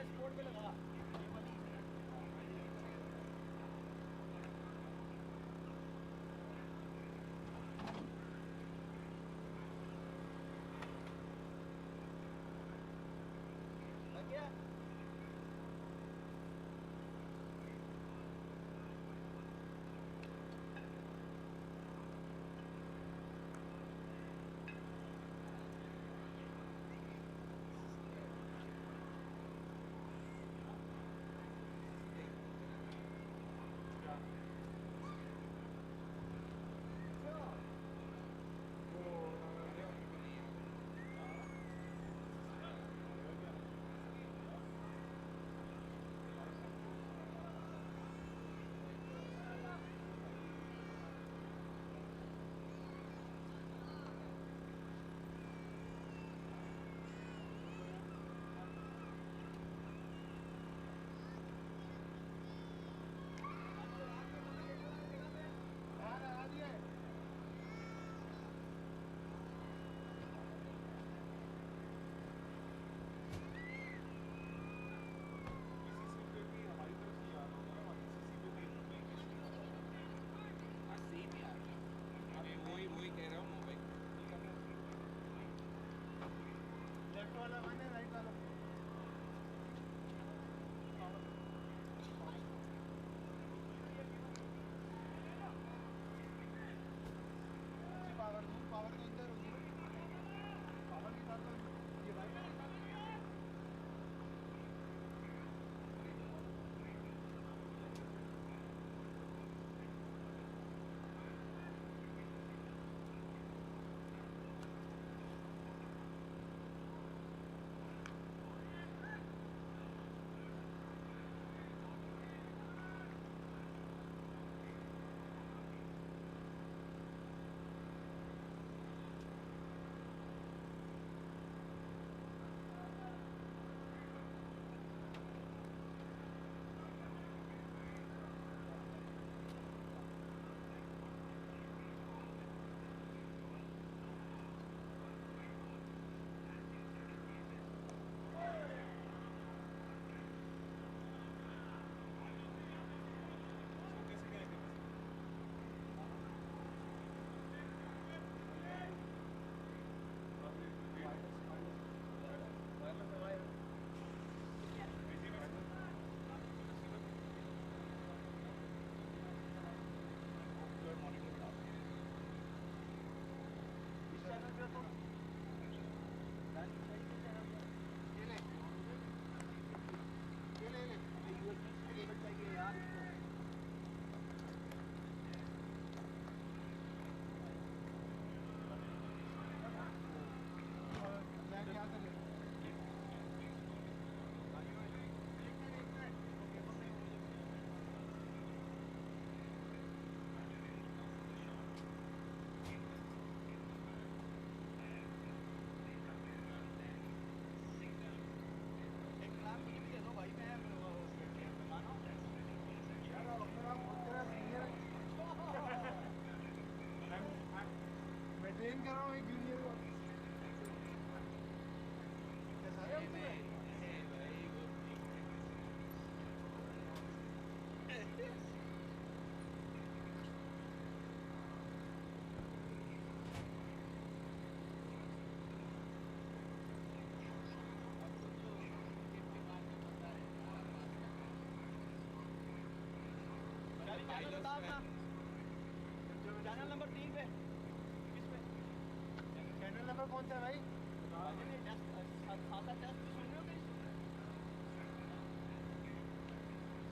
Sport पे लगा लग गया वही कह रहा हूँ भाई लेफ्ट वाला वन है राइट वाला पावर के अंदर पावर के साथ ये राइट है रहा हूँ एक जूनियर को। कैसा है तुम्हें? चैनल नंबर 3 पे किस पे? चैनल नंबर कौन सा है भाई?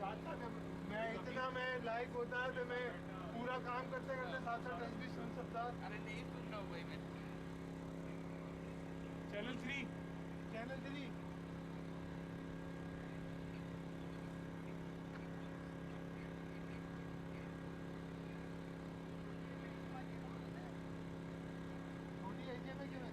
साथ साथ मैं इतना मैं लाइक होता है तो मैं पूरा काम करते करते साथ साथ टेस्ट भी सुन सकता। अरे नहीं सुन रहा हूँ भाई मैं। चैनल 3 चैनल 3 छोटी एरिया में क्यों है?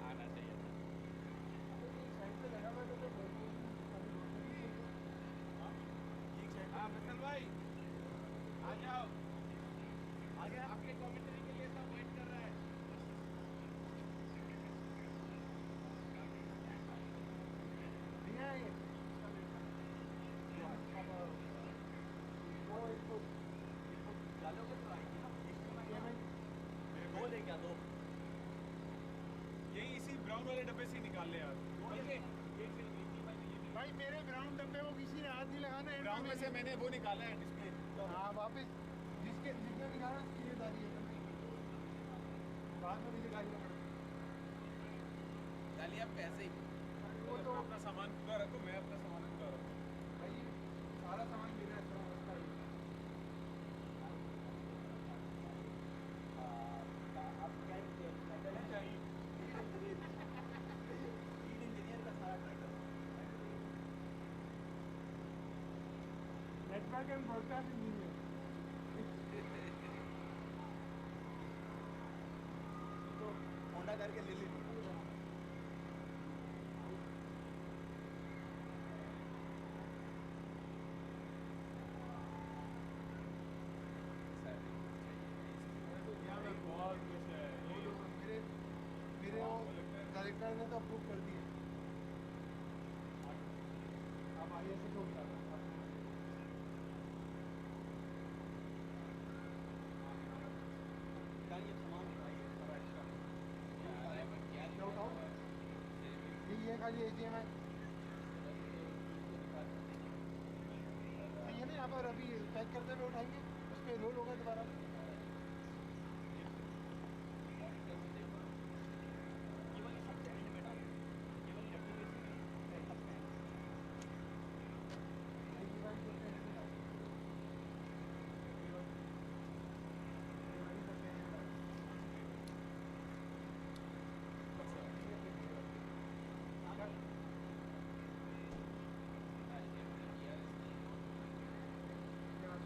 आना चाहिए था। हाँ मिसल भाई आ जाओ। आ गया आपके कमेंट्री के लिए सब वेट कर रहा है। भैया ये वो इसको डालोगे तो आएगी ना। दो ले क्या दो? यही इसी ब्राउन वाले डब्बे से निकाल ले यार। भाई मेरे ब्राउन डब्बे को किसी ने हाथ नहीं लगाना है। ब्राउन में से मैंने वो निकाला है डिस्प्ले। हाँ वापस जिसने निकाला उसकी जिम्मेदारी है। बाद में मुझे गाली पड़े। डालिए आप पैसे ही। वो तो अपना सामान पूरा रखो, मैं अपना सामान पूरा रखूँ। भाई सारा सामान मेरा है, उसका ही। आप क्या चाहिए? इंजीनियर का सारा title. Network and broadcast engineer. तो होंडा करके ले ली। बहुत कुछ है। मेरे वो डायरेक्टर ने तो अप्रूव कर दिया। अब आइए से क्यों बता ये सामान उठाइए सारा एक्स्ट्रा। क्या उठाओ? ये खाली एटीएम है। ये ना यहाँ पर अभी पैक करते हुए उठाएंगे, उस पर रोल होगा दोबारा। ये वाली सबसे एंड में डालो। ये वाली डब्बी में से सेटअप है।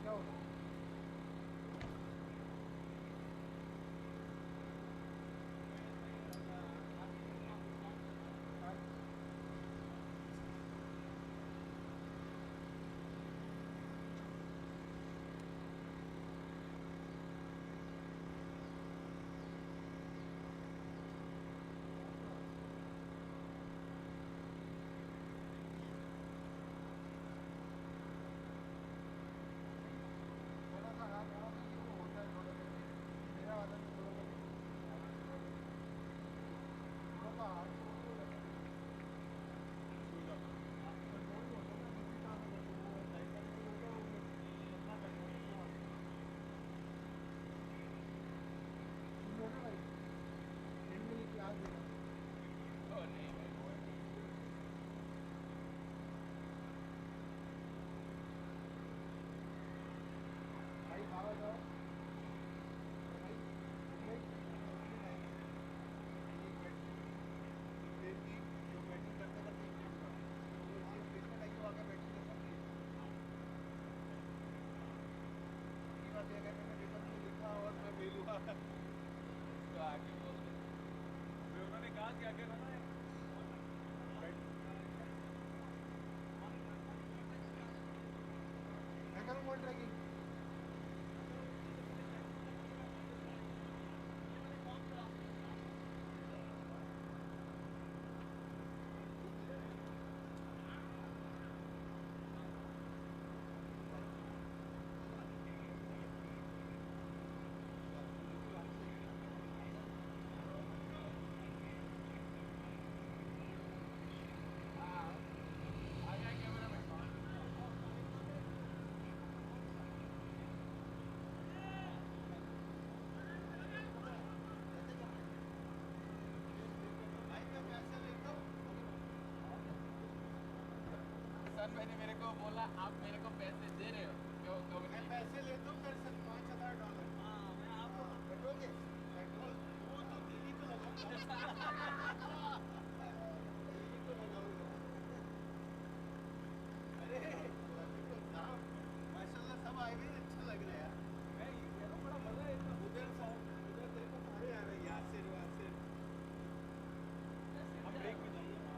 क्या होगा? आगे बोल दे। अभी उन्होंने कहा कि आगे रहना है। मैं करूँ बॉल ट्रैकिंग। सर मैंने मेरे को बोला आप मेरे को पैसे दे रहे हो क्यों कब मैं पैसे लेता हूँ मेरे से $5,000। हाँ मैं आपको पेट्रोल के पेट्रोल वो तो दिल्ली तो लगाऊंगा। दिल्ली तो लगाऊंगा। अरे माशाल्लाह सब आए हुए अच्छा लग रहा है यार। मैं ये कह रहा हूँ, बड़ा मजा है इतना। उधर देखो सारे आ रहे हैं यासिर वासिर। हम ब्रेक में जाइए ना।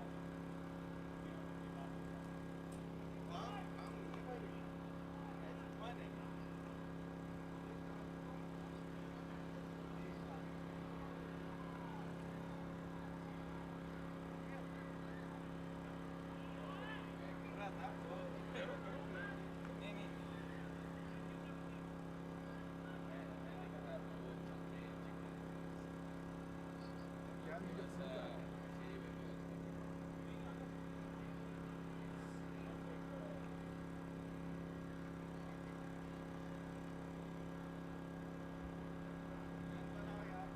काम नहीं भाई ऐसे फन है। मैं कर रहा था तो नहीं नहीं मैंने कहा वो चलते क्या मुझे बनाओ यार।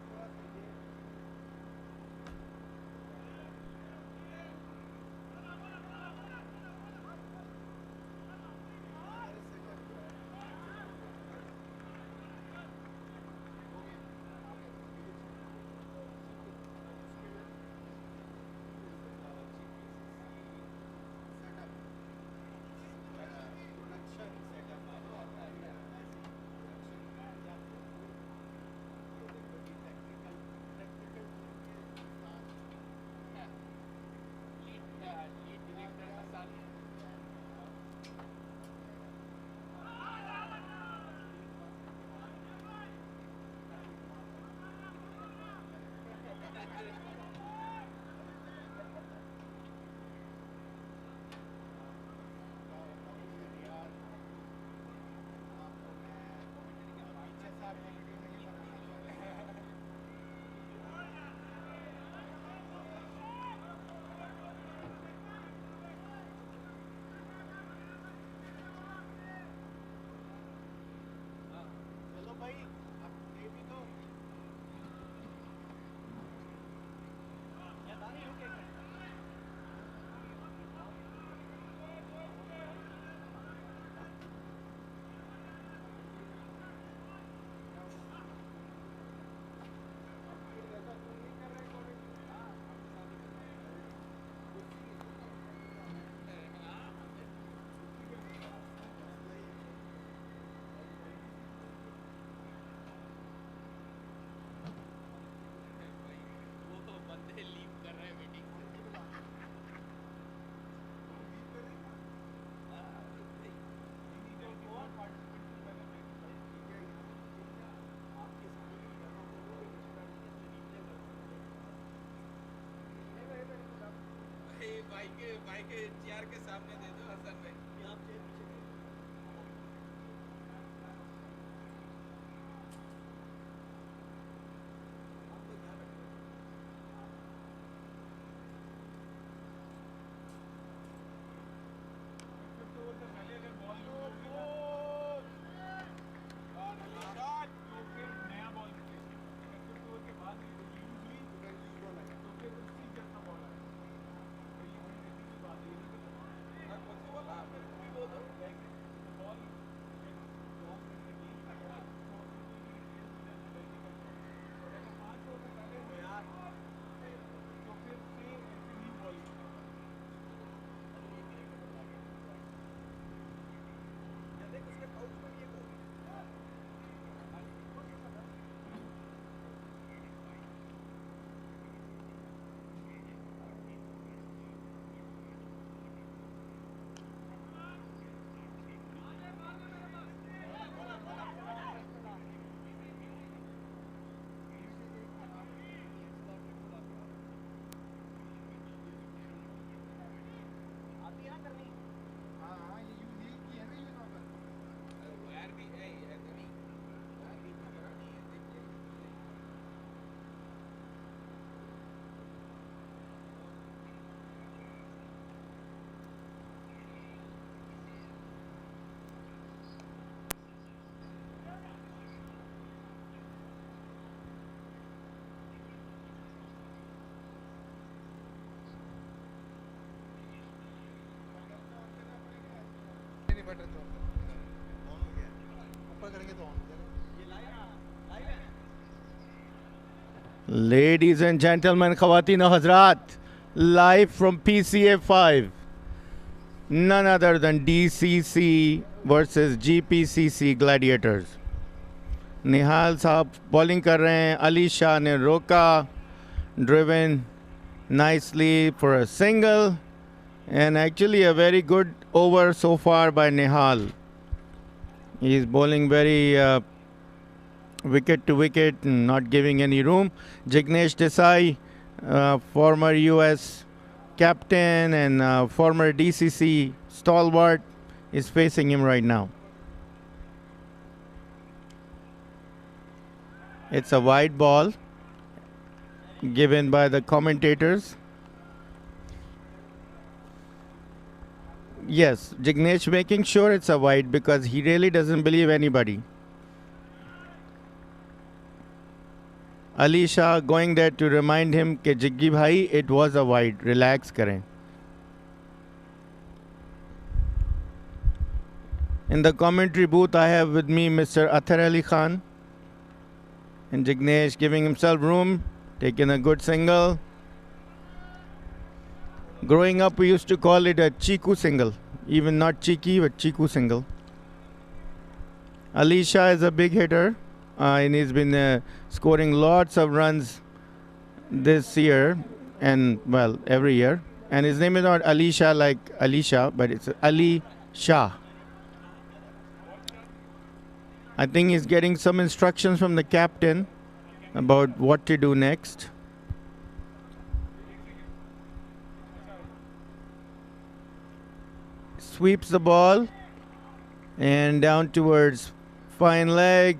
थोड़ा सा ये हमारे सेटअप जो है हो चलो भाई अब ये भी तो या दानी रुके वो तो बंदे लीव कर रहे हैं मीटिंग से भाई के चेयर के सामने दे दो हसन भाई पहले अगर बॉल तो फिर नया बॉल रिप्लेस कीजिए। अगर 50 ओवर के बाद यूज हुई तो फिर नहीं बैठ रहे तो ऑन हो गया ऊपर करेंगे तो ऑन हो जाएगा Ladies and gentlemen, Khawateen and Hazrat, live from PCA 5. None other than DCC versus GPCC Gladiators. Nihal साहब bowling कर रहे हैं. Ali Shah ने रोका, driven nicely for a single, and actually a very good over so far by Nihal. He's bowling very wicket to wicket, not giving any room. Jignesh Desai, former US captain and former DCC stalwart, is facing him right now. It's a wide ball given by the commentators. Yes, Jignesh making sure it's a wide because he really doesn't believe anybody. Ali Shah going there to remind him कि Jiggy bhai, it was a wide, relax करें. In the commentary booth, I have with me Mr. Athar Ali Khan and Jignesh giving himself room, taking a good single. Growing up, we used to call it a Chiku single, even not cheeky, but Chiku single. Ali Shah is a big hitter. And he's been scoring lots of runs this year and, well, every year. And his name is not Ali Shah like Ali Shah, but it's Ali Shah. I think he's getting some instructions from the captain about what to do next. Sweeps the ball and down towards fine leg.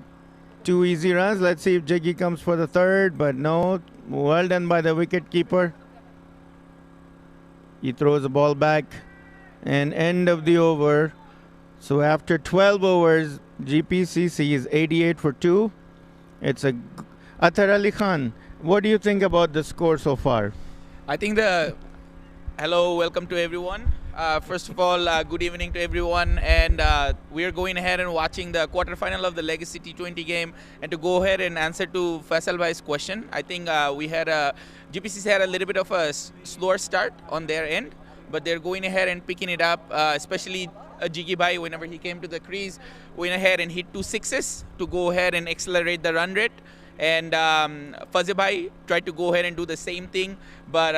2 easy runs. Let's see if Jiggy comes for the third, but no. Well done by the wicket keeper. He throws the ball back and end of the over. So after 12 overs, GPCC is 88 for 2. It's a Athar Ali Khan. What do you think about the score so far? I think hello, welcome to everyone. First of all, good evening to everyone, and we are going ahead and watching the quarterfinal of the Legacy T20 game. And to go ahead and answer to Faisal Bhai's question, I think GPCC had a little bit of a slower start on their end, but they're going ahead and picking it up, especially Jiggy Bhai, whenever he came to the crease, went ahead and hit 2 sixes to go ahead and accelerate the run rate. And Fazil Bhai tried to go ahead and do the same thing, but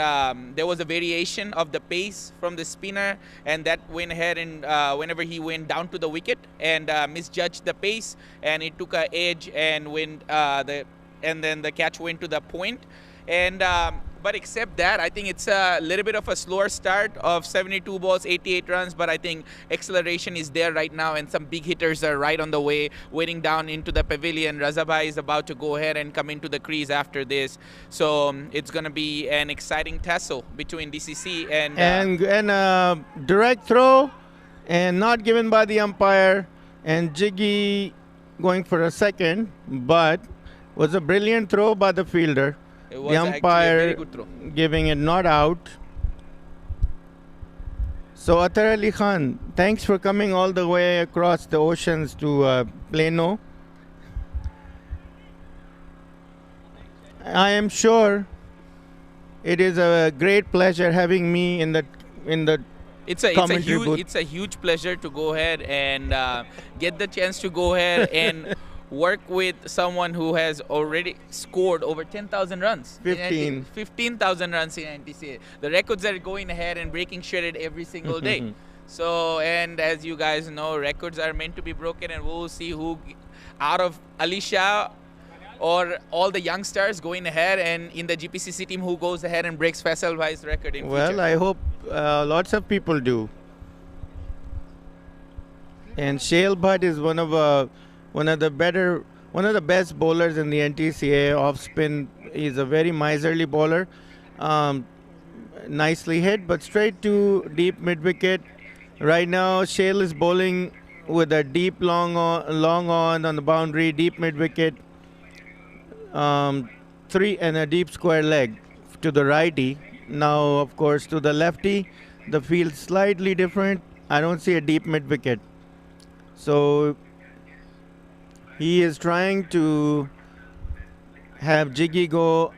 there was a variation of the pace from the spinner, and that went ahead and whenever he went down to the wicket and misjudged the pace, and it took an edge and and then the catch went to the point. And but except that, I think it's a little bit of a slower start of 72 balls, 88 runs, but I think acceleration is there right now, and some big hitters are right on the way, waiting down into the pavilion. Raza Bhai is about to go ahead and come into the crease after this. So it's going to be an exciting tussle between DCC and direct throw and not given by the umpire, and Jiggy going for a second, but was a brilliant throw by the fielder. It was the umpire a very good throw, giving it not out. So Athar Ali Khan, thanks for coming all the way across the oceans to Plano. I am sure it is a great pleasure having me in the It's a huge pleasure to go ahead and get the chance to go ahead and work with someone who has already scored over 10,000 runs. 15,000 runs in NTCA. The records are going ahead and breaking shredded every single day. So, and as you guys know, records are meant to be broken, and we'll see who out of Ali Shah or all the youngsters going ahead and in the GPCC team who goes ahead and breaks Faisal Bhai's record in future. Well, I hope lots of people do. And Shail Bhatt is one of the best bowlers in the NTCA off spin. He's a very miserly bowler. Nicely hit, but straight to deep mid wicket. Right now, Shail is bowling with a deep long on the boundary, deep mid wicket. 3 and a deep square leg to the righty. Now, of course, to the lefty, the field slightly different. I don't see a deep mid wicket. So he is trying to have Jiggy go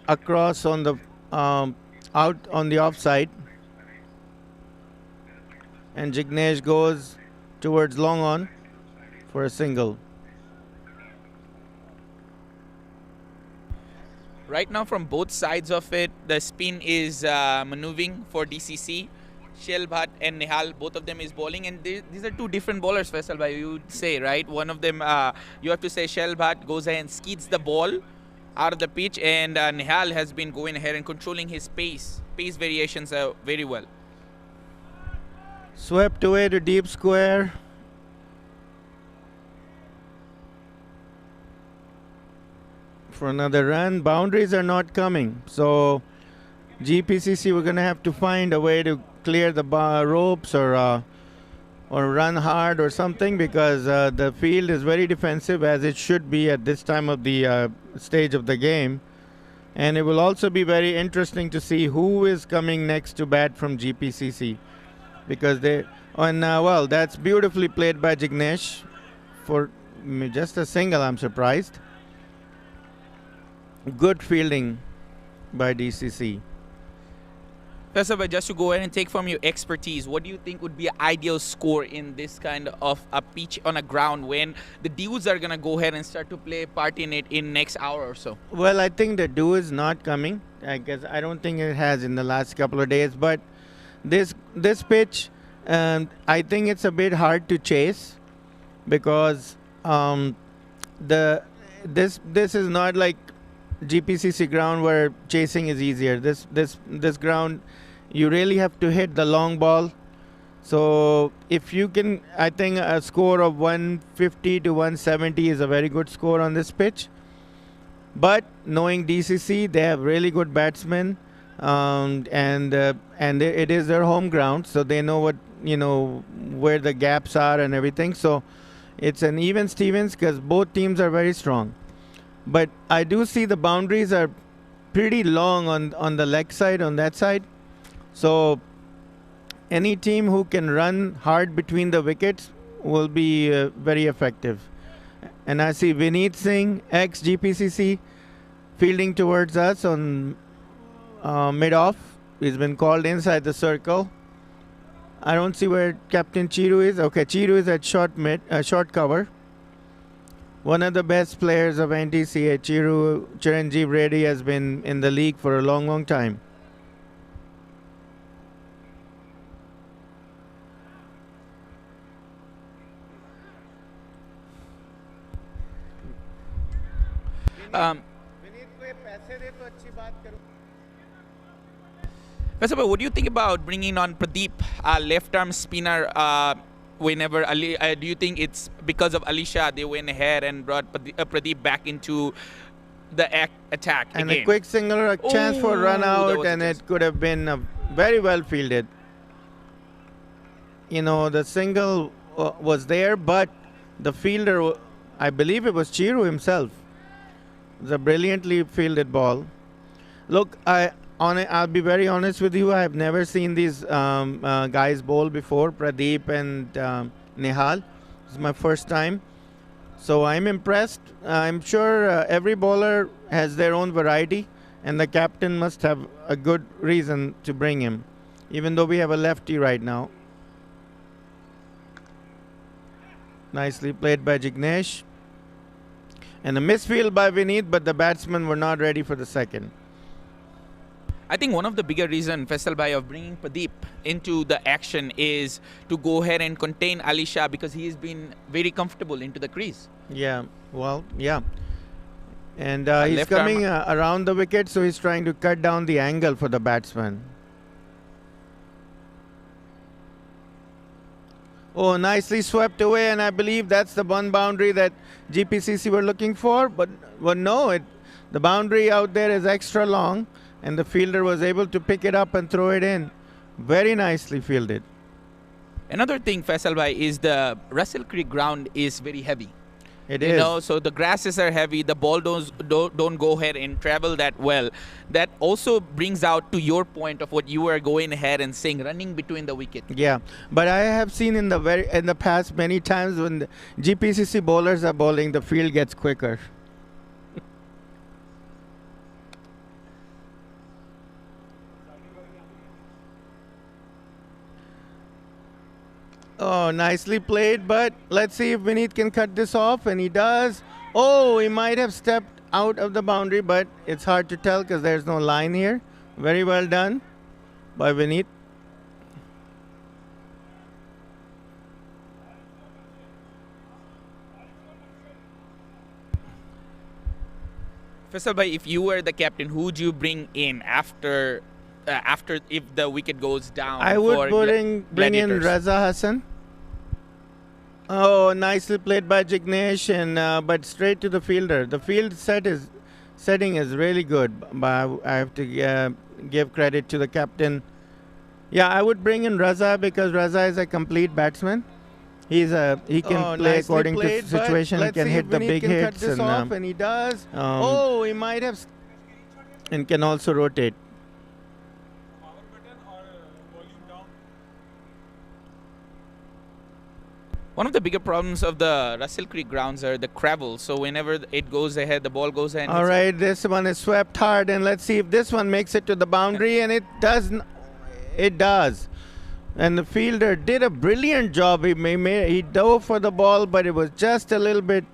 across on the out on the offside, and Jignesh goes towards long on for a single. Right now, from both sides of it, the spin is maneuvering for DCC. Shelbhat and Nihal, both of them is bowling, and these are two different bowlers, Faisal bhai, you would say, right? One of them, you have to say Shelbhat goes ahead and skids the ball out of the pitch, and Nihal has been going ahead and controlling his pace variations very well. Swept away to deep square. For another run. Boundaries are not coming. So GPCC, we're going to have to find a way to clear the ropes or run hard or something, because the field is very defensive, as it should be at this time of the stage of the game. And it will also be very interesting to see who is coming next to bat from GPCC, because well, that's beautifully played by Jignesh for just a single. I'm surprised. Good fielding by DCC. Faisal bhai, just to go ahead and take from your expertise, what do you think would be an ideal score in this kind of a pitch on a ground when the dudes are going to go ahead and start to play part in it in next hour or so? Well, I think the dew is not coming. I guess I don't think it has in the last couple of days, but this pitch, I think it's a bit hard to chase, because this is not like GPCC ground where chasing is easier. This ground, you really have to hit the long ball. So if you can, I think a score of 150 to 170 is a very good score on this pitch. But knowing DCC, they have really good batsmen, and it is their home ground, so they know where the gaps are and everything. So it's an even Stevens, because both teams are very strong. But I do see the boundaries are pretty long on the leg side, on that side. So any team who can run hard between the wickets will be very effective. And I see Vineet Singh, ex-GPCC, fielding towards us on mid-off. He's been called inside the circle. I don't see where Captain Chiru is. Okay, Chiru is at short cover. One of the best players of NTCA, Chiranjeev Reddy, has been in the league for a long, long time. Faisal bhai, what do you think about bringing on Pradeep, left arm spinner? Whenever do you think it's because of Alisha they went ahead and brought Pradeep back into the attack and again? A quick single, a chance for run out, and it could have been very well fielded. The single was there, but the fielder, I believe it was Chiru himself. It was a brilliantly fielded ball. Look, I'll be very honest with you. I have never seen these guys bowl before, Pradeep and Nihal. This is my first time. So I'm impressed. I'm sure every bowler has their own variety, and the captain must have a good reason to bring him, even though we have a lefty right now. Nicely played by Jignesh. And a misfield by Vineet, but the batsmen were not ready for the second. I think one of the bigger reasons, Faisal bhai, of bringing Pradeep into the action is to go ahead and contain Alisha, because he has been very comfortable into the crease. Yeah, well, yeah. And he's coming around the wicket, so he's trying to cut down the angle for the batsman. Oh, nicely swept away, and I believe that's the one boundary that GPCC were looking for. But no, the boundary out there is extra long, and the fielder was able to pick it up and throw it in. Very nicely fielded. Another thing, Faisal bhai, is the Russell Creek ground is very heavy. It You is. know, so the grasses are heavy. The ball don't go ahead and travel that well. That also brings out to your point of what you were going ahead and saying, running between the wicket. Yeah, but I have seen in the past many times when the GPCC bowlers are bowling, the field gets quicker. Oh, nicely played, but let's see if Vineet can cut this off, and he does. Oh, he might have stepped out of the boundary, but it's hard to tell because there's no line here. Very well done by Vineet. Faisal bhai, if you were the captain, who would you bring in after if the wicket goes down? I would for bring in Gladiators? Raza Hassan. Oh, nicely played by Jignesh, and but straight to the fielder. The field setting is really good, but I have to give credit to the captain. Yeah, I would bring in Raza because Raza is a complete batsman. He can play according to situation. He can hit the big hits, and he does. oh, He might have. and can also rotate. Power button or volume down. One of the bigger problems of the Russell Creek grounds are the gravel. So whenever it goes ahead, the ball goes ahead. All right, this one is swept hard, and let's see if this one makes it to the boundary, and it does. It does. And the fielder did a brilliant job. He dove for the ball, but it was just a little bit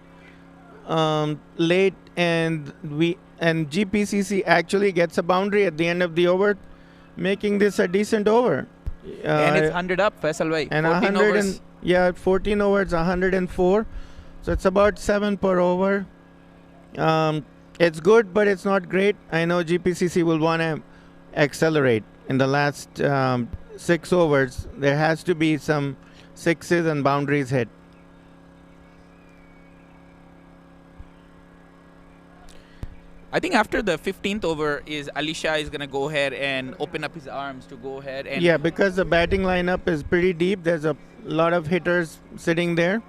late, and GPCC actually gets a boundary at the end of the over, making this a decent over. And it's 100 up, Faisal bhai. And 14 100 overs. and yeah, 14 overs, 104. So it's about 7 per over. It's good, but it's not great. I know GPCC will want to accelerate in the last 6 overs. There has to be some sixes and boundaries hit. I think after the 15th over is Alisha is going to go ahead and open up his arms to go ahead and Yeah, because the batting lineup is pretty deep. There's a lot of hitters sitting there.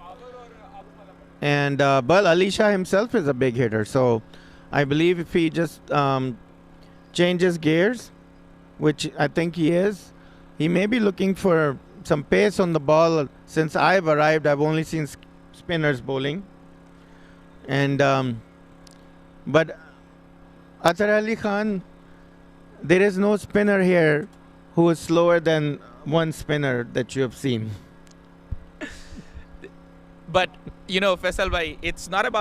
And but Alisha himself is a big hitter. So I believe if he just changes gears, which I think he is, he may be looking for some pace on the ball. Since I've arrived, I've only seen spinners bowling. And but Atar Ali Khan, there is no spinner here who is slower than one spinner that you have seen. But you know, Faisal bhai,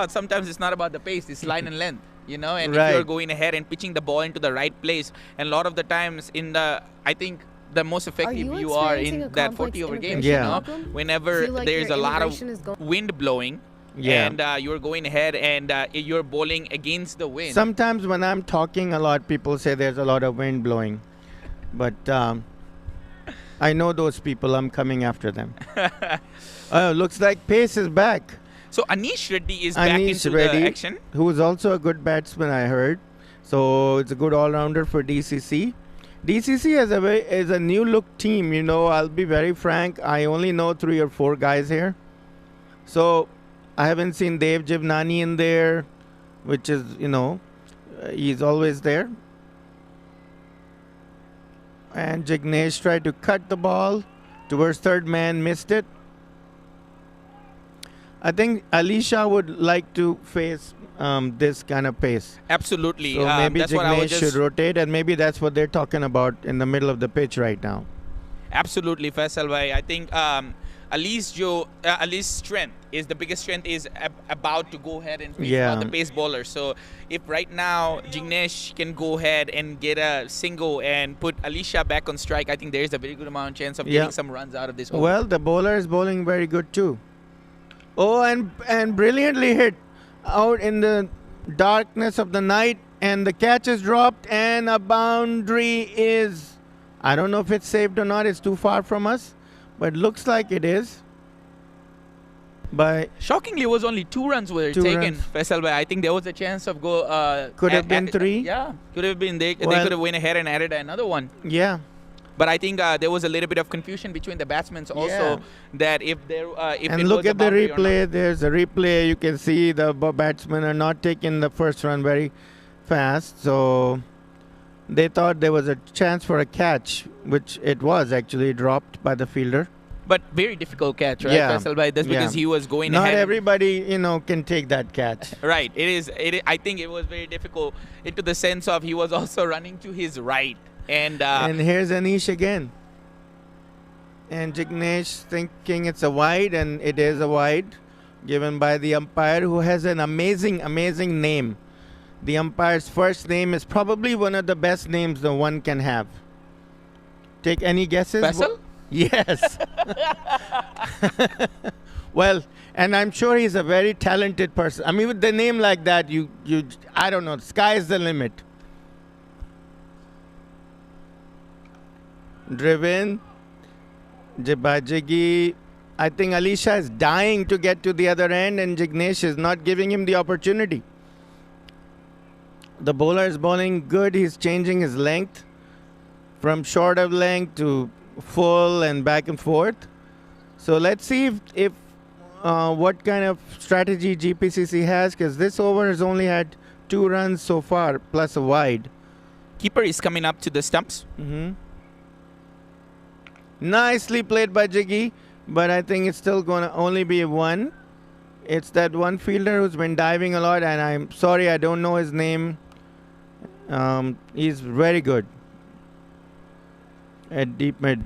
sometimes it's not about the pace, it's line and length, you know, and Right. if you're going ahead and pitching the ball into the right place, and a lot of the times I think the most effective you are experiencing in a that complex 40 over immigration games, Yeah. you know, problem? whenever Feel like there's your a lot of immigration is going- wind blowing, Yeah. and you're going ahead and you're bowling against the wind. Sometimes when I'm talking a lot, people say there's a lot of wind blowing. But I know those people. I'm coming after them. Looks like pace is back. So Anish Reddy is back Anish into Reddy, the action. who is also a good batsman, I heard. So it's a good all-rounder for DCC. DCC is a new look team. You know, I'll be very frank. I only know 3 or 4 guys here. So I haven't seen Dev Jivnani in there, which is, he's always there. And Jignesh tried to cut the ball towards third man, missed it. I think Alisha would like to face this kind of pace. Absolutely. So maybe that's what I was Jignesh should just rotate, and maybe that's what they're talking about in the middle of the pitch right now. absolutely Faisal bhai. I think Ali's strength is the biggest strength is about to go ahead and face Yeah. the pace bowler. So if right now Jignesh can go ahead and get a single and put Alisha back on strike, I think there is a very good amount of chance of Yeah. getting some runs out of this. Over. Well, the bowler is bowling very good too. Oh, and brilliantly hit out in the darkness of the night, and the catch is dropped, and a boundary is, I don't know if it's saved or not. It's too far from us, but looks like it is. By Shockingly, it was only 2 runs were 2 taken. runs. Faisal bhai, I think there was a chance of Could have been 3. Yeah, could have been. They Well- could have went ahead and added another one. yeah, But I think there was a little bit of confusion between the batsmen also that if And it look was a at the boundary or not. replay. There's a replay. You can see the batsmen are not taking the first run very fast. So they thought there was a chance for a catch, which it was actually dropped by the fielder. But very difficult catch, right, Yeah. Faisal bhai? That's because he was going Not ahead. everybody, can take that catch. Right. I think it was very difficult into the sense of he was also running to his right. And And here's Anish again. And Jignesh thinking it's a wide, and it is a wide, given by the umpire, who has an amazing, amazing name. The umpire's first name is probably one of the best names the one can have. Take any guesses? Faisal? Yes. Well, and I'm sure he's a very talented person. I mean, with the name like that, I don't know, sky's the limit. Driven by Jiggy. I think Alisha is dying to get to the other end, and Jignesh is not giving him the opportunity. The bowler is bowling good. He's changing his length from short of length to full and back and forth. So let's see if what kind of strategy GPCC has, because this over has only had 2 runs so far plus a wide. Keeper is coming up to the stumps. Nicely played by Jiggy, but I think it's still going to only be a 1. It's that one fielder who's been diving a lot, and I'm sorry I don't know his name. He's very good at deep mid.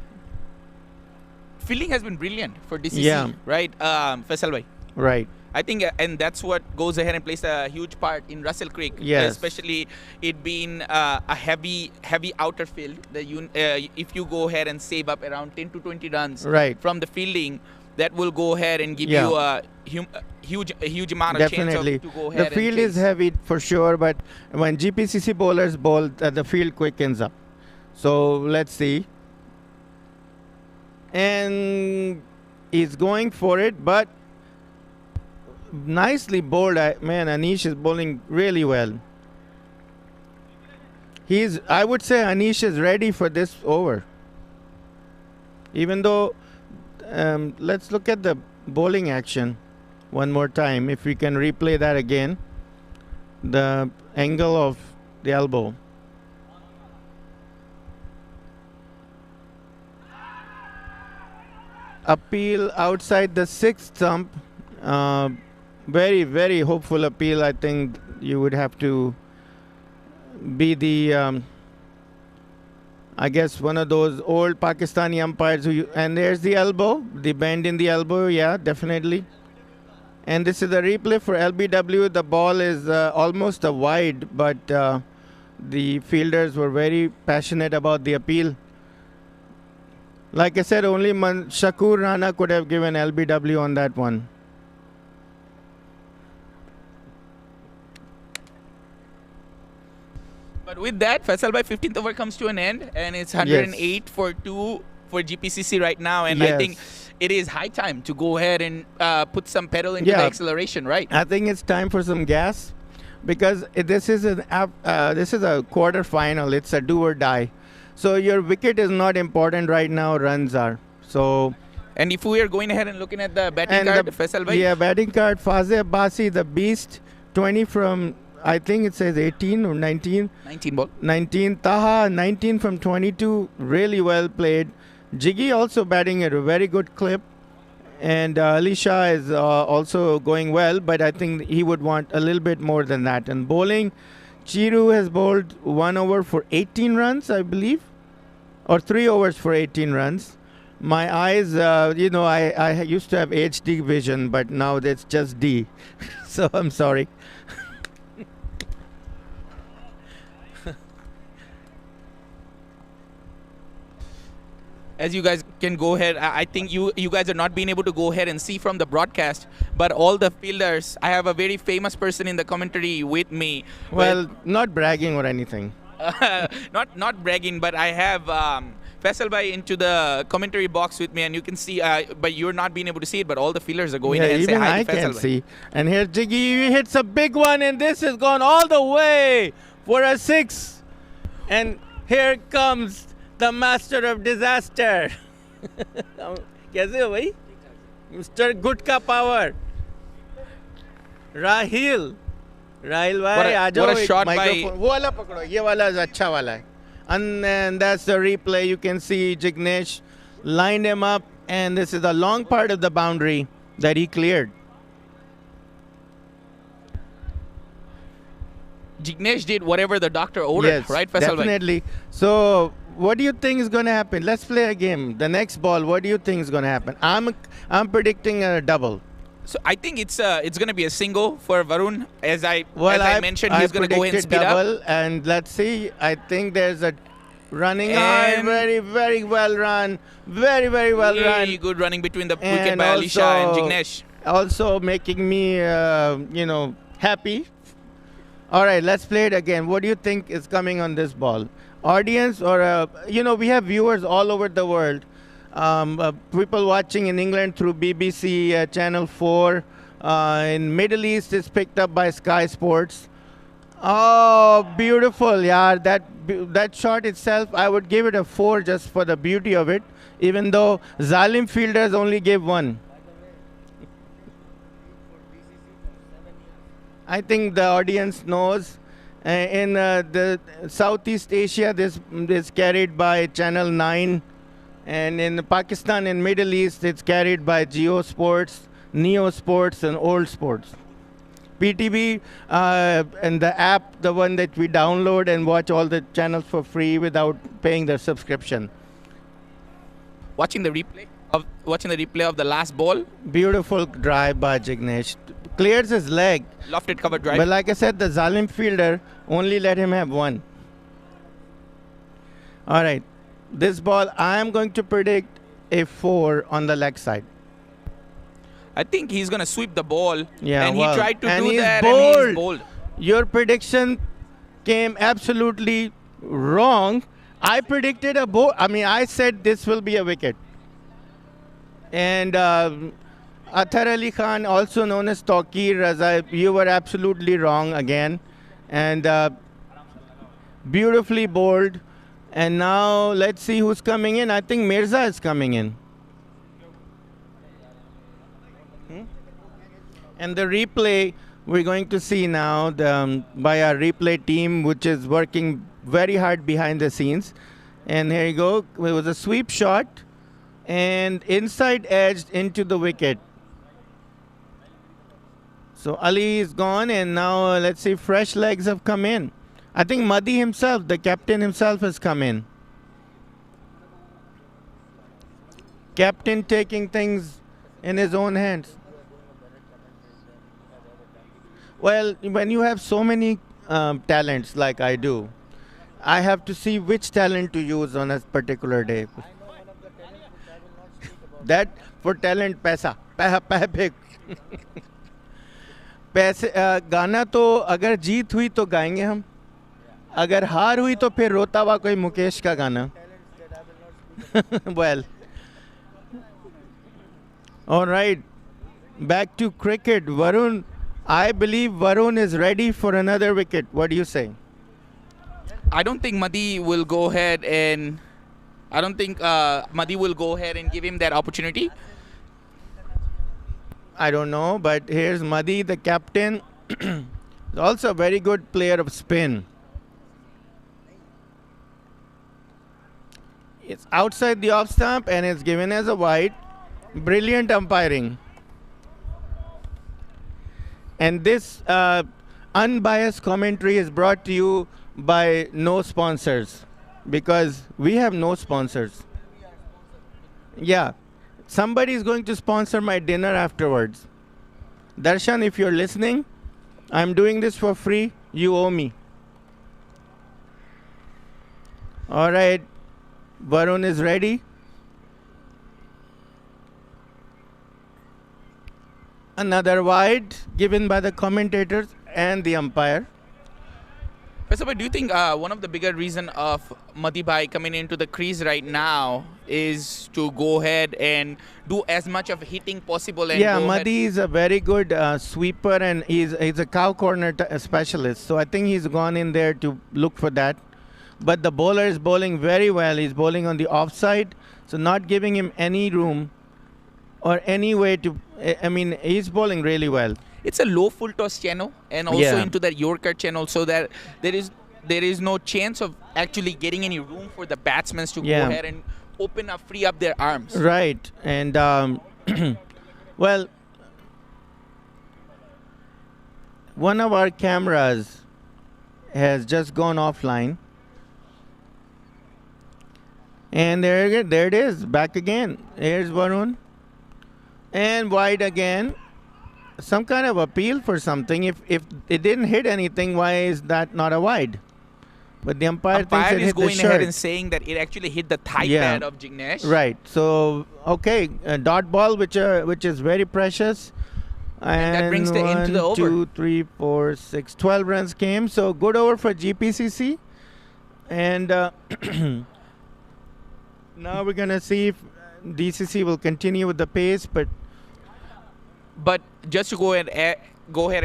Fielding has been brilliant for DCC, right, Faisal bhai? Right. I think, and that's what goes ahead and plays a huge part in Russell Creek, Yes. especially it being a heavy outer field. If you go ahead and save up around 10 to 20 runs Right. from the fielding, that will go ahead and give you a huge amount of Definitely. chance to go The ahead field and is chase. heavy for sure, but when GPCC bowlers bowl, the field quickens up. So let's see. And he's going for it, but nicely bowled. Man, Anish is bowling really well. I would say Anish is ready for this over. Even though, let's look at the bowling action one more time. If we can replay that again, the angle of the elbow. Appeal outside the 6th stump. Very, very hopeful appeal. I think you would have to be the, I guess, one of those old Pakistani umpires and there's the elbow, the bend in the elbow. Yeah, definitely. And this is a replay for LBW. The ball is almost a wide, but the fielders were very passionate about the appeal. Like I said, only Shakur Rana could have given LBW on that one. But with that, Faisal bhai, 15th over comes to an end, and it's 108 for 2 for GPCC right now. And I think it is high time to go ahead and put some pedal into the acceleration, right? I think it's time for some gas, because this is a quarter final. It's a do or die. So your wicket is not important right now. Runs are. So. And if we are going ahead and looking at the batting card, Faisal bhai? Yeah, batting card. Fazeh Abbasi, the beast, 20 from, I think it says 18 or 19. 19 ball. 19. Taha, 19 from 22. Really well played. Jiggy also batting at a very good clip. And Alisha is also going well, but I think he would want a little bit more than that. And bowling, Chiru has bowled 1 over for 18 runs, I believe. Or 3 overs for 18 runs. My eyes, I used to have HD vision, but now it's just D. So I'm sorry. As you guys can go ahead, I think you guys are not being able to go ahead and see from the broadcast, but all the fielders, I have a very famous person in the commentary with me. Well, not bragging or anything. Not bragging, but I have Faisal bhai into the commentary box with me, and you can see, but you're not being able to see it, but all the fielders are going ahead and say even hi I to Faisal can bhai. see. And here Jiggy hits a big one, and this has gone all the way for a 6. And here comes the master of disaster. कैसे हो भाई? Mr. Gutka Power. Rahil भाई आ जाओ. what a एक shot by- microphone. वो वाला पकड़ो. ये वाला अच्छा वाला है. And then that's the replay. You can see Jignesh lined him up, and this is a long part of the boundary that he cleared. Jignesh did whatever the doctor ordered, Yes, right, Faisal bhai? definitely. So, what do you think is going to happen? Let's play a game. The next ball, what do you think is going to happen? I'm predicting a double. So I think it's going to be a single for Varun. As I mentioned, he's going to go and speed double, up. and let's see. I think there's a running high, And- very, very well run, very, very well Really run, good running between the wicket and by Alisha and also- Jignesh. also making me, happy. All right, let's play it again. What do you think is coming on this ball? Audience or, we have viewers all over the world. People watching in England through BBC Channel 4. In Middle East, it's picked up by Sky Sports. Oh, beautiful, yeah. That shot itself, I would give it a 4 just for the beauty of it, even though Zalim fielders only gave 1. I think the audience knows. In the Southeast Asia, this is carried by Channel 9. And in Pakistan and Middle East, it's carried by Geo Sports, Neo Sports, and Old Sports. PTV and the app, the one that we download and watch all the channels for free without paying the subscription. Watching the replay of the last ball, Beautiful drive by Jignesh. Clears his leg. lofted cover drive. But like I said, the Zalim fielder only let him have 1. All right. This ball, I am going to predict a 4 on the leg side. I think he's going to sweep the ball. Yeah, and well, he tried to and do he's that and he's bold. bold. Your prediction came absolutely wrong. I predicted I said this will be a wicket. And Athar Ali Khan, also known as Tawqir Raza, you were absolutely wrong again. And beautifully bowled. And now let's see who's coming in. I think Mirza is coming in. And the replay we're going to see now by our replay team, which is working very hard behind the scenes. And here you go. It was a sweep shot and inside edged into the wicket. So Ali is gone, and now let's see, fresh legs have come in. I think Madi himself, the captain himself, has come in. Captain taking things in his own hands. Well, when you have so many talents like I do, I have to see which talent to use on a particular day. That for talent, पैसा पैसे गाना तो अगर जीत हुई तो गाएंगे हम, अगर हार हुई तो फिर रोता हुआ कोई मुकेश का गाना. Well, all right, back to cricket. Varun, I believe Varun is ready for another wicket. What do you say? I don't think Madi will go ahead and give him that opportunity. I don't know, but here's Madi, the captain. Also a very good player of spin. It's outside the off stump and it's given as a wide. Brilliant umpiring. And this unbiased commentary is brought to you by no sponsors, because we have no sponsors. Yeah. Somebody is going to sponsor my dinner afterwards. Darshan, if you're listening, I'm doing this for free. You owe me. All right. Varun is ready. Another wide given by the commentators and the umpire. But do you think one of the bigger reason of Madi Bhai coming into the crease right now is to go ahead and do as much of hitting possible? And Yeah, go Madi is a very good sweeper, and he's a cow corner specialist. So I think he's gone in there to look for that. but the bowler is bowling very well. He's bowling on the offside, so not giving him any room or any way to. I mean, he's bowling really well. It's a low full toss channel and also Yeah. into that Yorker channel, so that there is no chance of actually getting any room for the batsmen to Yeah. go ahead and open up, free up their arms. Right, and well, one of our cameras has just gone offline, and there it is, back again. Here's Varun, and wide again. Some kind of appeal for something. If it didn't hit anything, why is that not a wide? But the umpire thinks Umpire it is hit the going ahead shirt. and saying that it actually hit the thigh Yeah. pad of Jignesh. Right. So okay, a dot ball, which is very precious. And that brings the end to the over. 2, 3, 4, 6, 12 runs came. So good over for GPCC. And now we're gonna see if DCC will continue with the pace. But just to go ahead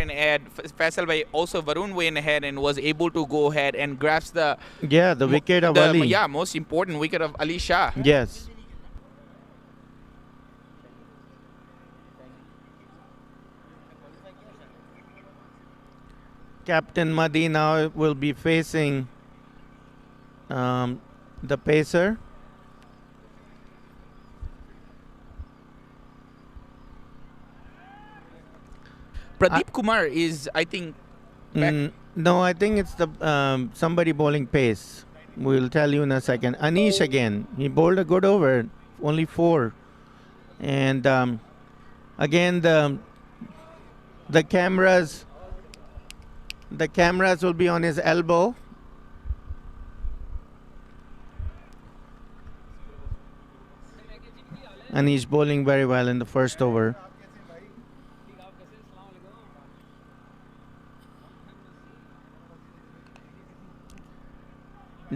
and add, Faisal bhai, also Varun went ahead and was able to go ahead and grasp the The wicket of Ali. Yeah, most important wicket of Ali Shah. Yes. Captain Madi now will be facing the pacer. Pradeep Kumar is, I think, back. No, I think it's the somebody bowling pace. We'll tell you in a second. Anish again. He bowled a good over, only 4. And again the cameras will be on his elbow. Anish bowling very well in the first over.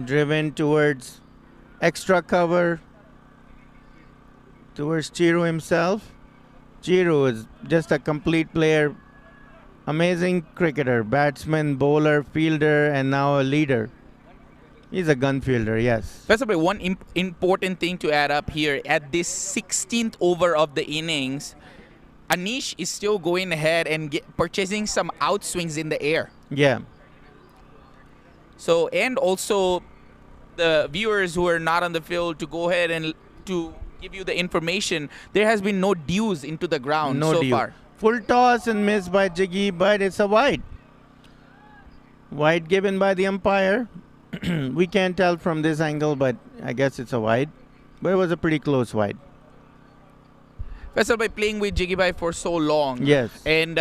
Driven towards extra cover towards Chiru himself. Chiru is just a complete player, amazing cricketer, batsman, bowler, fielder, and now a leader. He's a gun fielder, yes. Faisal bhai, one important thing to add up here, at this 16th over of the innings, Anish is still going ahead and purchasing some outswings in the air. Yeah. So, and also the viewers who are not on the field, to go ahead and to give you the information, there has been no dues into the ground No so deal. far. Full toss and miss by Jiggy, but it's a wide. Wide given by the umpire. We can't tell from this angle, but I guess it's a wide. But it was a pretty close wide. Faisal bhai, playing with Jiggy bhai for so long. Yes. And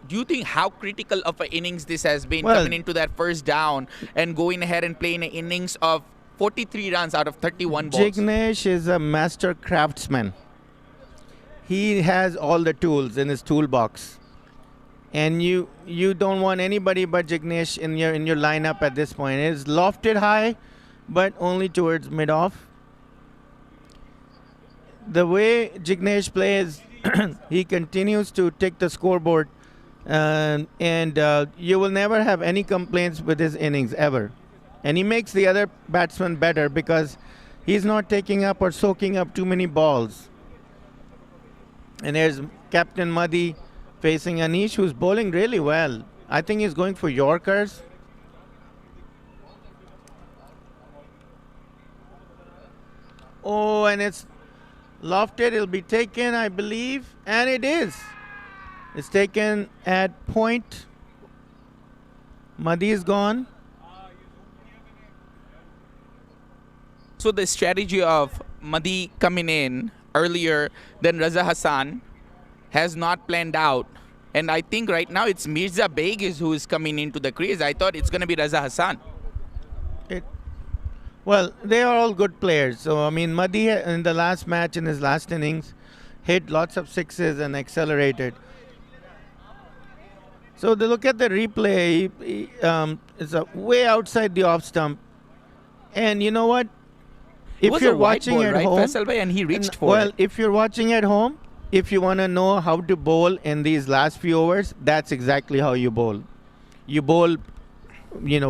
do you think how critical of an innings this has been, Well, coming into that first down and going ahead and playing an innings of 43 runs out of 31 balls? Jignesh is a master craftsman. He has all the tools in his toolbox. And you don't want anybody but Jignesh in your lineup at this point. It's lofted high, but only towards mid-off. The way Jignesh plays, he continues to tick the scoreboard, and you will never have any complaints with his innings ever. And he makes the other batsman better because he's not taking up or soaking up too many balls. And there's Captain Madi facing Anish, who's bowling really well. I think he's going for Yorkers. Oh, and it's lofted. It'll be taken, I believe. And it is. It's taken at point. Madi is gone. So the strategy of Madi coming in earlier than Raza Hassan has not planned out. And I think right now it's Mirza Beg who is coming into the crease. I thought it's going to be Raza Hassan. Well, they are all good players. So, I mean, Madi in the last match, in his last innings, hit lots of sixes and accelerated. So, they look at the replay. It's way outside the off stump. And you know what? It If was you're a white watching ball, at right, home, Faisal bhai, and he reached for it. if you're watching at home, if you want to know how to bowl in these last few overs, that's exactly how you bowl. You bowl,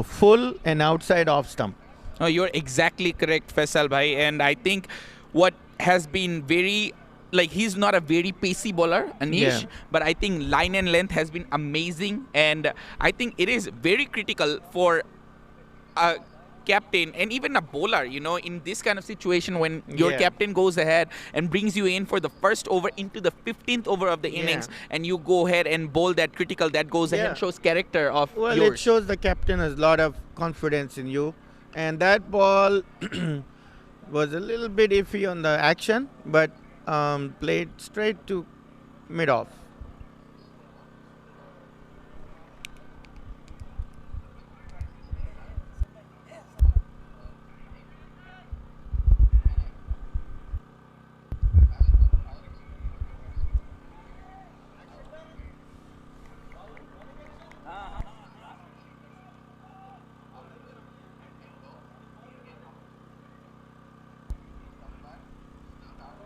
full and outside off stump. No, you're exactly correct, Faisal bhai. And I think what has been very, like, he's not a very pacey bowler, Anish, Yeah. but I think line and length has been amazing. And I think it is very critical for a captain and even a bowler, you know, in this kind of situation when your Yeah. captain goes ahead and brings you in for the first over into the 15th over of the innings, and you go ahead and bowl that critical, that goes ahead and Yeah. shows character of Well, yours. it shows the captain has a lot of confidence in you. And that ball was a little bit iffy on the action, but played straight to mid-off.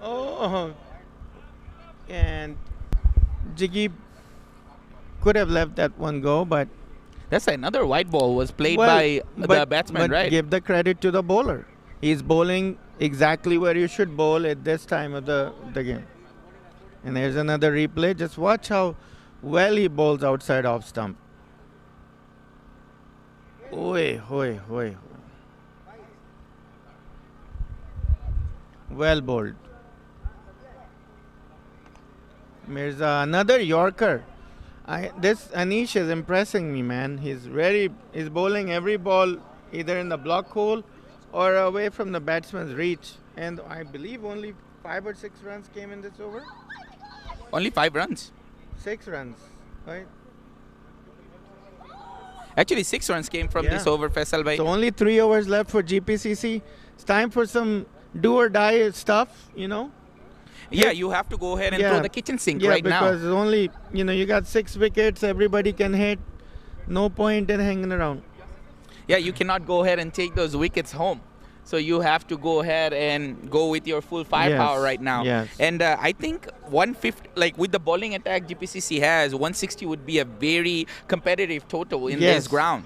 Oh, and Jiggy could have let that one go, but That's another white ball was played well, by the but- batsman, but right? give the credit to the bowler. He's bowling exactly where you should bowl at this time of the game. And there's another replay. Just watch how well he bowls outside off stump. Oi, oi, oi. Well bowled. Mirza, another Yorker. This Anish is impressing me, man. He's bowling every ball either in the block hole or away from the batsman's reach. And I believe only 5 or 6 runs came in this over. Only 5 runs. 6 runs, right? Actually, 6 runs came from this Yeah. over, Faisal bhai. So only 3 overs left for GPCC. It's time for some do or die stuff, you know. Yeah, you have to go ahead and throw the kitchen sink Yeah, right now. because only, you got 6 wickets, everybody can hit. No point in hanging around. Yeah, you cannot go ahead and take those wickets home. So you have to go ahead and go with your full firepower Yes, right now. yes. And I think 150, like with the bowling attack GPCC has, 160 would be a very competitive total in this ground.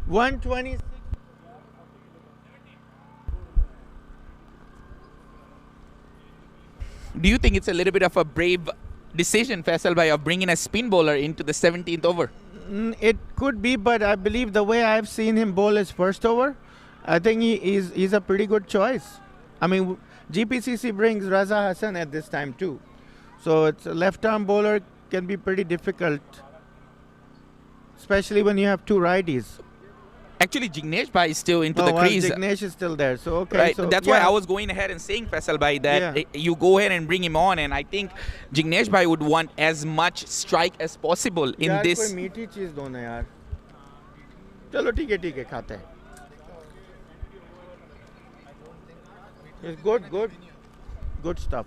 126. Do you think it's a little bit of a brave decision, Faisal bhai, of bringing a spin bowler into the 17th over? It could be, but I believe the way I've seen him bowl his first over, I think he's a pretty good choice. I mean, GPCC brings Raza Hassan at this time too. So it's a left-arm bowler can be pretty difficult, especially when you have 2 righties. Actually, Jignesh bhai is still into the well, crease. Jignesh is still there, so okay. Right, So that's why I was going ahead and saying, Faisal bhai, that you go ahead and bring him on, and I think Jignesh bhai would want as much strike as possible in यार, this. कोई मीठी चीज दो ना यार. चलो ठीक है खाते हैं. It's good stuff.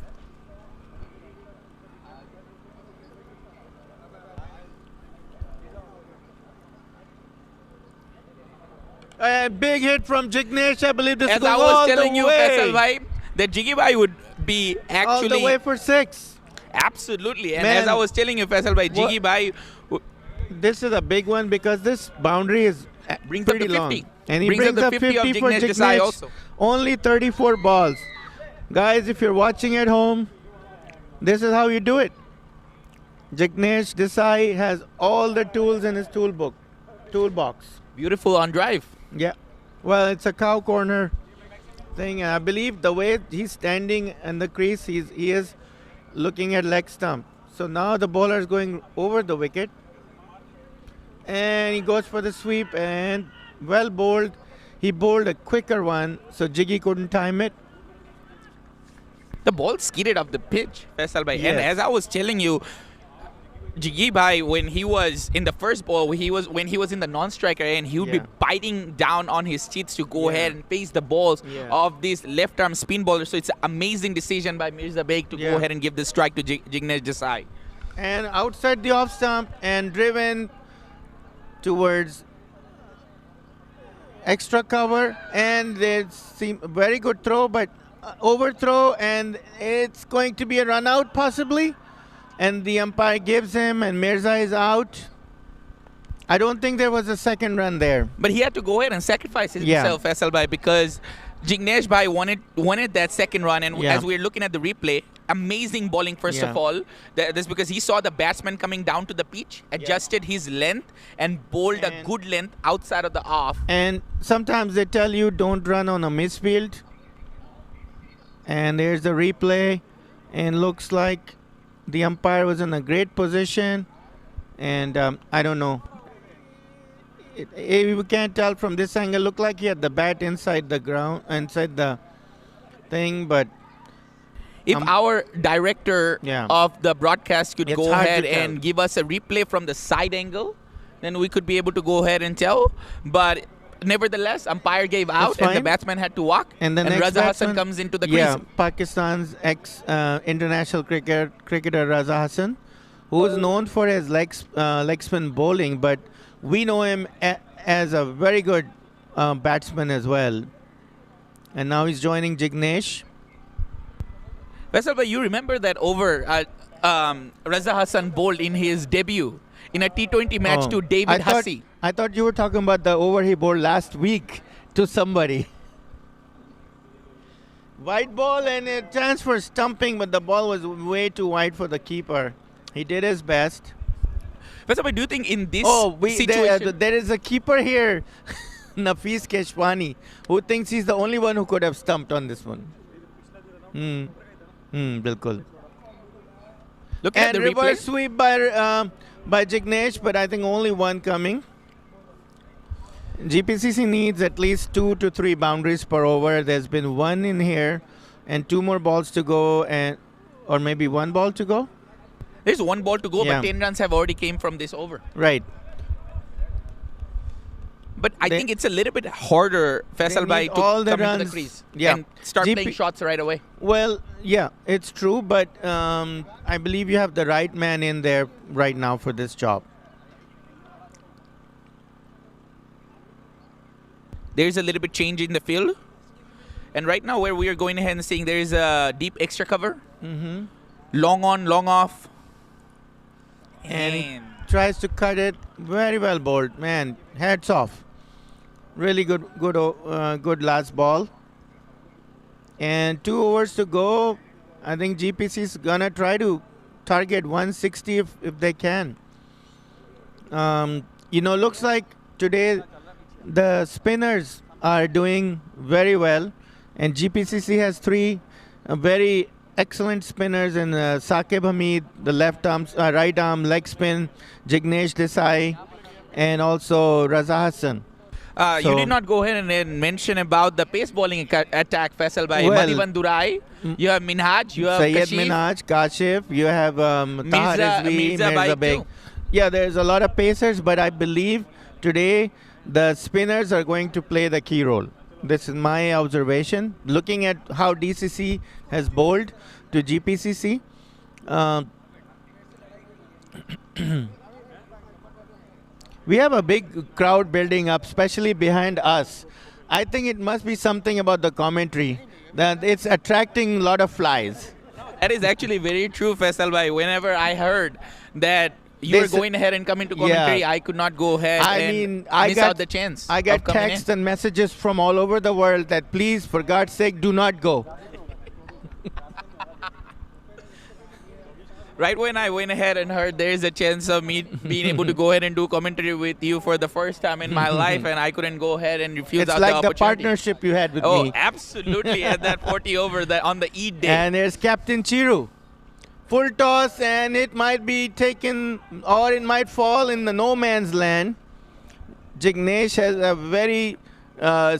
A big hit from Jignesh. I believe this As is I all was the telling you, way. Faisal bhai, that Jiggy bhai would be All the actually way for 6. absolutely. And Man. as I was telling you, Faisal bhai, Jiggy bhai This is a big one because this boundary is brings up pretty the 50. long. And he Brings up brings the up 50 of 50 for Jignesh Desai Jignesh. also. Only 34 balls. Guys, if you're watching at home, this is how you do it. Jignesh Desai has all the tools in his toolbox. Beautiful on drive. Yeah. Well, it's a cow corner thing. And I believe the way he's standing in the crease, he is looking at leg stump. So now the bowler is going over the wicket. And he goes for the sweep and well bowled. He bowled a quicker one, so Jiggy couldn't time it. The ball skidded off the pitch, Faisal bhai. And Yes. as I was telling you, Jiggy bhai, when he was in the first ball, when he was in the non-striker and he would be Yeah. biting down on his teeth to go Yeah. ahead and face the balls Yeah. of this left-arm spin bowler. So it's an amazing decision by Mirza Beg to Yeah. go ahead and give the strike to Jignesh Desai. And outside the off stump and driven towards extra cover, and they seem very good throw, but overthrow, and it's going to be a run out possibly. And the umpire gives him, and Mirza is out. I don't think there was a second run there. But he had to go ahead and sacrifice Yeah. himself, Faisal Bhai, because Jignesh Bhai wanted that second run. And Yeah. as we're looking at the replay, amazing bowling, first Yeah. of all. That's because he saw the batsman coming down to the pitch, adjusted his length, and bowled a And- good length outside of the off. And sometimes they tell you don't run on a misfield. And there's the replay. And looks like the umpire was in a great position. And I don't know. We can't tell from this angle. Looked like he had the bat inside the ground, inside the thing. But If our director Yeah. of the broadcast could It's go hard to ahead tell. and give us a replay from the side angle, then we could be able to go ahead and tell. But nevertheless, umpire gave out and the fine. batsman had to walk. And the next Raza Hassan batsman- comes into the yeah, crease. Pakistan's ex-international cricketer Raza Hassan, who is known for his leg spin bowling, but we know him as a very good batsman as well. And now he's joining Jignesh. Faisal, but you remember that over Raza Hassan bowled in his debut in a T20 match Oh, to David Hussey. I thought you were talking about the over he bowled last week to somebody. Wide ball and a chance for stumping, but the ball was way too wide for the keeper. He did his best. Faisal, but do you think in this Oh, situation... there is a keeper here, Nafis Keshwani, who thinks he's the only one who could have stumped on this one. Bilkul. Look at And the reverse replay. sweep by Jignesh, but I think only one coming. GPCC needs at least 2 to 3 boundaries per over. There's been one in here, and 2 more balls to go, or maybe 1 ball to go. There's 1 ball to go, Yeah. but 10 runs have already came from this over. Right. But I They- think it's a little bit harder, Faisal need Bhai, to all the come into the runs. crease Yeah. and start GP playing shots right away. Well, yeah, it's true, but I believe you have the right man in there right now for this job. There's a little bit change in the field. And right now where we are going ahead and seeing there is a deep extra cover. Mm-hmm. Long on, long off. And he And tries to cut it. Very well bowled, man. Hats off. Really good last ball. And 2 overs to go. I think GPC is gonna try to target 160 if they can. Looks like today the spinners are doing very well, and GPCC has 3 very excellent spinners in Saqib Hamid, the right arm leg spin, Jignesh Desai, and also Raza Hassan. you So- did not go ahead and mention about the pace bowling attack, Faisal Bhai. Well, Madhivan Durai, you have Minhaj, you have Syed Kashif. Minhaj, Kashif, you have Tahar Mirza Rizvi, Bhai Mirza Beg. too. Yeah, there's a lot of pacers, but I believe today the spinners are going to play the key role. This is my observation. Looking at how DCC has bowled to GPCC, we have a big crowd building up, especially behind us. I think it must be something about the commentary that it's attracting a lot of flies. That is actually very true, Faisal Bhai. Whenever I heard that you were This- going ahead and coming to commentary, Yeah. I could not go ahead I and mean, I miss got- out the chance. I get of coming in. texts and messages from all over the world that please, for God's sake, do not go. Right when I went ahead and heard there is a chance of me being able to go ahead and do commentary with you for the first time in my life, and I couldn't go ahead and refuse It's out like the the opportunity. partnership you had with Oh, me. absolutely! At that 40 over on the Eid day. And there's Captain Chiru. Full toss, and it might be taken or it might fall in the no man's land. Jignesh has a very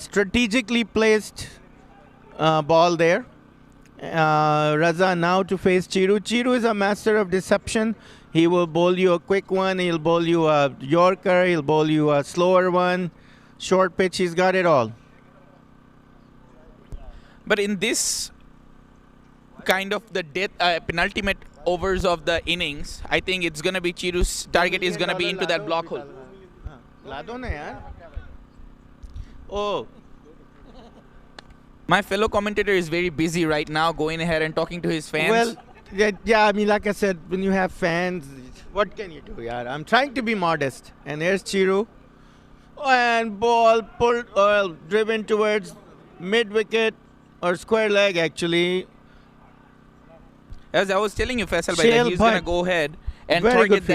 strategically placed ball there. Raza now to face Chiru. Chiru is a master of deception. He will bowl you a quick one. He'll bowl you a Yorker. He'll bowl you a slower one. Short pitch. He's got it all. But in this kind of the penultimate overs of the innings, I think it's going to be Chiru's target is going to be into that block hole. Lado na yaar. Oh. My fellow commentator is very busy right now going ahead and talking to his fans. Well, Yeah, I mean, like I said, when you have fans, what can you do, yeah? I'm trying to be modest. And here's Chiru. And ball pulled, driven towards mid-wicket or square leg, actually. As I was telling you, Faisal, bhai, that Shale he's going to Bhatt. go ahead and Very good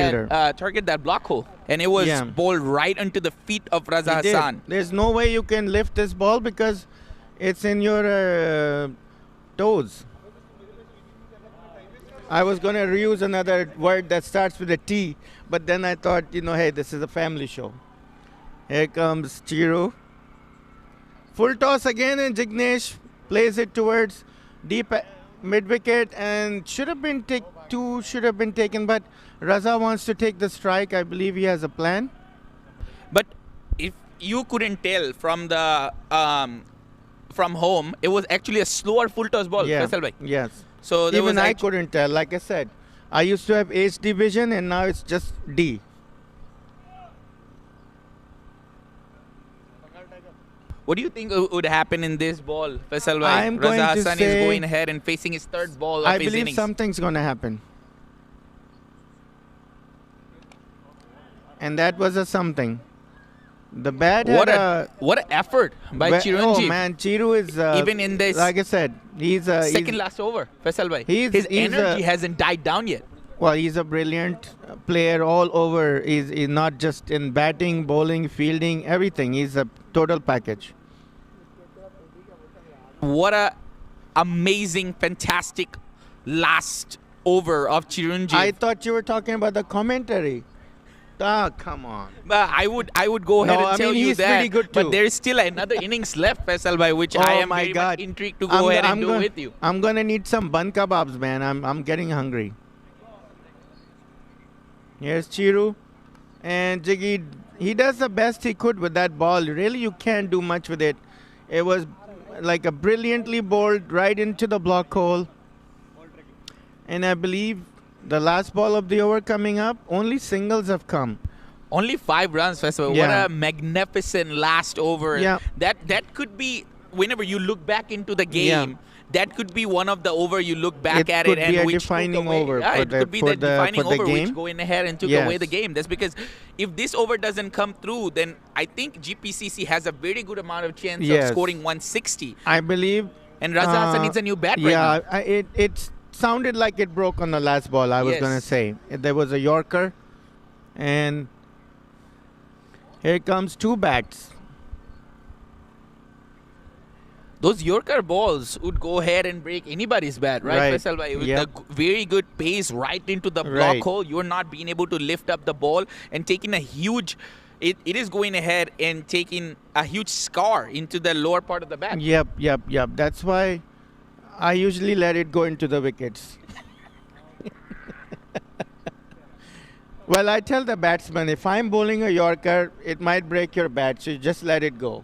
target that block hole. And it was Yeah. bowled right onto the feet of Raza He did. Hassan. There's no way you can lift this ball because it's in your toes. I was going to reuse another word that starts with a T, but then I thought, hey, this is a family show. Here comes Chiru. Full toss again, and Jignesh plays it towards deep mid-wicket, and two should have been taken, but Raza wants to take the strike. I believe he has a plan. But if you couldn't tell from the from home, it was actually a slower full toss ball, Faisal bhai. Yes. So there Even was I couldn't tell. Like I said, I used to have HD vision, and now it's just D. What do you think would happen in this ball, Faisal bhai? I'm going Raza to Hassan say- is going ahead and facing his third ball of I his believe innings. something's going to happen. And that was a something. The bat What had an effort by Oh Chiranjeev. man, Chiru is Even in this like I said, he's second last over, Faisal bhai. he's- His he's energy hasn't died down yet. well, he's a brilliant player all over. He's not just in batting, bowling, fielding, everything. He's a total package. What a amazing, fantastic last over of Chiranjeev. I thought you were talking about the commentary. Ah, come on. But I would go ahead No, and I tell mean, you he's that. pretty good but too. there is still another innings left, Faisal bhai, which Oh I am my very God. much intrigued to go ahead and do with you. I'm gonna need some bun kebabs, man. I'm getting hungry. Here's Chiru, and Jiggy. He does the best he could with that ball. Really, you can't do much with it. It was like a brilliantly bowled right into the block hole. And I believe the last ball of the over coming up, only singles have come. Only 5 runs, Faisal. Yeah. What a magnificent last over. Yeah. That could be, whenever you look back into the game, that could be one of the over you look back It at could it and be a which took defining away. over Yeah, for it the- could be for the the- defining for the over which game. go in ahead and took Yes. away the game. That's because if this over doesn't come through, then I think GPCC has a very good amount of chance Yes. of scoring 160. I believe. And Raza Hassan needs a new bat right Yeah, now. it sounded like it broke on the last ball. I was Yes. gonna say there was a Yorker, and here comes 2 bats. Those Yorker balls would go ahead and break anybody's bat, right, Right. Faisal bhai? With Yep. the very good pace right into the block Right. hole, you're not being able to lift up the ball and taking a huge. It is going ahead and taking a huge scar into the lower part of the bat. Yep. That's why I usually let it go into the wickets. Well, I tell the batsman, if I'm bowling a Yorker, it might break your bat, so you just let it go.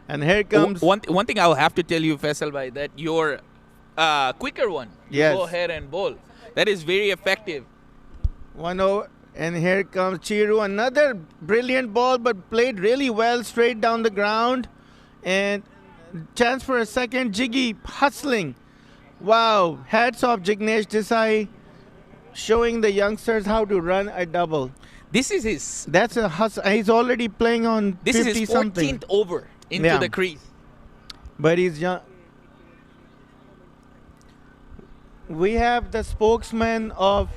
And here comes. One thing I'll have to tell you, Faisal bhai, that your quicker one, you Yes. go ahead and bowl. That is very effective. 1 over, and here comes Chiru. Another brilliant ball, but played really well straight down the ground. And chance for a second. Jiggy hustling. Wow. Hats off, Jignesh Desai, showing the youngsters how to run a double. This is his. That's a hustle. He's already playing on This is 50 his something. 14th over into Yeah. the crease. But he's young. We have the spokesman of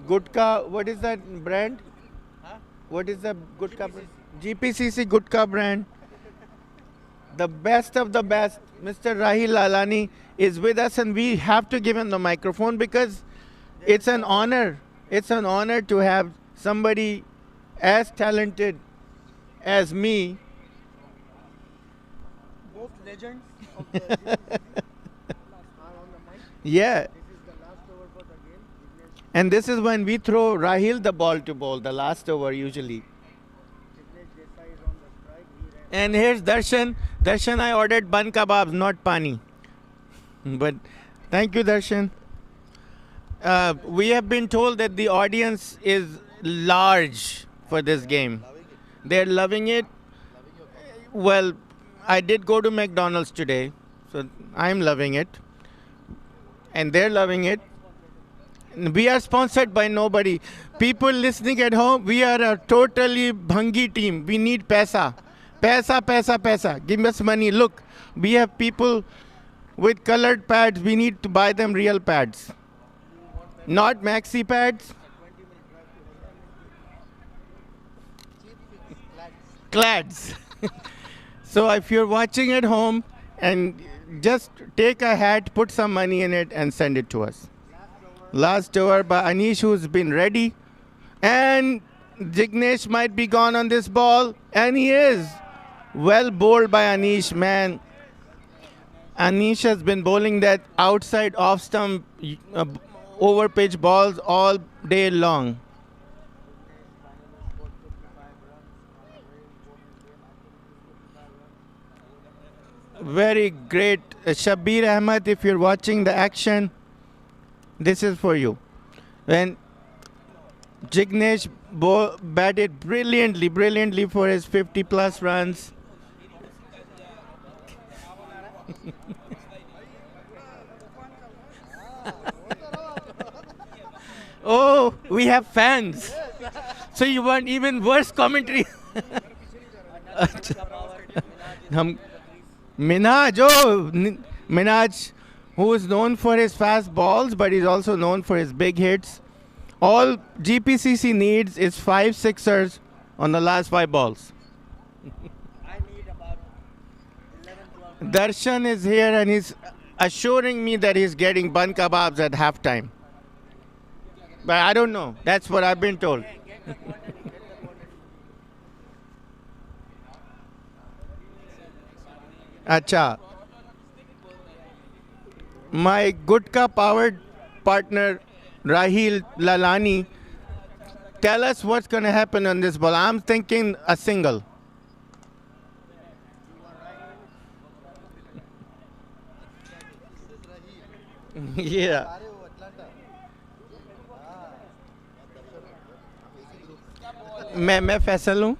Gutka. What is that brand? What is the Gutka brand? GPCC Gutka brand. The best of the best, Mr. Rahil Lalani, is with us, and we have to give him the microphone because it's an honor. It's an honor to have somebody as talented as me. Both legends of the GPCC are on the mic. Yeah. This is the last over for the game. Jignesh And this is when we throw Rahil the ball to bowl, the last over usually. Desai is on the strike. He ran. And here's Darshan. Darshan, I ordered bun kebabs, not pani. But thank you, Darshan. We have been told that the audience is large for this game. They're loving it. Well, I did go to McDonald's today, so I'm loving it. and they're loving it. We are sponsored by nobody. People listening at home, we are a totally bhangi team. We need paisa. Paisa, paisa, paisa. Give us money. Look, we have people with colored pads. We need to buy them real pads. Not maxi pads. Clads. So if you're watching at home, and just take a hat, put some money in it, and send it to us. Last over by Anish, who's been ready. And Jignesh might be gone on this ball. And he is. Well bowled by Anish, man. Anish has been bowling that outside off stump over pitch balls all day long. Very great. Shabir Ahmed, if you're watching the action, this is for you. When Jignesh batted brilliantly for his 50 plus runs. Oh, we have fans. So you want even worse commentary? Minhaj, who is known for his fast balls, but he's also known for his big hits. All GPCC needs is 5 sixers on the last 5 balls. I need about 11, 12. Darshan is here and he's assuring me that he's getting bun kebabs at halftime. But I don't know. That's what I've been told. Get the quantity, get the quantity. Acha. My Gutka powered partner Rahil Lalani, tell us what's going to happen on this ball. I'm thinking a single. Yeah. मैं फैसल हूँ.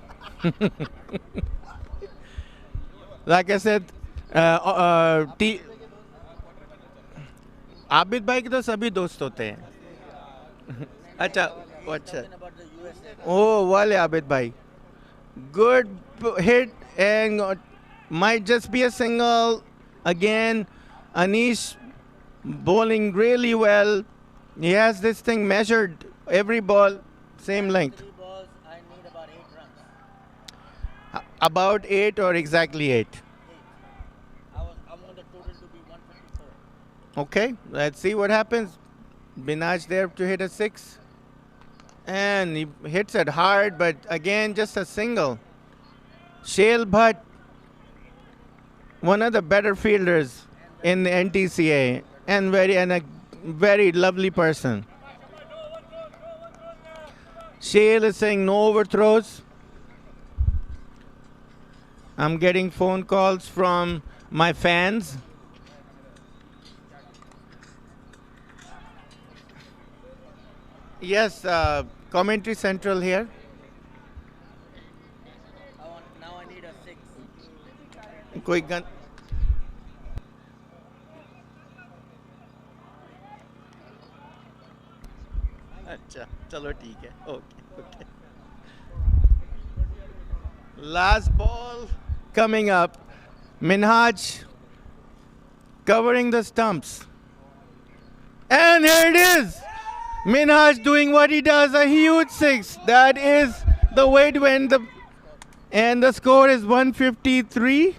Like I said, Abid भाई के तो सभी दोस्त होते हैं. अच्छा. Talking about the USA. Oh, wale Abid bhai. Good hit and might just be a single. Again, Anish bowling really well. He has this thing measured. Every ball, same length. 3 balls, I need about 8 runs. About 8 or exactly 8. 8. I want the total to be 154. Okay, let's see what happens. Binaj there to hit a 6. And he hits it hard, but again, just a single. Shail Bhatt, one of the better fielders in the NTCA, and a very lovely person. Shail is saying no overthrows. I'm getting phone calls from my fans. Yes, Commentary Central here. Now I need a 6. कोई gun अच्छा चलो ठीक है. Okay. Last ball coming up. Minhaj covering the stumps. And here it is. Minhaj doing what he does, a huge 6. That is the way to end the... And the score is 153.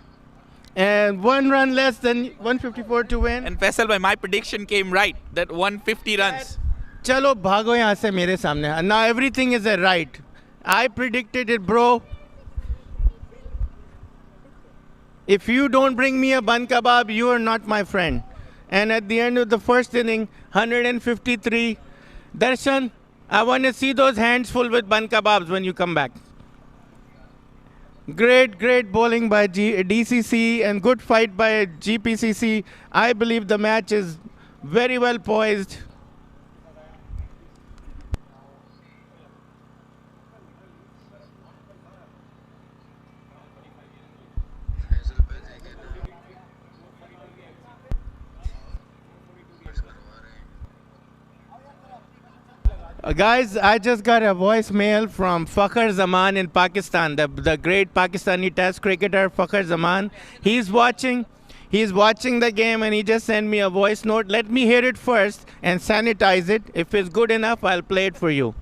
And 1 run less than 154 to win. And Faisal bhai, my prediction came right. That 150 runs. चलो भागो यहाँ से मेरे सामने. Now everything is a right. I predicted it, bro. If you don't bring me a bun kebab, you are not my friend. And at the end of the first inning, 153. Darshan, I want to see those hands full with bun kebabs when you come back. Great bowling by DCC and good fight by GPCC. I believe the match is very well poised. Guys, I just got a voicemail from Fakhar Zaman in Pakistan, the great Pakistani test cricketer Fakhar Zaman. He's watching. He's watching the game and he just sent me a voice note. Let me hear it first and sanitize it. If it's good enough, I'll play it for you.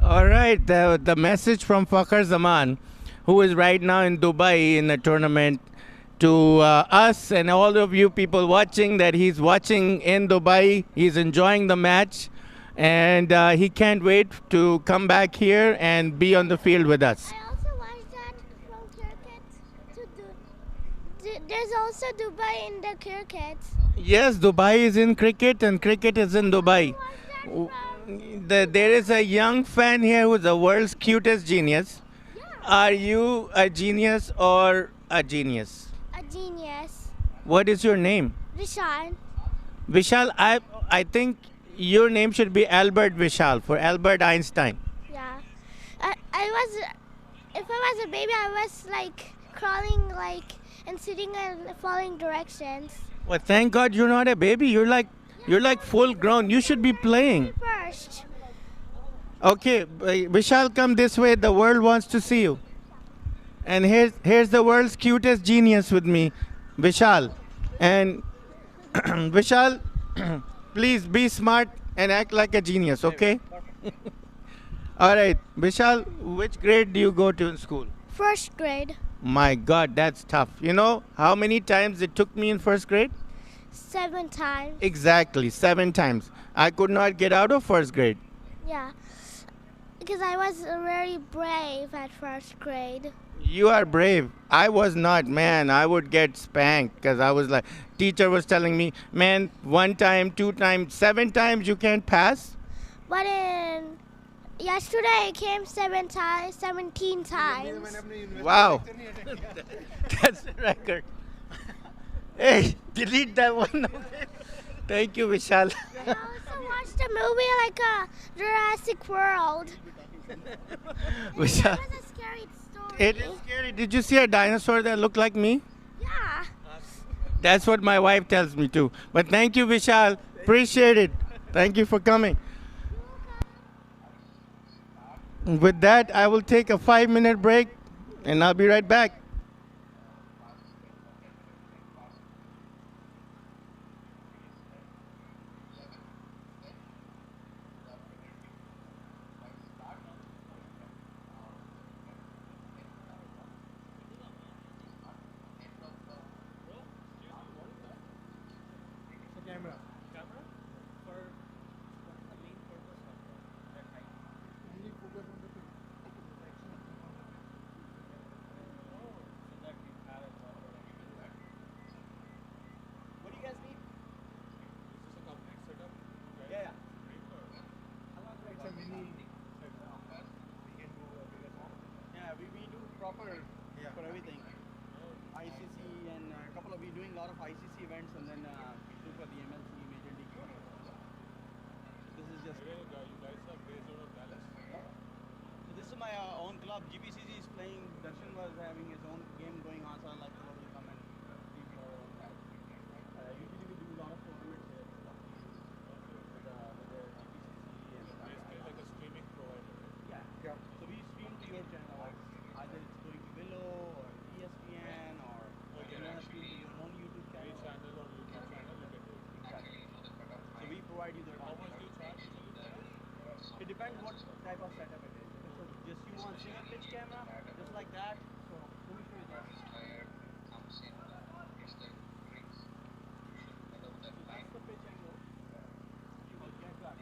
All right, the message from Fakhar Zaman, who is right now in Dubai in a tournament, to us and all of you people watching, that he's watching in Dubai, he's enjoying the match, and he can't wait to come back here and be on the field with us. I also watched that from cricket to there's also Dubai in the cricket. Yes, Dubai is in cricket and cricket is in Dubai. Watch that There is a young fan here who's the world's cutest genius. Are you a genius or a genius? a genius. What is your name? Vishal. Vishal, I think your name should be Albert Vishal for Albert Einstein. Yeah. If I was a baby, I was like crawling and sitting and following directions. Well, thank God you're not a baby. You're like full grown. You should be playing. First. Okay, Vishal, come this way. The world wants to see you. And here's the world's cutest genius with me, Vishal. And Vishal, please be smart and act like a genius, okay? All right, Vishal, which grade do you go to in school? First grade. My God, that's tough. You know how many times it took me in first grade? 7 times. Exactly, 7 times. I could not get out of first grade. Yeah. Because I was very brave at first grade. You are brave. I was not, man. I would get spanked because I was like, teacher was telling me, man, 1 time, 2 times, 7 times you can't pass. But yesterday I came 17 times. Wow. That's the record. Hey, delete that one. Okay? Thank you, Vishal. I also watched a movie like Jurassic World. Vishal, It was a scary story. it is scary. Did you see a dinosaur that looked like me? Yeah. That's what my wife tells me too. But thank you, Vishal. Appreciate it. Thank you for coming. With that, I will take a 5-minute break and I'll be right back. Camera. Camera? For the main purpose of that height. Only focus on the thing. So that we have a proper. What do you guys need? Is this a complete setup? Yeah. It's a mini setup. We can do a bigger setup. Yeah, we do proper for everything. ICC and a couple of we doing a lot of ICC events and then we do for the MLC Major League. This is just. You guys are based out of Dallas. So this is my own club. GPCC is playing. Darshan was having his own game going on, so I like to come and see for our own guys. Usually we do a lot of tournaments here. With the GPCC and Basically like a streaming provider, right? yeah. So we stream to your channel, like either it's going to Willow or ESPN or you want to stream to your own YouTube Any channel. channel or YouTube channel you can do it. Exactly. So we provide you the. How much do you charge usually for this? It depends what type of setup it is. So just you want single pitch camera, just like that. So let me show you that. So that's the pitch angle. You will get that.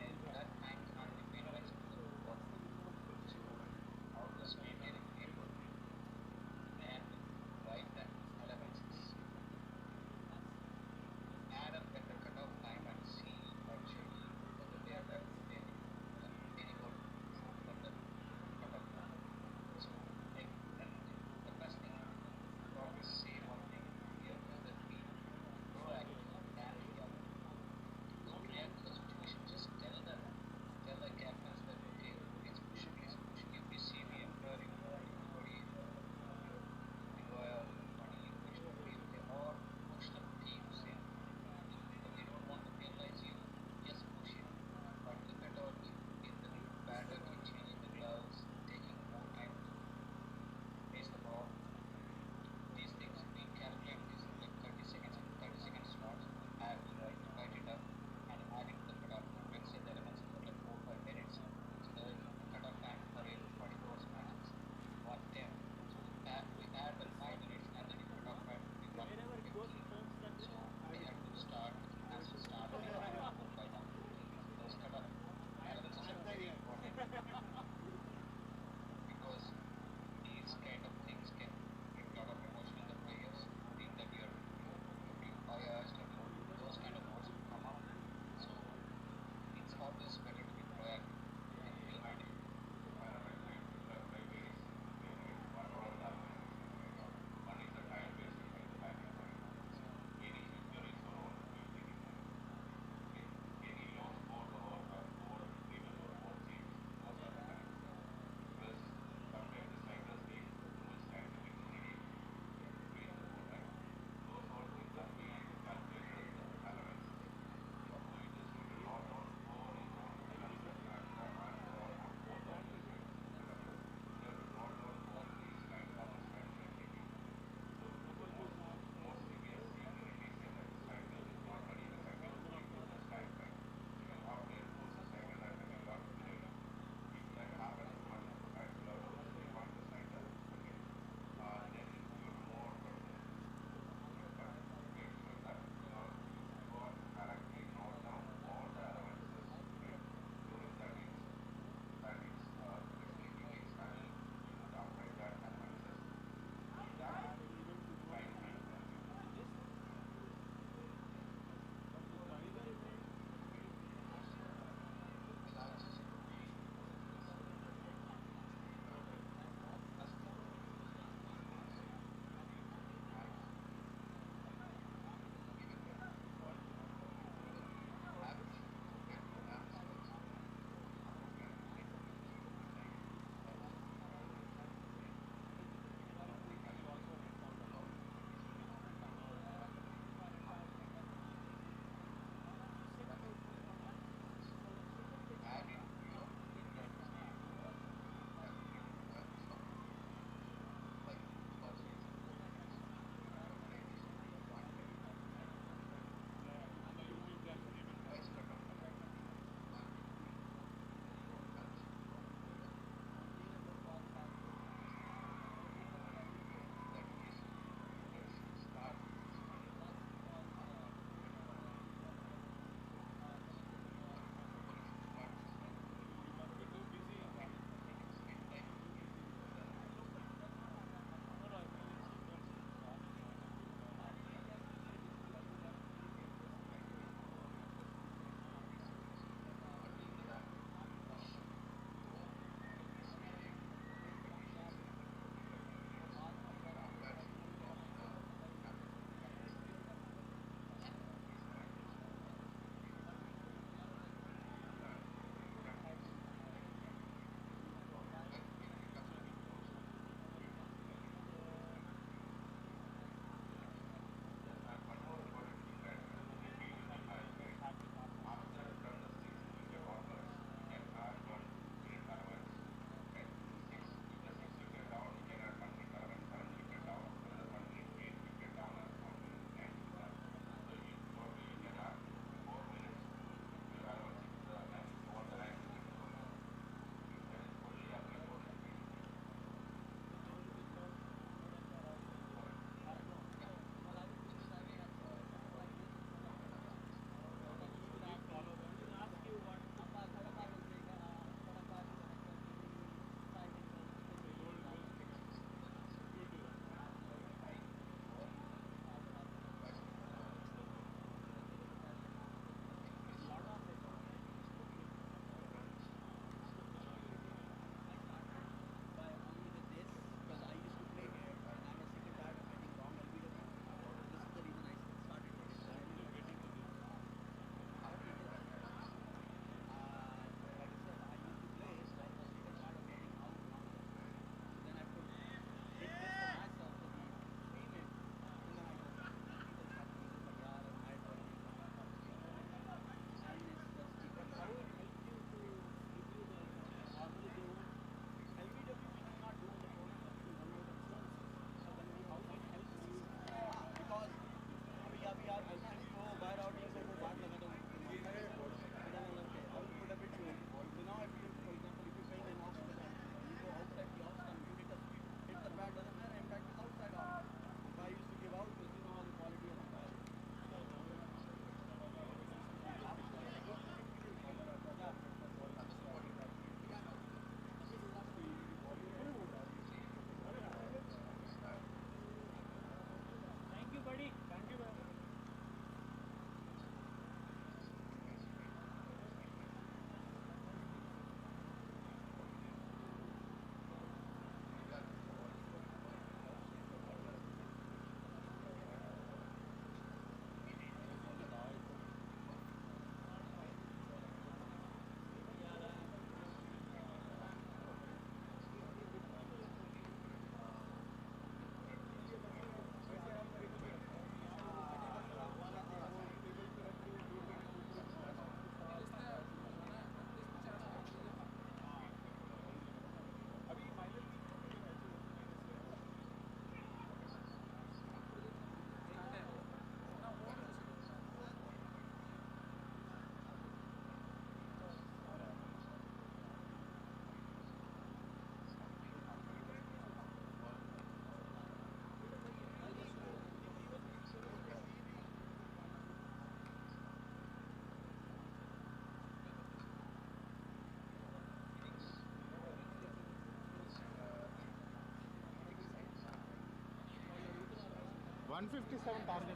157 target.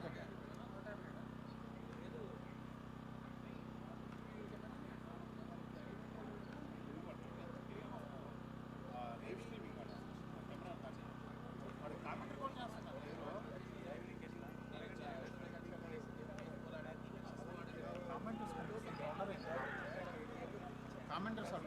Commenters are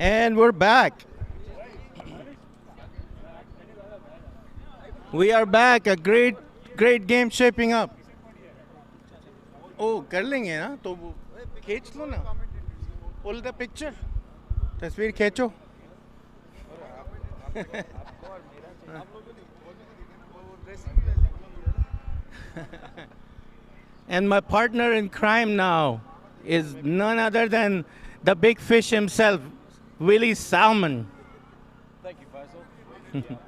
And we're back. We are back. A great game shaping up. Oh, कर लेंगे ना तो वो खींच लो ना. Pull the picture. तस्वीर खींचो. And my partner in crime now is none other than the big fish himself, Willie Salmon. Thank you, Faisal.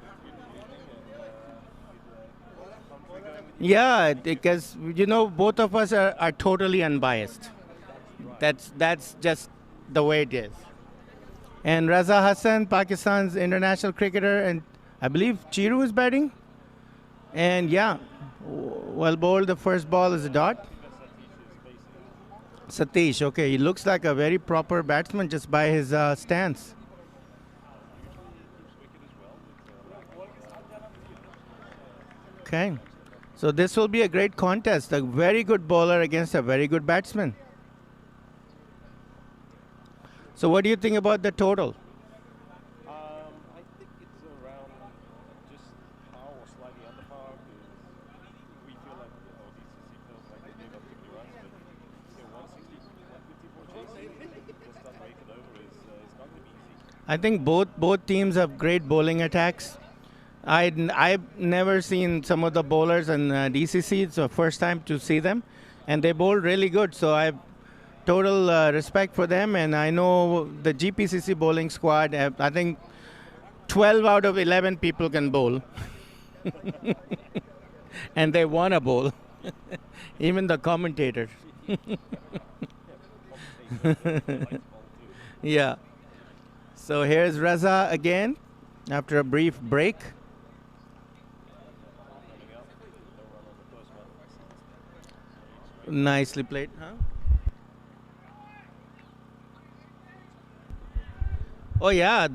Yeah, because both of us are totally unbiased. That's just the way it is. And Raza Hassan, Pakistan's international cricketer, and I believe Chiru is batting. And yeah, well bowled. The first ball is a dot. Satish, okay, he looks like a very proper batsman just by his stance. Okay, so this will be a great contest. A very good bowler against a very good batsman. So what do you think about the total? I think it's around just par or slightly under par. We feel like DCC feels like they gave up 50 runs, but still 160, 154 chasing. Just done rake it over is not going to be easy. I think both teams have great bowling attacks. I've never seen some of the bowlers in DCC. It's the first time to see them, and they bowl really good. So I have total respect for them, and I know the GPCC bowling squad. I think 12 out of 11 people can bowl, and they want to bowl. Even the commentators. Yeah. So here's Raza again after a brief break. Nicely played, huh? Oh yeah,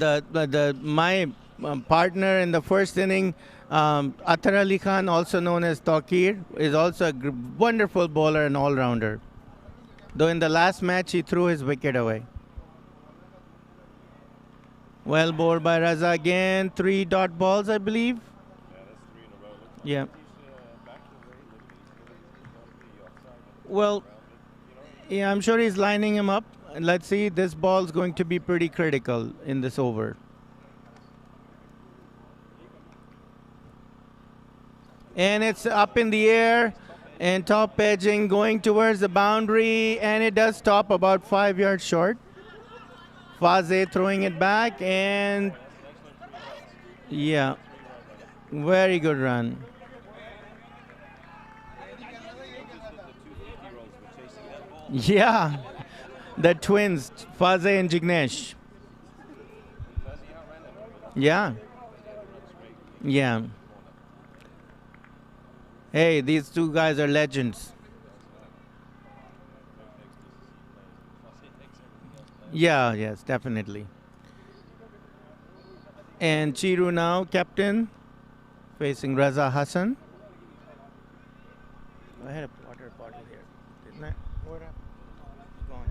my partner in the first inning, Athar Ali Khan, also known as Tawqir, is also a wonderful bowler and all-rounder. Though in the last match he threw his wicket away. Well bowled by Raza again. 3 dot balls, I believe. Yeah, that's 3 in a row. Yeah. He's back to where he Well, yeah, I'm sure he's lining him up. Let's see, this ball's going to be pretty critical in this over. And it's up in the air and top edging going towards the boundary, and it does stop about 5 yards short. Faze throwing it back, and yeah, very good run. Yeah, the twins, Faze and Jignesh. Yeah. Yeah. Hey, these two guys are legends. Yeah, yes, definitely. And Chiru now, captain, facing Raza Hassan. I had a water bottle here, didn't I? What happened? It's gone.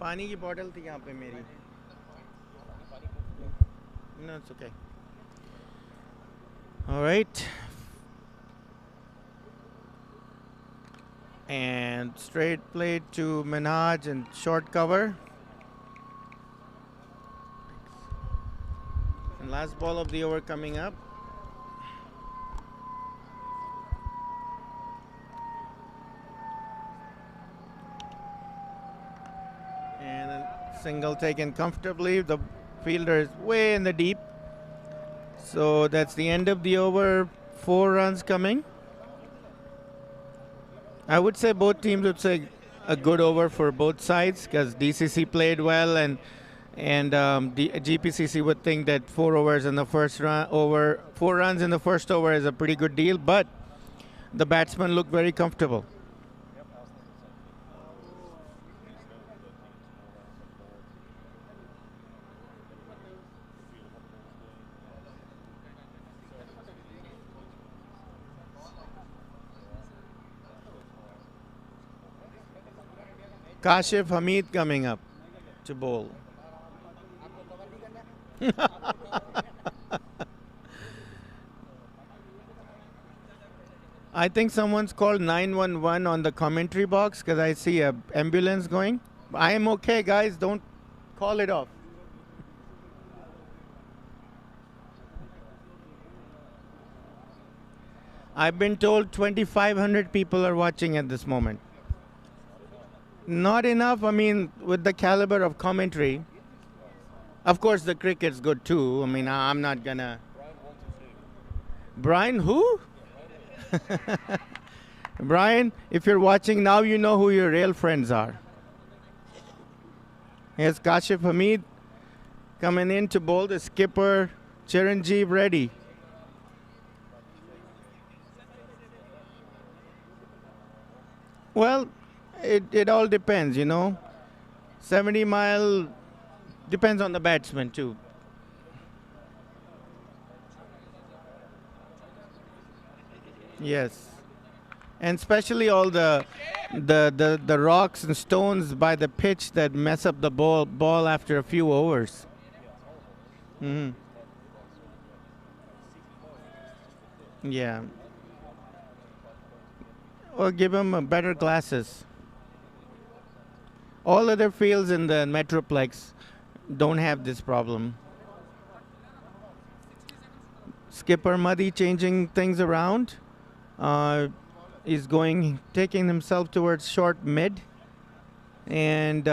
पानी की bottle थी यहाँ पे मेरी. No, it's okay. All right. And straight play to Minhaj and short cover. And last ball of the over coming up. And a single taken comfortably. The fielder is way in the deep. So that's the end of the over. 4 runs coming. I would say both teams would say a good over for both sides because DCC played well and GPCC would think that 4 overs in the first run over 4 runs in the first over is a pretty good deal, but the batsmen look very comfortable. Kashif Hamid coming up to bowl. I think someone's called 911 on the commentary box because I see a ambulance going. I am okay, guys. Don't call it off. I've been told 2,500 people are watching at this moment. Not enough. I mean, with the caliber of commentary. Of course, the cricket's good too. I mean, I'm not gonna. Brian, who? Brian, if you're watching now, you know who your real friends are. Here's Kashif Hamid coming in to bowl the skipper, Chiranjeev ready. Well, it all depends, you know. 70 mile depends on the batsman too. Yes. And especially all the rocks and stones by the pitch that mess up the ball after a few overs. Mm-hmm. Yeah. Or give him better glasses. All other fields in the Metroplex don't have this problem. Skipper Muddy changing things around. Is taking himself towards short mid. And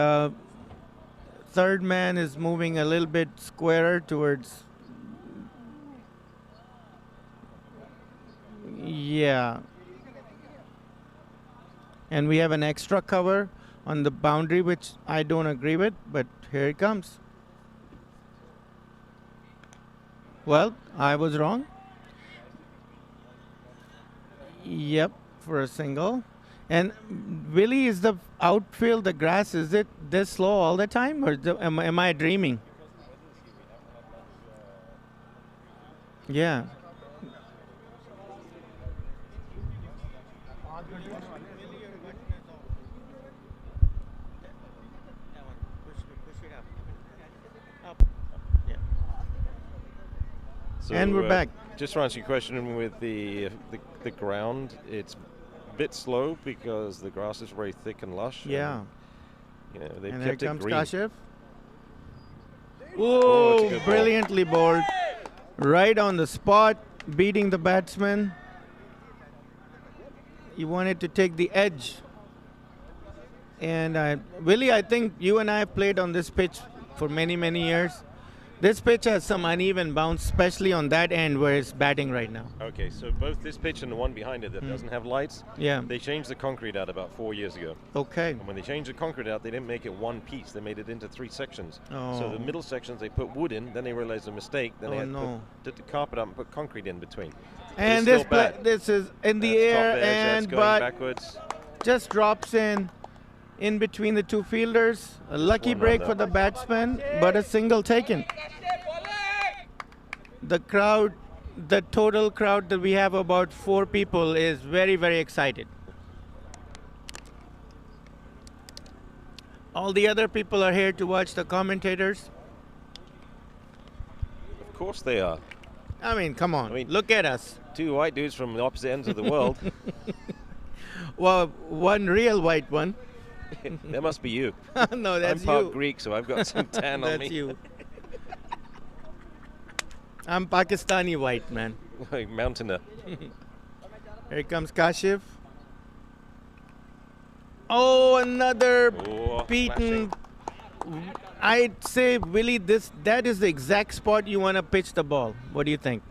third man is moving a little bit squarer towards. Yeah. And we have an extra cover on the boundary, which I don't agree with, but here it comes. Well, I was wrong. Yep, for a single. And Willie, is the outfield, the grass, is it this slow all the time, or am I dreaming? Yeah. So, and we're back. Just to answer your question with the ground, it's a bit slow because the grass is very thick and lush. Yeah. And, you know, they've And kept here it comes green. Kashif. Oh, it's a Oh, good ball. brilliantly bowled. Right on the spot, beating the batsman. He wanted to take the edge. And Willie, I think you and I have played on this pitch for many, many years. This pitch has some uneven bounce, especially on that end where it's batting right now. Okay, so both this pitch and the one behind it that doesn't have lights, Yeah. they changed the concrete out about 4 years ago. Okay. And when they changed the concrete out, they didn't make it one piece. They made it into 3 sections. So Oh. the middle sections, they put wood in. Then they realized a mistake. Then they Oh, had to no. put the carpet up and put concrete in between. And It's this still bad. this is in the That's air top edge, that's and going but backwards. just drops in between the two fielders. A lucky one break run for the batsman, but a single taken. The crowd, the total crowd that we have about 4 people is very, very excited. All the other people are here to watch the commentators. Of course they are. I mean, come on, I mean- look at us. Two white dudes from the opposite ends of the world. Well, one real white one. That must be you. No, that's I'm part you. Greek, so I've got some tan on me. That's you. I'm Pakistani white, man. Mountainer. Here comes Kashif. Oh, another Oh, beaten. flashing. I'd say, Willie, that is the exact spot you want to pitch the ball. What do you think?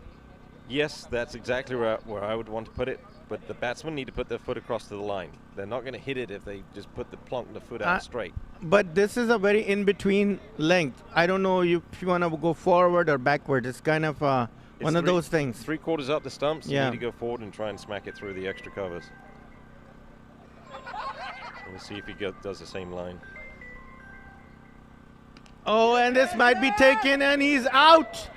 Yes, that's exactly where I would want to put it. But the batsmen need to put their foot across to the line. They're not going to hit it if they just put the plonk the foot out straight. But this is a very in-between length. I don't know if you want to go forward or backward. It's kind of one of those things. 3/4 up the stumps. Yeah. You need to go forward and try and smack it through the extra covers. We'll see if he does the same line. Oh, and this might be taken, and he's out.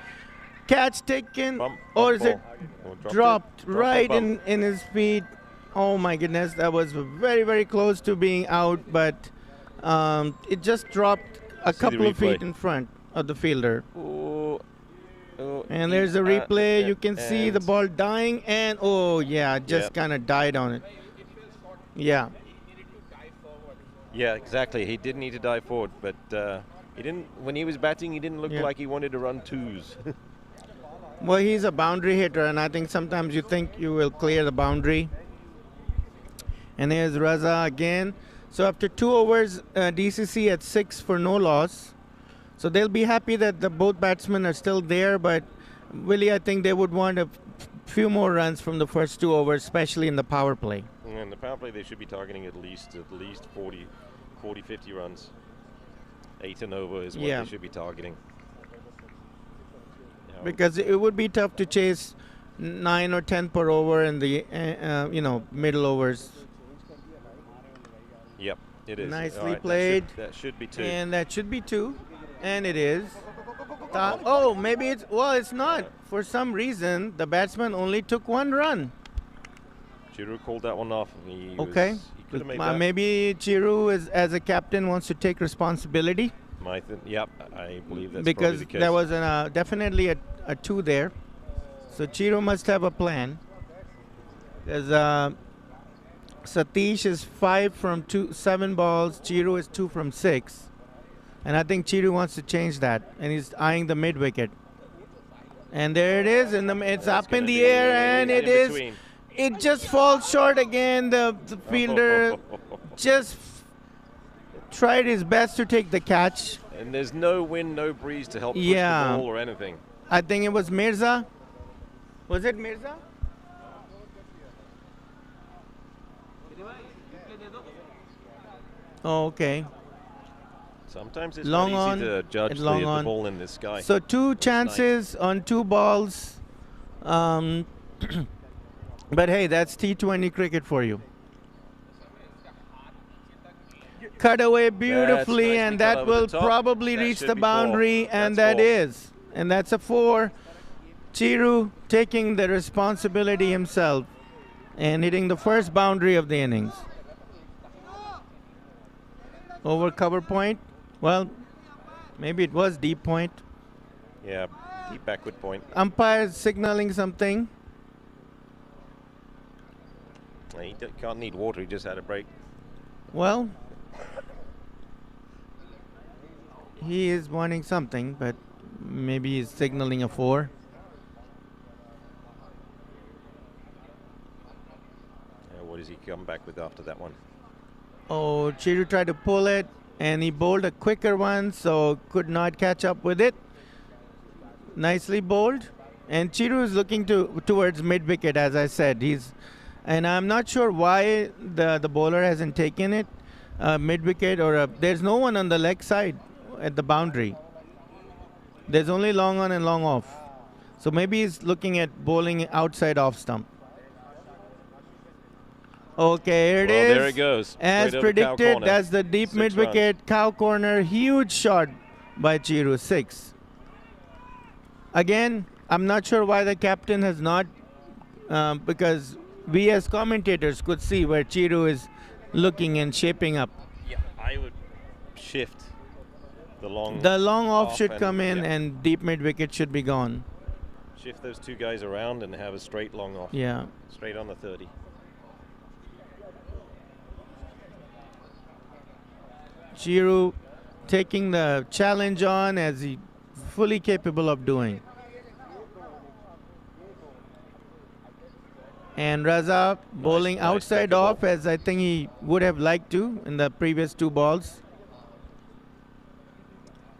Catch taken. Bump, Or bump is it ball. Or dropped Drop or right bump. in his feet? Oh my goodness, that was very, very close to being out, but it just dropped a See the couple of feet replay. in front of the fielder. Oh, And there's a replay. You can see the and ball dying, and oh yeah, just Yep. kind of died on it. Yeah. Yeah, exactly. He did need to dive forward, but he didn't. When he was batting, he didn't look Yeah. like he wanted to run twos. Well, he's a boundary hitter, and I think sometimes you think you will clear the boundary. And here's Raza again. So after 2 overs, DCC at 6 for no loss. So they'll be happy that the both batsmen are still there, but Willie, I think they would want a few more runs from the first 2 overs, especially in the power play. And the power play, they should be targeting at least 40, 50 runs. 8 and over is what Yeah. they should be targeting. Now, Because it would be tough to chase 9 or 10 per over in the middle overs. Yep, it is. Nicely All right, played. That should be 2. And that should be 2, and it is. Oh, maybe it's not. For some reason, the batsman only took 1 run. Chiru called that one off. He Okay. he could have made that. Maybe Chiru, as a captain, wants to take responsibility Yep, I believe that's because probably the case. there was definitely a 2 there. So Chiru must have a plan. Because Satish is 5 from 7 balls. Chiru is 2 from 6. And I think Chiru wants to change that. And he's eyeing the mid wicket. And there it is. It's That's up in gonna the be air, and in it is. between. It just falls short again. The fielder just tried his best to take the catch. And there's no wind, no breeze to help push Yeah. the ball or anything. I think it was Mirza. Was it Mirza? Oh, okay. Sometimes it's Long not on, easy to judge it's the, long the on. ball in the sky. So 2 It's chances on 2 balls. But hey, that's T20 cricket for you. Cut away beautifully, nicely and cut that over will the top. probably That reach should the be 4. boundary, and That's that 4. is. And that's a 4. Chiru taking the responsibility himself and hitting the first boundary of the innings. Over cover point. Well, maybe it was deep point. Yeah, deep backward point. Umpire signaling something. He can't need water, he just had a break. Well, he is wanting something, but maybe he's signaling a 4. What does he come back with after that one? Oh, Chiru tried to pull it, and he bowled a quicker one, so could not catch up with it. Nicely bowled. And Chiru is looking towards mid-wicket, as I said. And I'm not sure why the bowler hasn't taken it, mid-wicket, or there's no one on the leg side at the boundary. There's only long on and long off. So maybe he's looking at bowling outside off stump. Okay, here it is. There it goes. As Straight over cow predicted, corner. that's the deep 6 mid-wicket, cow corner, huge shot by Chiru, 6. Again, I'm not sure why the captain has not, because we as commentators could see where Chiru is looking and shaping up. Yeah, I would shift the long. The long off Off should and- come in yeah. and deep mid wicket should be gone. Shift those two guys around and have a straight long off. Yeah. Straight on the 30. Chiru taking the challenge on as he fully capable of doing. And Raza bowling nice outside second ball. off as I think he would have liked to in the previous two balls.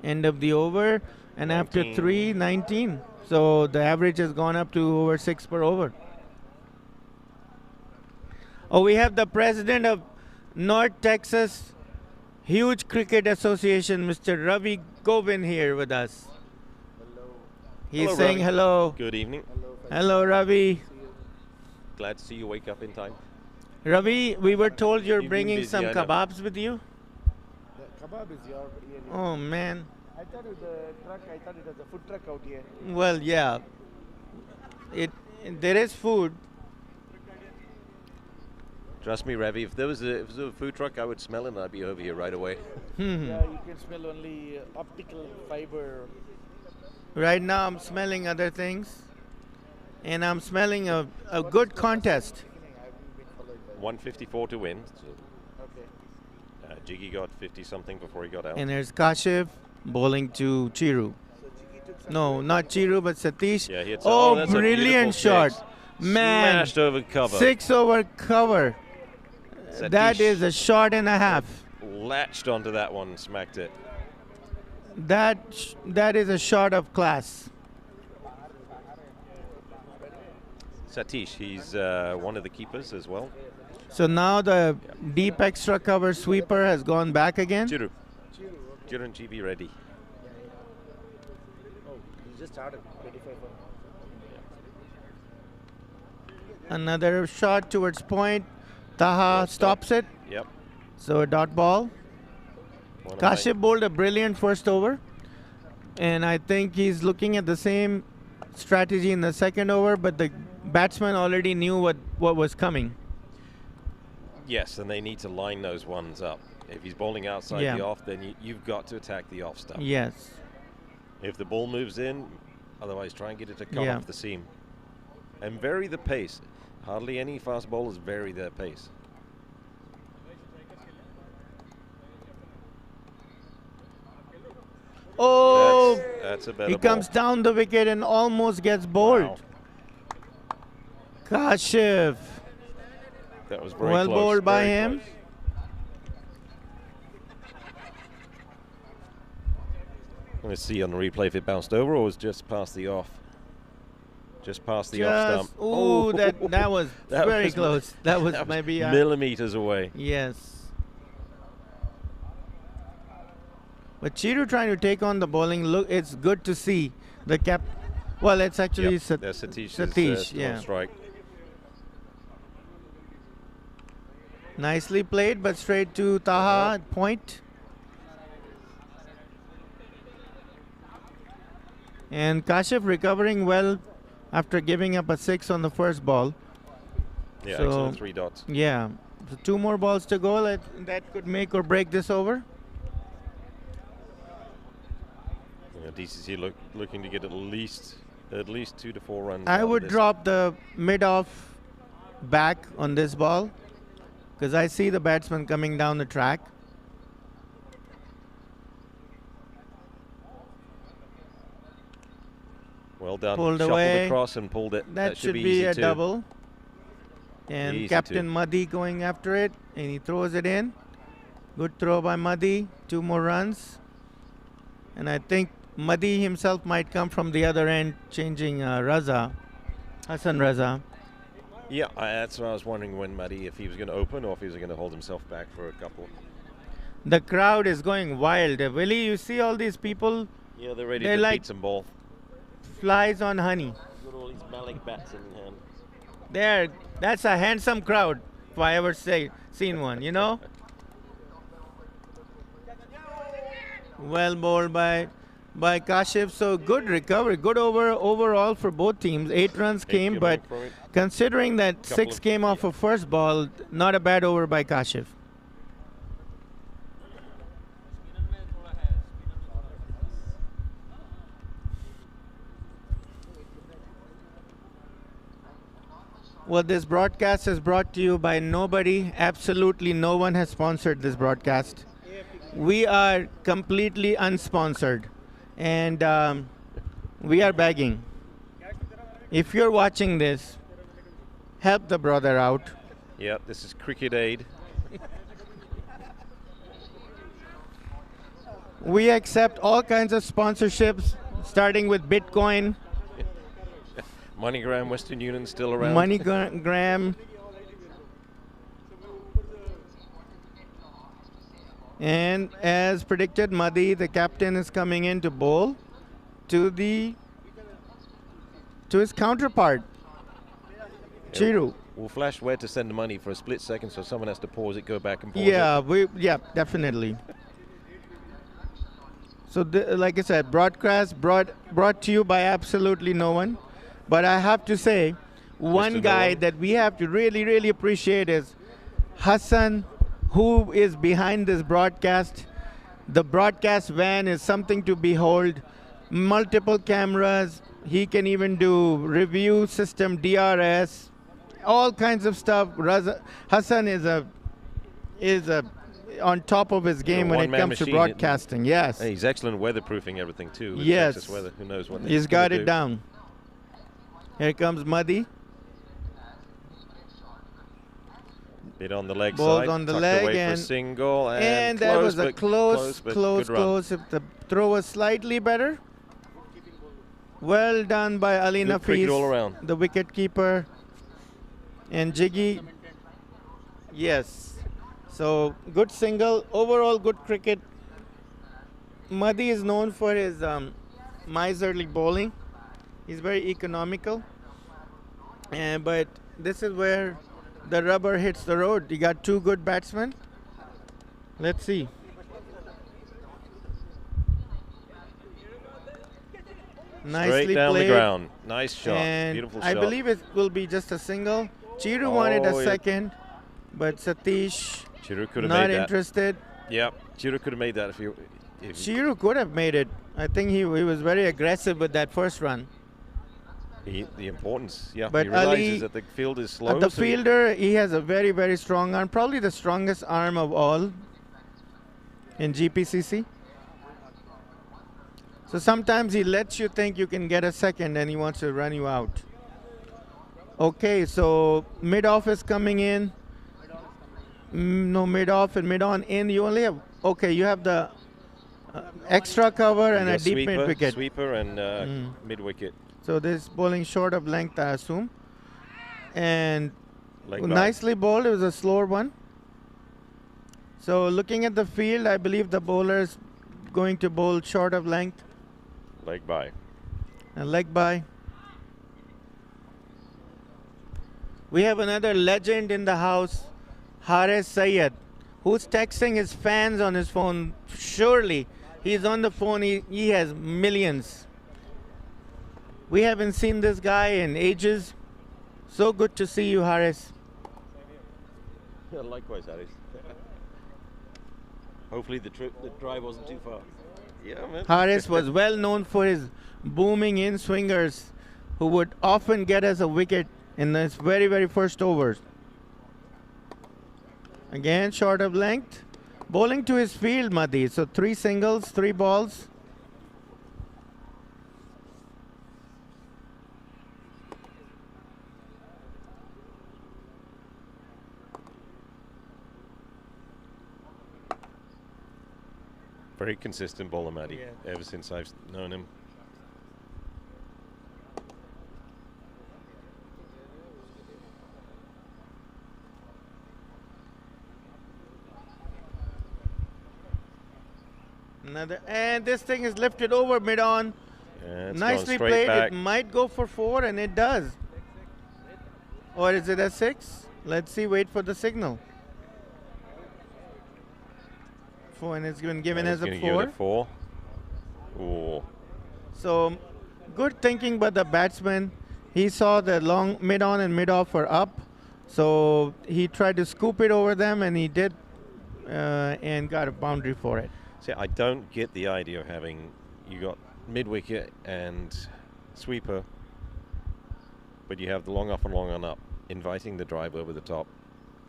End of the over, and after 19. 3, 19. So the average has gone up to over 6 per over. Oh, we have the president of North Texas Huge Cricket Association, Mr. Ravi Govin, here with us. He's Hello, saying Ravi. hello. Good evening. Hello, Ravi. Glad to see you wake up in time. Ravi, we were told you're You've been bringing busy, some I know. kebabs with you. The kebab is your area. Oh, man. I thought it was the truck. I thought it was a food truck out here. Well, yeah. There is food. Trust me, Ravi, if there was a food truck, I would smell it and I'd be over here right away. Yeah, you can smell only optical fiber. Right now, I'm smelling other things. And I'm smelling a good contest. 154 to win. So, Okay. Jiggy got 50 something before he got out. And there's Kashif bowling to Chiru. So Jiggy took some. No, not Chiru, but Satish. Yeah, he hits Oh, that's a brilliant beautiful shot. six. Man, Smashed over cover. 6 over cover. That Satish is a shot and a half. latched onto that one and smacked it. That is a shot of class. Satish, he's one of the keepers as well. So now the deep extra cover sweeper has gone back again. Chiru. Chiru and GB ready. Oh, he just started 25 for. Another shot towards point. Taha stops it. Yep. So a dot ball. One of my- Kashif bowled a brilliant first over. And I think he's looking at the same strategy in the second over, but the batsman already knew what was coming. Yes, and they need to line those ones up. If he's bowling outside Yeah. the off, then you've got to attack the off stuff. Yes. If the ball moves in, otherwise try and get it to come Yeah. off the seam. And vary the pace. Hardly any fast bowlers vary their pace. Oh, That's a better he ball. comes down the wicket and almost gets bowled. Wow. Kashif. That was very Well close, bowled by very him. close. Let's see on the replay if it bounced over or was just past the off. Just past the off Just, stump. ooh, that was That very was- close. That was that was maybe millimeters away. yes. But Chiru trying to take on the bowling. Look, it's good to see the cap. Well, it's actually Yep, there's Satish, Satish, still yeah. on strike. Nicely played, but straight to Taha at point. And Kashif recovering well after giving up a 6 on the first ball. Yeah, So- excellent 3 dots. Yeah, so 2 more balls to go. That could make or break this over. DCC looking to get at least 2 to 4 runs. I out of would this. drop the mid-off back on this ball because I see the batsman coming down the track. Well done. Pulled Shuffled away. across and pulled it. That should be easy a too. double. And Easy Captain too. Muddy going after it, and he throws it in. Good throw by Muddy. 2 more runs. And I think Muddy himself might come from the other end, changing Hassan Raza. Yeah, that's what I was wondering when Muddy, if he was going to open or if he was going to hold himself back for a couple. The crowd is going wild. Willie, you see all these people, Yeah, they're ready They're to like- beat some ball. flies on honey. Got all these Malik bats in hand. That's a handsome crowd if I ever seen one, you know? Well bowled by by Kashif. So good recovery, good overall for both teams. 8 runs came, came but out from it. considering that Couple 6 of- came off yeah. of first ball, not a bad over by Kashif. Well, this broadcast is brought to you by nobody. Absolutely no one has sponsored this broadcast. We are completely unsponsored. And we are begging. If you're watching this, help the brother out. Yeah, this is Cricket Aid. We accept all kinds of sponsorships, starting with Bitcoin, MoneyGram, Western Union still around. MoneyGram. And as predicted, Madi, the captain, is coming in to bowl to his counterpart, Chiru. We'll flash where to send the money for a split second, so someone has to pause it, go back and pause Yeah, definitely. So, like I said, broadcast brought to you by absolutely no one. But I have to say, one No guy One. that we have to really, really appreciate is Hassan, who is behind this broadcast. The broadcast van is something to behold. Multiple cameras. He can even do review system, DRS, all kinds of stuff. Hassan is on top of his game when it one-man comes to machine. broadcasting. Yes, Hey, he's excellent weatherproofing everything too. with Yes. Texas weather. Who knows what he's got it down. Here comes Madi. Bit on the leg Balls side. on the tucked leg away for a and- single. And close, that was a but close, but close, good run. close. If the throw was slightly better. Well done by Ali Good cricket all Nafis, around. the wicket keeper. And Jiggy. Yes. So good single. Overall good cricket. Madi is known for his miserly bowling. He's very economical. But this is where the rubber hits the road. You got 2 good batsmen. Let's see. Nicely Straight down played. the ground. Nice shot. And Beautiful I shot. believe it will be just a single. Chiru wanted a Oh, yeah. second, but Satish Chiru could have not made that. interested. Yep. Chiru could have made that if he Chiru could have made it. I think he was very aggressive with that first run. the importance. Yeah. But he realizes Ali- that the field is slow. The so he- fielder, he has a very, very strong arm, probably the strongest arm of all in GPCC. So sometimes he lets you think you can get a second and he wants to run you out. Okay, so mid-off is coming in. No, mid-off and mid-on in. You only have, okay, you have the extra cover and you a got deep sweeper, mid-wicket. Sweeper and mid-wicket. So this bowling short of length, I assume. And Leg bye. nicely bowled. It was a slower one. So looking at the field, I believe the bowler is going to bowl short of length Leg by. and leg by. We have another legend in the house, Haris Sayed, who's texting his fans on his phone. Surely he's on the phone. He has millions. We haven't seen this guy in ages. So good to see you, Haris. Likewise, Harris. Hopefully the drive wasn't too far. Yeah, man. Haris was well known for his booming in swingers who would often get us a wicket in his very, very first overs. Again, short of length. Bowling to his field, Madi. So 3 singles, 3 balls. Very consistent bowler, Matty, ever since I've known him. Another, and this thing is lifted over mid-on. Yeah, it's Nicely gone straight played. back. It might go for 4, and it does. Or is it a 6? Let's see. Wait for the signal. 4, and it's been given And as he's a gonna give it 4. a 4. Oh, So good thinking by the batsman. He saw the long mid-on and mid-off were up, so he tried to scoop it over them, and he did, and got a boundary for it. see, I don't get the idea of having you got mid-wicket and sweeper, but you have the long off and long on up, inviting the drive over the top.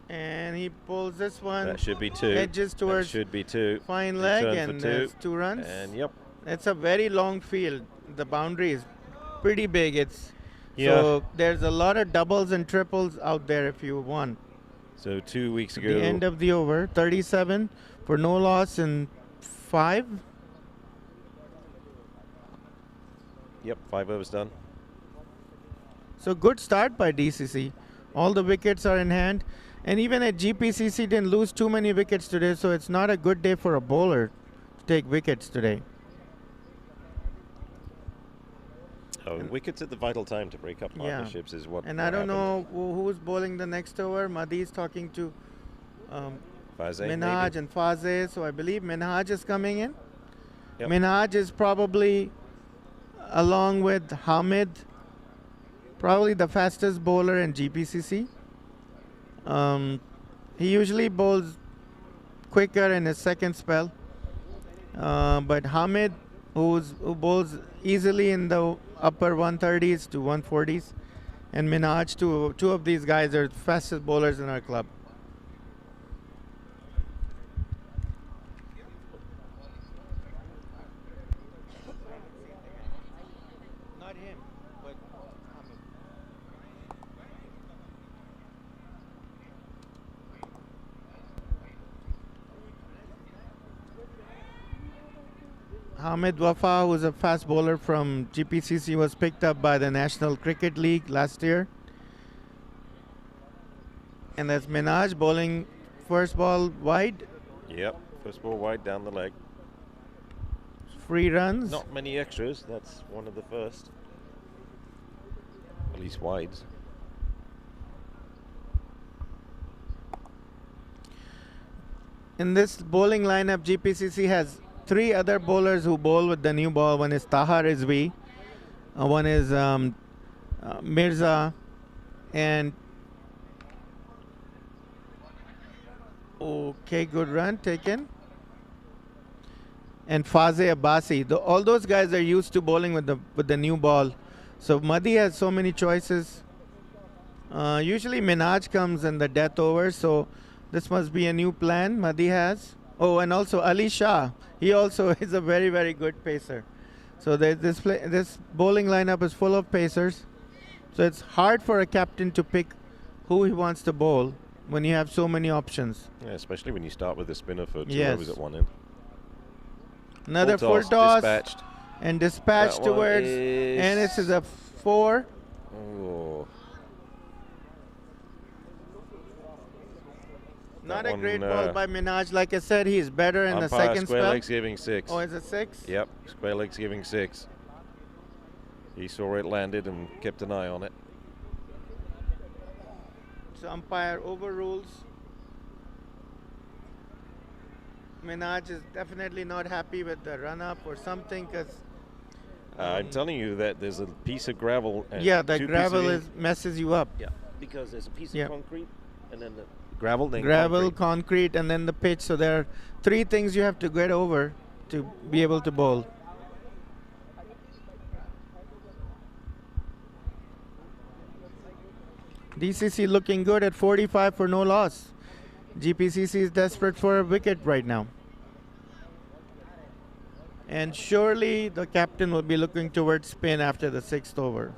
And he pulls this one. That should be two. Edges That towards should be two. fine leg, Return for and two. there's 2 runs. And yep. It's a very long field. The boundary is pretty big. It's Yeah. so there's a lot of doubles and triples out there if you want. So 2 weeks At ago. the end of the over, 37 for no loss in 5. Yep, 5 overs done. So good start by DCC. All the wickets are in hand. And even at GPCC didn't lose too many wickets today, so it's not a good day for a bowler to take wickets today. Oh, wickets at the vital time to break up Yeah. partnerships is what. And what I don't happened. know who's bowling the next over. Madhi's talking to Faze, Minhaj maybe? and Faze, so I believe Minhaj is coming in. Yep. Minhaj is probably, along with Hamid, probably the fastest bowler in GPCC. He usually bowls quicker in his second spell, but Hamid, who bowls easily in the upper 130s to 140s, and Minhaj, two of these guys are the fastest bowlers in our club. Not him, but Hamid. Hamid Wafa, who's a fast bowler from GPCC, was picked up by the National Cricket League last year. And that's Minhaj bowling first ball wide, Yep, first ball wide down the leg. free runs. Not many extras. That's one of the first. At least wides. In this bowling lineup, GPCC has 3 other bowlers who bowl with the new ball. One is Taha Rizvi, one is Mirza, and okay, good run taken. And Faze Abbasi. All those guys are used to bowling with the new ball. So Madhi has so many choices. Usually Minhaj comes in the death over, so this must be a new plan Madhi has. Oh, and also Ali Shah. He also is a very, very good pacer. So this bowling lineup is full of pacers. So it's hard for a captain to pick who he wants to bowl when you have so many options. Yeah, especially when you start with a spinner for 2 Yes. overs at one end. Another Full full toss dispatched. and dispatched That one towards, and this is a 4. Oh, Not That a great one, ball by Minhaj. Like I said, he's better in the umpire second square spell. legs giving 6. Oh, is it 6? Yep, square legs giving 6. He saw it landed and kept an eye on it. So umpire overrules. Minhaj is definitely not happy with the run up or something, because I'm telling you that there's a piece of gravel. And yeah, the 2 gravel pieces is messes you up. Yeah, because there's a piece Yeah. of concrete and then the gravel, then Gravel, concrete. concrete, and then the pitch. So there are 3 things you have to get over to be able to bowl. DCC looking good at 45 for no loss. GPCC is desperate for a wicket right now. And surely the captain will be looking towards spin after the 6th over.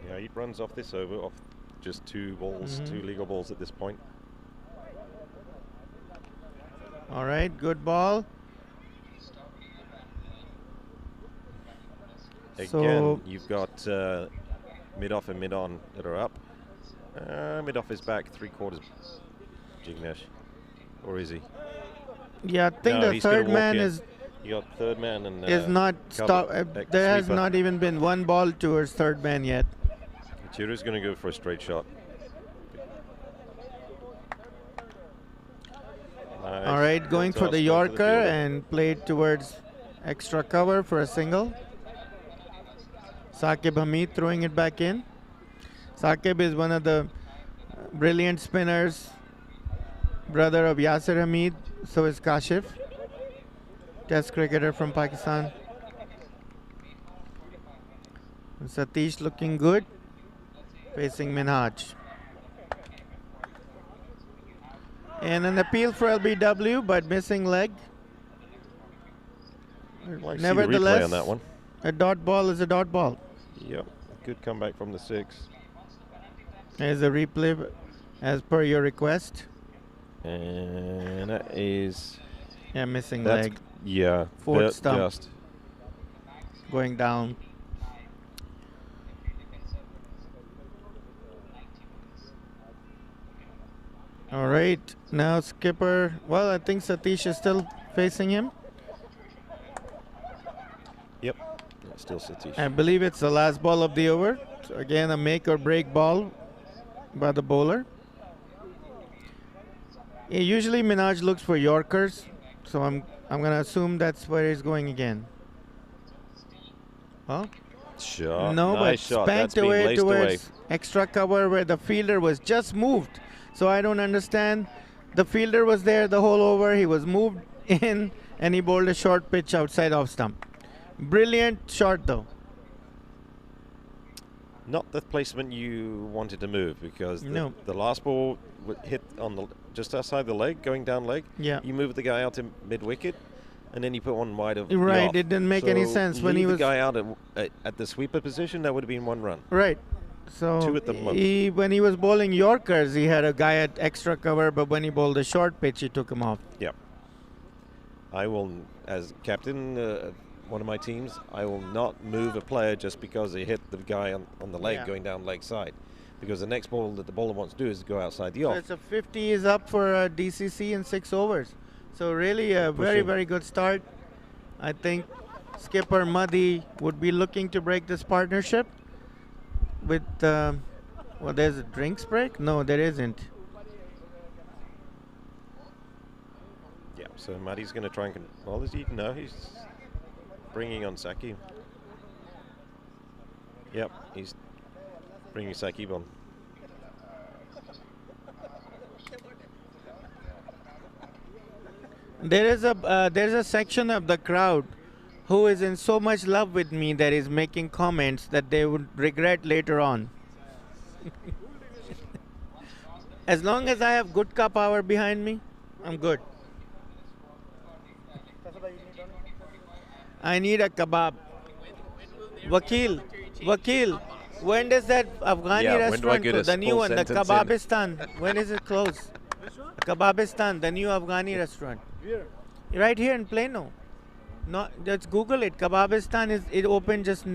Yeah, he runs off this over, off just 2 balls, 2 legal balls at this point. All right, good ball. Again, So- you've got mid-off and mid-on that are up. Mid-off is back 3/4, Jignesh. Or is he? Yeah, I think No, the he's gonna third walk man in. is You got third man and not stop. There has sweeper. not even been one ball towards third man yet. Chiru's going to go for a straight shot. All right, going for toss, the go Yorker fielder. and played towards Extra cover for a single. Saqib Hamid throwing it back in. Saqib is one of the brilliant spinners, brother of Yasir Hamid. So is Kashif, Test cricketer from Pakistan. Satish looking good, facing Minhaj. And an appeal for LBW, but missing leg. I'd like to see the replay Nevertheless, on that one. a dot ball is a dot ball. Yep, good comeback from the 6. There's a replay as per your request. And that is... Yeah, missing That's, leg. yeah. Fourth stump. Just. Going down. All right, now skipper. Well, I think Satish is still facing him. Yep, still Satish. I believe it's the last ball of the over. So again, a make or break ball by the bowler. Usually Minhaj looks for Yorkers, so I'm gonna assume that's where he's going again. Well, Shot. no, Nice but shot. That's spanked been away laced towards away. extra cover where the fielder was just moved. So I don't understand. The fielder was there the whole over. He was moved in, and he bowled a short pitch outside off stump. Brilliant shot though. Not the placement you wanted to move, because No. the last ball hit on the just outside the leg, going down leg. Yeah. You moved the guy out to mid wicket, and then you put one wide of the Right, off. it didn't make any So sense when leave he was the guy out at the sweeper position. That would have been 1 run. right. So Two at the most. when he was bowling Yorkers, he had a guy at extra cover, but when he bowled a short pitch, he took him off. Yep. I will, as captain one of my teams, I will not move a player just because he hit the guy on the leg Yeah. going down leg side. Because the next ball that the bowler wants to do is go outside the So off. it's a 50 is up for DCC in 6 overs. So really a very, Pushing. very good start. I think skipper Muddy would be looking to break this partnership with, well, there's a drinks break? No, there isn't. Yeah, so Muddy's going to try and... Well, is he? No, he's bringing on Saqib. Yep, he's bringing Saqib on. There's a section of the crowd who is in so much love with me that is making comments that they would regret later on. As long as I have good ka power behind me, I'm good. I need a kebab. Wakil, when does that Afghani Yeah, when do I restaurant get close? a The new full one, the sentence in? Kebabistan. When is it close? Kebabistan, the new Afghani restaurant. Right here in Plano. No, just Google it. Kebabistan is it opened just.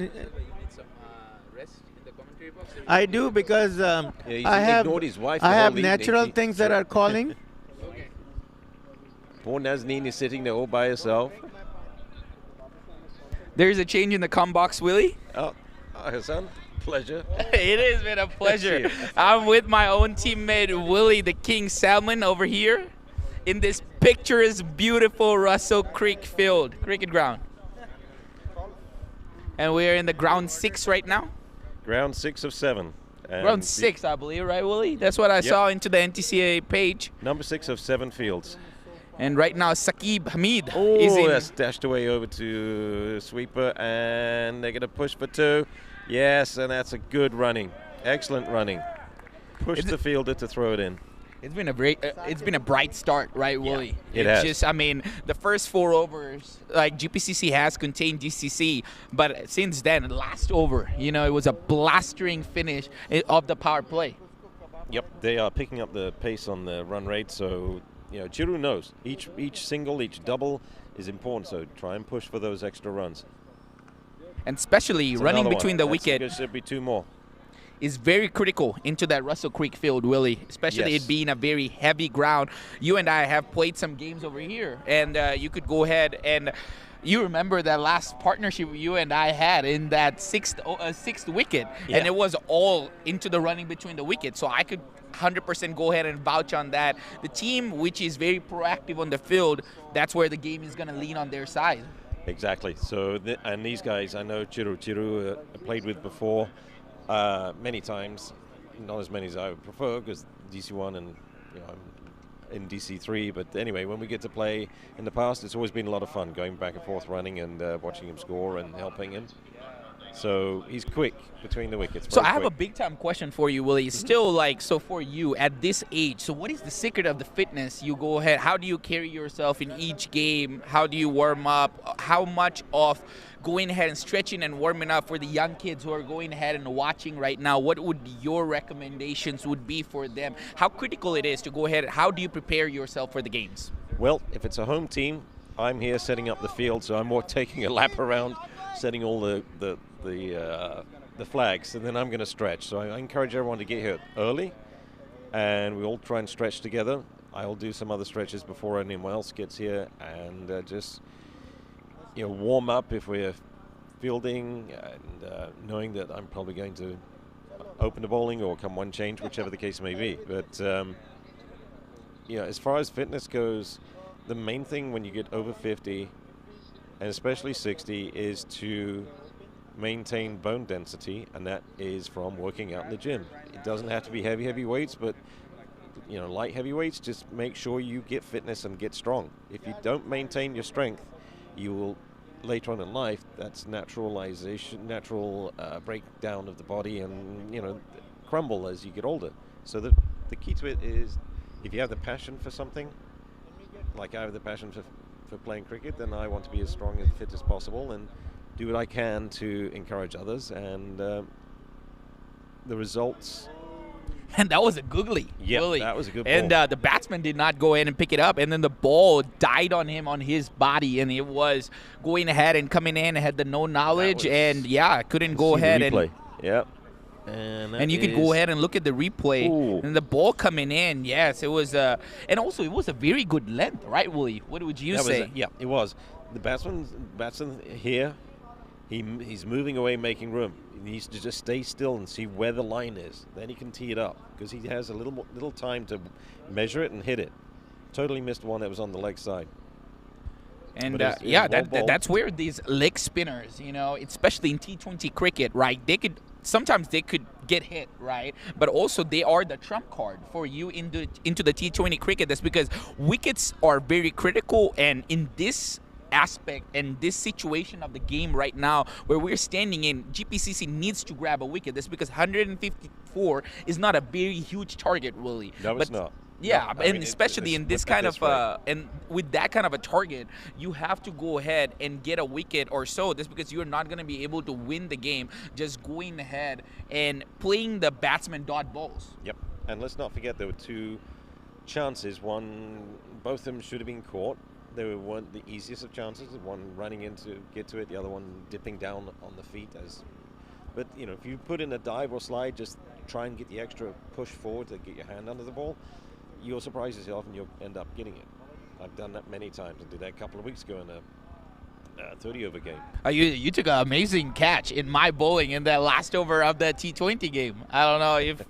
I do because he's I have ignored his wife I the have whole evening. natural She- things that are calling. Poor Nazneen is sitting there all by herself. There's a change in the com box, Willie. Oh, Hassan, pleasure. It has been a pleasure. Cheers. I'm with my own teammate Willie the King Salmon over here in this picturesque, beautiful Russell Creek field, cricket ground. And we're in the ground 6 right now. Ground 6 of 7. And Ground the 6, I believe, right, Willie? That's what I saw into the NTCA page. Number 6 of 7 fields. And right now, Saqib Hamid is Oh, in. that's dashed away over to sweeper, and they're going to push for 2. Yes, and that's a good running. Excellent running. Push the fielder to throw it in. It's been a bright start, right, Willie? it It's has. just, I mean, the first 4 overs, like GPCC has contained DCC, but since then, last over, it was a blastering finish of the power play. Yep, they are picking up the pace on the run rate, so Chiru knows each single, each double is important. So try and push for those extra runs. And especially It's running another between one. the That's wicket good. Should be 2 more. is very critical into that Russell Creek field, Willie, especially Yes. it being a very heavy ground. You and I have played some games over here, and you could go ahead and you remember that last partnership you and I had in that sixth wicket, Yeah. and it was all into the running between the wickets. So I could 100% go ahead and vouch on that. The team which is very proactive on the field, that's where the game is going to lean on their side. Exactly. So, and these guys, I know Chiru I played with before many times, not as many as I would prefer because DC1 and I'm in DC3. But anyway, when we get to play in the past, it's always been a lot of fun going back and forth, running and watching him score and helping him. So he's quick between the wickets. So I have a big time question for you, Willie. Still, like, so for you at this age, so what is the secret of the fitness? You go ahead. How do you carry yourself in each game? How do you warm up? How much of going ahead and stretching and warming up for the young kids who are going ahead and watching right now? What would your recommendations would be for them? How critical it is to go ahead? How do you prepare yourself for the games? Well, if it's a home team, I'm here setting up the field, so I'm more taking a lap around, setting all the flags, and then I'm going to stretch. So I encourage everyone to get here early, and we all try and stretch together. I'll do some other stretches before anyone else gets here, and just warm up if we're fielding, and knowing that I'm probably going to open the bowling or come one change, whichever the case may be. But as far as fitness goes, the main thing when you get over 50, and especially 60, is to maintain bone density, and that is from working out in the gym. It doesn't have to be heavy weights, but light heavy weights, just make sure you get fitness and get strong. If you don't maintain your strength, you will later on in life, that's natural breakdown of the body, and crumble as you get older. So the key to it is, if you have the passion for something, like I have the passion for playing cricket, then I want to be as strong and fit as possible and do what I can to encourage others, and the results. And that was a googly. Yeah, Willie. that was a good ball. And the batsman did not go in and pick it up, and then the ball died on him on his body, and it was going ahead and coming in, had the no knowledge, and couldn't go ahead and. Yep. And you could go ahead and look at the replay. Ooh. And the ball coming in, yes, it was, and also it was a very good length, right, Willie? What would you say? It was. The batsman here, he's moving away, making room. He needs to just stay still and see where the line is. Then he can tee it up, because he has a little time to measure it and hit it. Totally missed one that was on the leg side. And that's where these leg spinners, especially in T20 cricket, right? Sometimes they could get hit, right? But also they are the trump card for you into the T20 cricket. That's because wickets are very critical, and in this aspect and this situation of the game right now where we're standing in, GPCC needs to grab a wicket. That's because 154 is not a very huge target, Willie. No, it's not. Yeah, no, and especially in this kind of and with that kind of a target, you have to go ahead and get a wicket or so. That's because you're not going to be able to win the game just going ahead and playing the batsman dot balls. Yep, and let's not forget there were two chances. Both of them should have been caught. They weren't the easiest of chances. One running in to get to it, the other one dipping down on the feet. But if you put in a dive or slide, just try and get the extra push forward to get your hand under the ball. You'll surprise yourself and you'll end up getting it. I've done that many times. I did that a couple of weeks ago in a 30-over game. You took an amazing catch in my bowling in that last over of that T20 game. I don't know if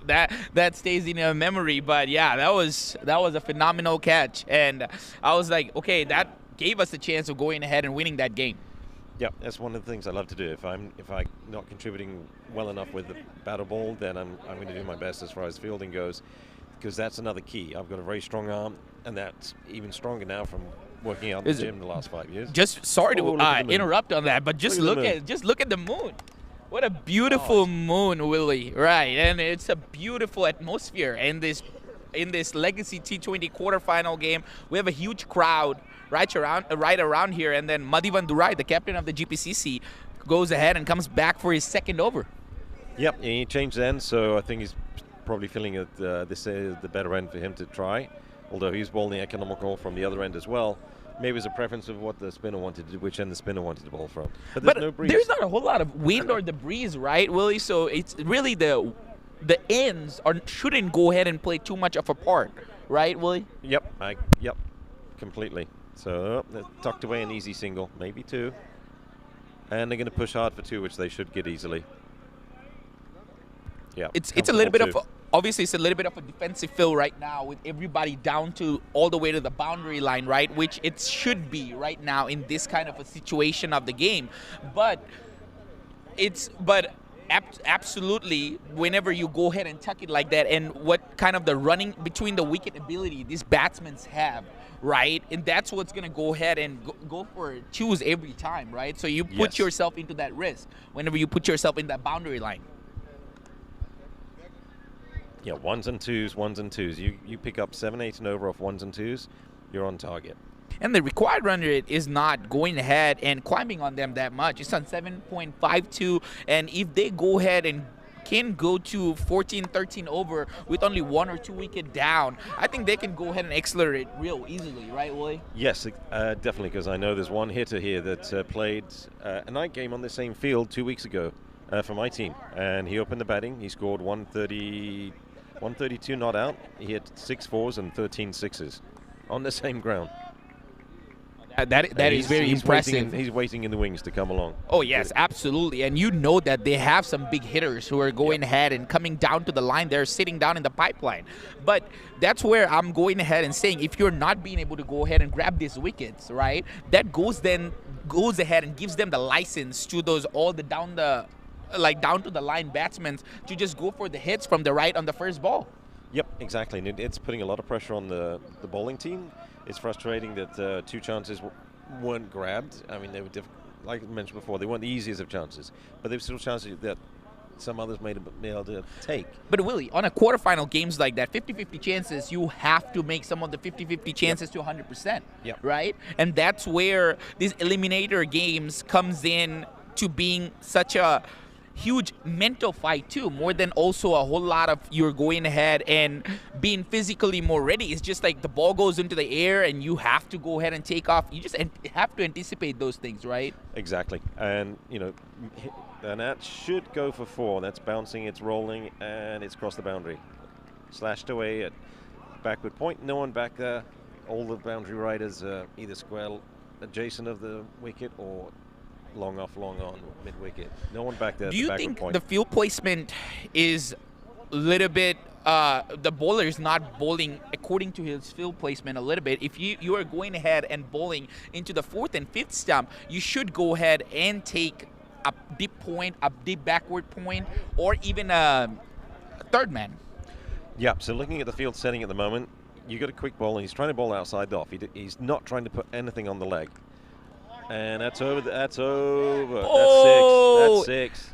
that stays in your memory, but yeah, that was a phenomenal catch. And I was like, okay, that gave us a chance of going ahead and winning that game. Yeah, that's one of the things I love to do. If I'm not contributing well enough with the batter ball, then I'm going to do my best as far as fielding goes, because that's another key. I've got a very strong arm, and that's even stronger now from working out in the gym the last 5 years. Just sorry to interrupt on that, but just look at the moon. What a beautiful moon, Willie. Right, and it's a beautiful atmosphere in this Legacy T20 quarterfinal game. We have a huge crowd right around here, and then Madhivan Durai, the captain of the GPCC, goes ahead and comes back for his second over. Yep, and he changed ends, so I think he's probably feeling that this is the better end for him to try, although he's bowling economical from the other end as well. Maybe it was a preference of what the spinner wanted to do, which end the spinner wanted to bowl from. But there's no breeze. There's not a whole lot of wind or the breeze, right, Willie? So it's really the ends shouldn't go ahead and play too much of a part, right, Willie? Yep, completely. So they're tucked away an easy single, maybe two. And they're going to push hard for two, which they should get easily. Yeah, it's a little bit of obviously it's a little bit of a defensive feel right now with everybody down to all the way to the boundary line, right? Which it should be right now in this kind of a situation of the game. But absolutely, whenever you go ahead and tuck it like that, and what kind of the running between the wicket ability these batsmen have, right? And that's what's going to go ahead and go for choose every time, right? So you put Yes. yourself into that risk whenever you put yourself in that boundary line. Yeah, ones and twos, ones and twos. You pick up 7, 8 and over off ones and twos, you're on target. And the required run rate is not going ahead and climbing on them that much. It's on 7.52. And if they go ahead and can go to 14, 13 over with only 1 or 2 wicket down, I think they can go ahead and accelerate real easily, right, Willie? Yes, definitely, because I know there's one hitter here that played a night game on the same field 2 weeks ago for my team. And he opened the batting. He scored 132 not out. He hit 6 fours and 13 sixes on the same ground. That is very impressive. He's waiting in the wings to come along. Oh, yes, absolutely. And you know that they have some big hitters who are going ahead and coming down to the line. They're sitting down in the pipeline. But that's where I'm going ahead and saying if you're not being able to go ahead and grab these wickets, right, that goes ahead and gives them the license to those down to the line batsmen to just go for the hits from the right on the first ball. Yep, exactly. And it's putting a lot of pressure on the bowling team. It's frustrating that 2 chances weren't grabbed. I mean, they were like I mentioned before, they weren't the easiest of chances, but they were still chances that some others may have been able to take. But Willie, on a quarterfinal games like that, 50-50 chances, you have to make some of the 50-50 chances to 100%, right? And that's where these eliminator games comes in to being such a huge mental fight too, more than also a whole lot of you're going ahead and being physically more ready. It's just like the ball goes into the air and you have to go ahead and take off. You just have to anticipate those things, right? Exactly. And, and that should go for 4. That's bouncing, it's rolling, and it's crossed the boundary. Slashed away at backward point. No one back there. All the boundary riders either square adjacent of the wicket or long off, long on, mid-wicket. No one back there. Do you think the field placement is a little bit, the bowler is not bowling according to his field placement a little bit? If you are going ahead and bowling into the 4th and 5th stump, you should go ahead and take a deep point, a deep backward point, or even a third man. Yeah, so looking at the field setting at the moment, you got a quick ball, and he's trying to bowl outside off. He's not trying to put anything on the leg. And that's over. That's over. Oh. That's 6.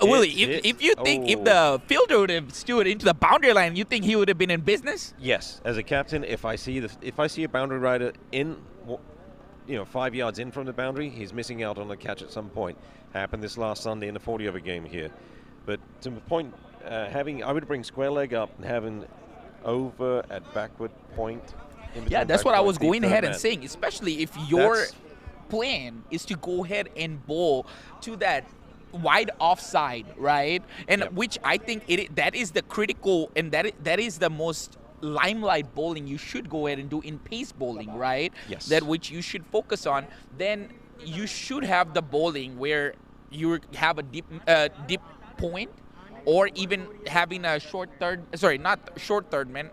Willie, if you think if the fielder would have stood into the boundary line, you think he would have been in business? Yes, as a captain, if I see a boundary rider in, 5 yards in from the boundary, he's missing out on a catch at some point. Happened this last Sunday in the 40-over game here. But to the point, I would bring square leg up and having over at backward point. Yeah, that's what I was going ahead and saying, especially if your plan is to go ahead and bowl to that wide offside, right? And which I think that is the critical, and that is the most limelight bowling you should go ahead and do in pace bowling, right? Yes. That which you should focus on. Then you should have the bowling where you have a deep point, or even having a full third man,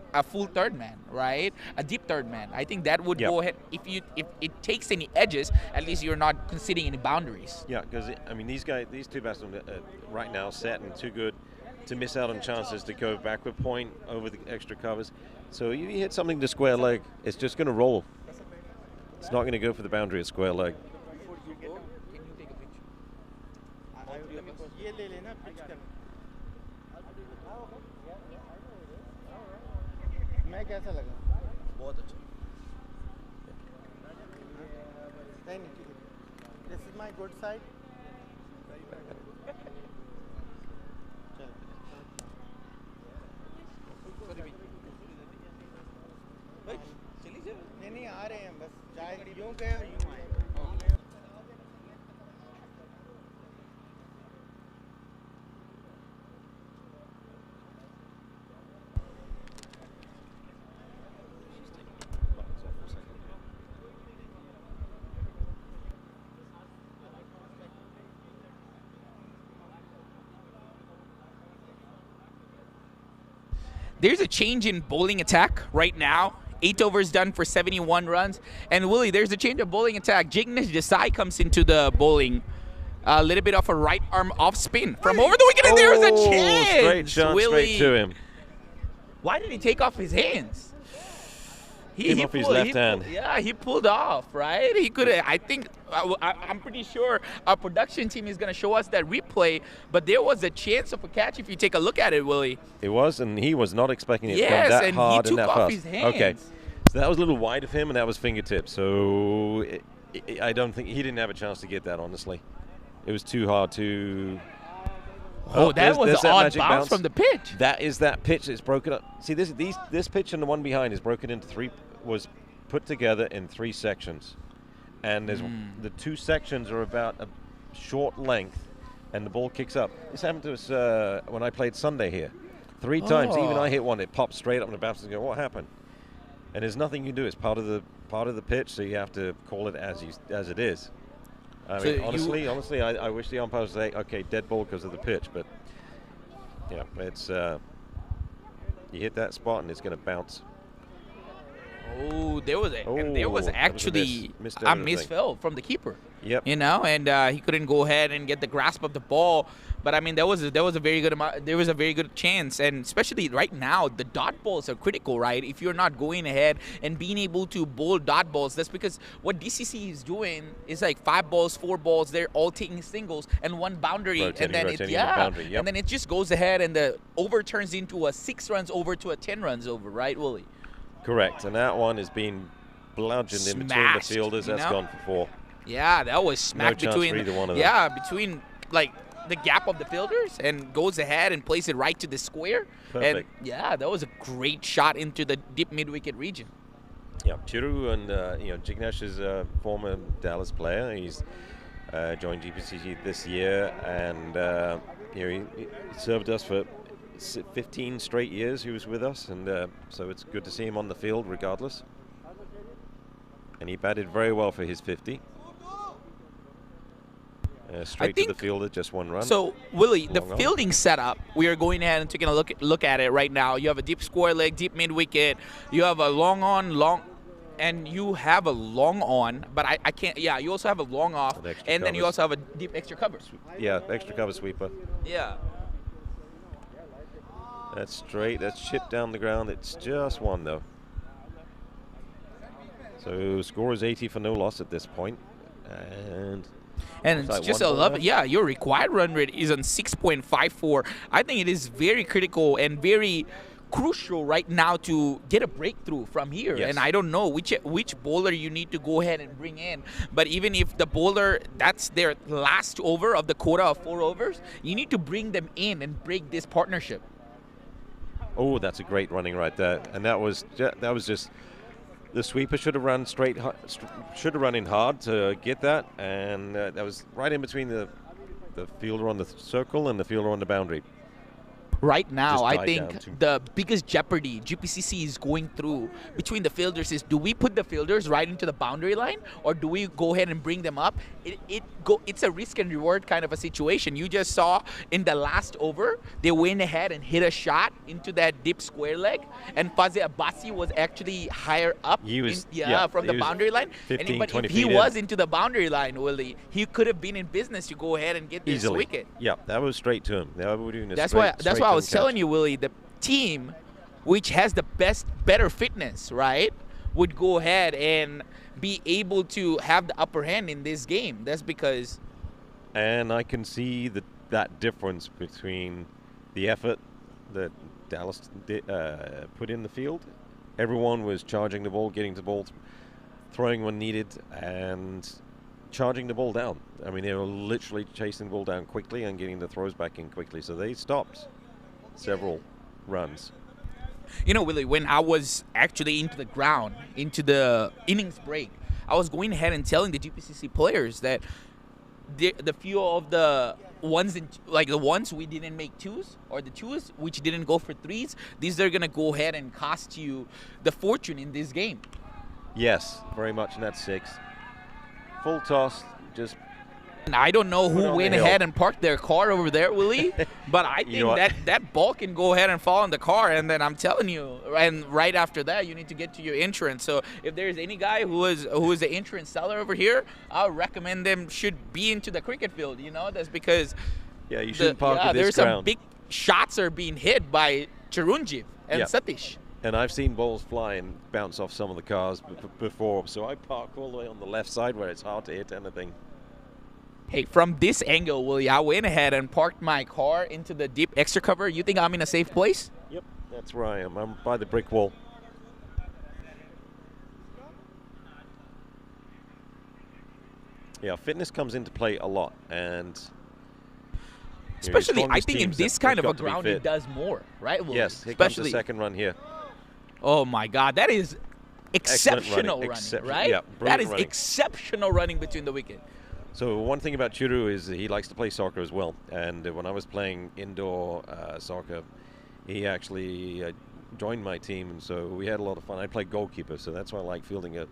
right? A deep third man. I think that would go ahead. If it takes any edges, at least you're not conceding any boundaries. Yeah, because these 2 batsmen right now set and too good to miss out on chances to go backward point over the extra covers. So you hit something to square leg, it's just going to roll. It's not going to go for the boundary at square leg. मैं कैसा लगा? बहुत अच्छा. नहीं ठीक है. This is my good side. नहीं आ रहे हैं बस जाए यूं गए और यूं आए. there's a change in bowling attack right now. 8 overs done for 71 runs. And Willie, there's a change of bowling attack. Jignesh Desai comes into the bowling. A little bit of a right arm off spin from over the wicket, and there's a chance. Straight shot, Willie. straight to him. Why did he take off his hands? Came off his left hand. Yeah, he pulled off, right? He could have. I think I'm pretty sure our production team is going to show us that replay. But there was a chance of a catch if you take a look at it, Willie. It was, and he was not expecting it to Yes, come that and hard he took and that off fast. his hands. Okay, so that was a little wide of him, and that was fingertips. So I don't think he didn't have a chance to get that. Honestly, it was too hard to. Oh, that was there's an odd magic bounce from the pitch. That is that pitch. It's broken up. See, this pitch and the one behind is broken into three. Was put together in 3 sections, and there's the 2 sections are about a short length, and the ball kicks up. This happened to us when I played Sunday here. 3 times, even I hit one. It popped straight up, and the bouncers go, "What happened?" And there's nothing you can do. It's part of the pitch, so you have to call it as it is. I mean, honestly, I wish the umpires would say, "Okay, dead ball because of the pitch," but yeah, it's you hit that spot and it's going to bounce. Oh, there was actually a misfill from the keeper. Yep. You know, and he couldn't go ahead and get the grasp of the ball. But I mean, there was a very good chance, and especially right now, the dot balls are critical, right? If you're not going ahead and being able to bowl dot balls, that's because what DCC is doing is like 5 balls, 4 balls. They're all taking singles and 1 boundary, and then and then it just goes ahead and the over turns into a 6 runs over to a 10 runs over, right, Willie? Correct, and that one is being bludgeoned in between the fielders. That's gone for 4. Yeah, that was smacked between either one of them. Yeah, between like the gap of the fielders, and goes ahead and plays it right to the square. Perfect. And yeah, that was a great shot into the deep mid-wicket region. Yeah, Chiru and Jignesh is a former Dallas player. He's joined GPCC this year, and he served us for 15 straight years. He was with us, and so it's good to see him on the field regardless. And he batted very well for his 50. Straight to the fielder, just 1 run. So, Willie, the fielding setup, we are going ahead and taking a look at it right now. You have a deep square leg, deep mid-wicket. You have a long on, and you have a long on, but I can't. Yeah, you also have a long off, and then you also have a deep extra cover. Yeah, extra cover sweeper. Yeah. That's straight. That's chipped down the ground. It's just 1 though. So score is 80 for no loss at this point, and it's just 11. Yeah, your required run rate is on 6.54. I think it is very critical and very crucial right now to get a breakthrough from here. Yes. And I don't know which bowler you need to go ahead and bring in. But even if the bowler, that's their last over of the quota of 4 overs, you need to bring them in and break this partnership. Oh, that's a great running right there, and that was just the sweeper should have run should have run in hard to get that, and that was right in between the fielder on the circle and the fielder on the boundary. Right now, I think the biggest jeopardy GPCC is going through between the fielders is, do we put the fielders right into the boundary line, or do we go ahead and bring them up? It's a risk and reward kind of a situation. You just saw in the last over, they went ahead and hit a shot into that deep square leg, and Fazil Abbasi was actually higher up from the boundary line. 15, but if he was into the boundary line, Willie, he could have been in business to go ahead and get this wicket. Yeah, that was straight to him. They were doing that's why I was telling you, Willie, the team which has the better fitness, right, would go ahead and be able to have the upper hand in this game. That's because... And I can see that difference between the effort that Dallas put in the field. Everyone was charging the ball, getting the ball, throwing when needed, and charging the ball down. I mean, they were literally chasing the ball down quickly and getting the throws back in quickly. So they stopped several runs. You know, Willie, when I was actually into the ground, into the innings break, I was going ahead and telling the GPCC players that the few of the ones the ones we didn't make 2s, or the 2s which didn't go for 3s, these are going to go ahead and cost you the fortune in this game. Yes, very much, and that's 6. Full toss, just And I don't know Put who on the went hill. ahead and parked their car over there, Willie, but I You know think what? that ball can go ahead and fall on the car, and then I'm telling you, and right after that, you need to get to your insurance. So if there's any guy who is the insurance seller over here, I'll recommend them should be into the cricket field. You know, that's because Yeah, you shouldn't park at this there's ground. some big shots are being hit by Chirunjeev and Yeah. Satish. And I've seen balls fly and bounce off some of the cars before, so I park all the way on the left side where it's hard to hit anything. Hey, from this angle, Willie, I went ahead and parked my car into the deep extra cover. You think I'm in a safe place? Yep, that's where I am. I'm by the brick wall. Yeah, fitness comes into play a lot, and Especially, I think in this kind of a ground, it does more, right, Willie? Yes, here comes the Especially, second run here. oh my God, that is Excellent exceptional running, running, right? yeah, that brilliant is running. exceptional running between the wicket. So one thing about Chiru is he likes to play soccer as well. And when I was playing indoor soccer, he actually joined my team, and so we had a lot of fun. I played goalkeeper, so that's why I like fielding at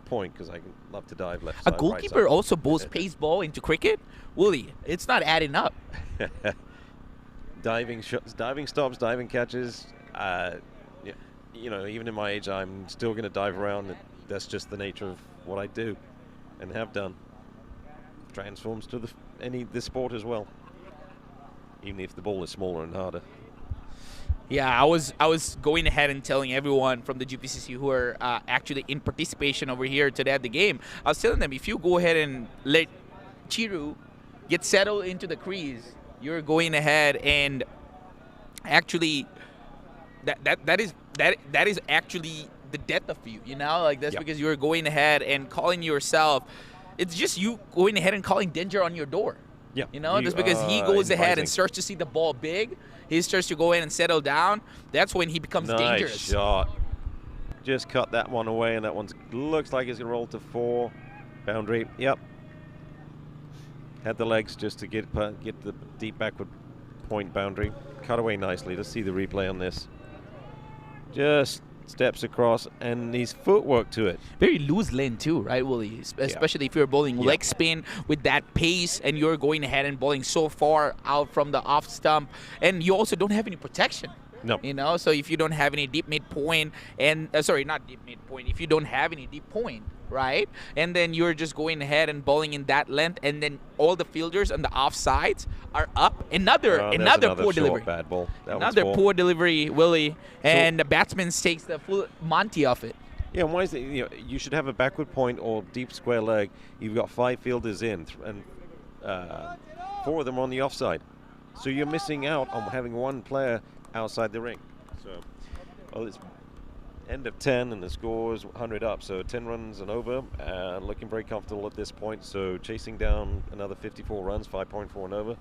point, because I love to dive left A side, right goalkeeper side. also bowls pace ball into cricket? Willie, it's not adding up. Diving shots, diving stops, diving catches. You know, even in my age, I'm still going to dive around. That's just the nature of what I do and have done. Transforms to this sport as well, even if the ball is smaller and harder. Yeah, I was going ahead and telling everyone from the GPCC who are actually in participation over here today at the game, I was telling them, if you go ahead and let Chiru get settled into the crease, you're going ahead and actually that is actually the death of you, you know? Like, that's Yep. because you're going ahead and calling yourself, it's just you going ahead and calling danger on your door. Yeah, You know, you that's because he are goes ahead and inviting. starts to see the ball big. He starts to go in and settle down. That's when he becomes Nice dangerous. shot. Just cut that one away, and that one looks like it's going to roll to 4. Boundary. Yep. Had the legs just to get the deep backward point boundary. Cut away nicely. Let's see the replay on this. Just steps across, and his footwork to it. Very loose lane too, right, Willie? Especially if you're bowling Yeah. leg spin with that pace and you're going ahead and bowling so far out from the off stump, and you also don't have any protection. No. You know, so if you don't have any deep mid point, and sorry, not deep mid point, if you don't have any deep point, right, and then you're just going ahead and bowling in that length, and then all the fielders on the off sides are up. Another There's poor short delivery. bad ball. That one's Another four. poor delivery, Willie, and the batsman takes the full Monty of it. Yeah, and why is it? You know, you should have a backward point or deep square leg. You've got 5 fielders in, and 4 of them are on the offside. So you're missing out on having one player outside the ring. So, well, it's end of 10, and the score is 100 up. So 10 runs and over, and looking very comfortable at this point. So chasing down another 54 runs, 5.4 and over,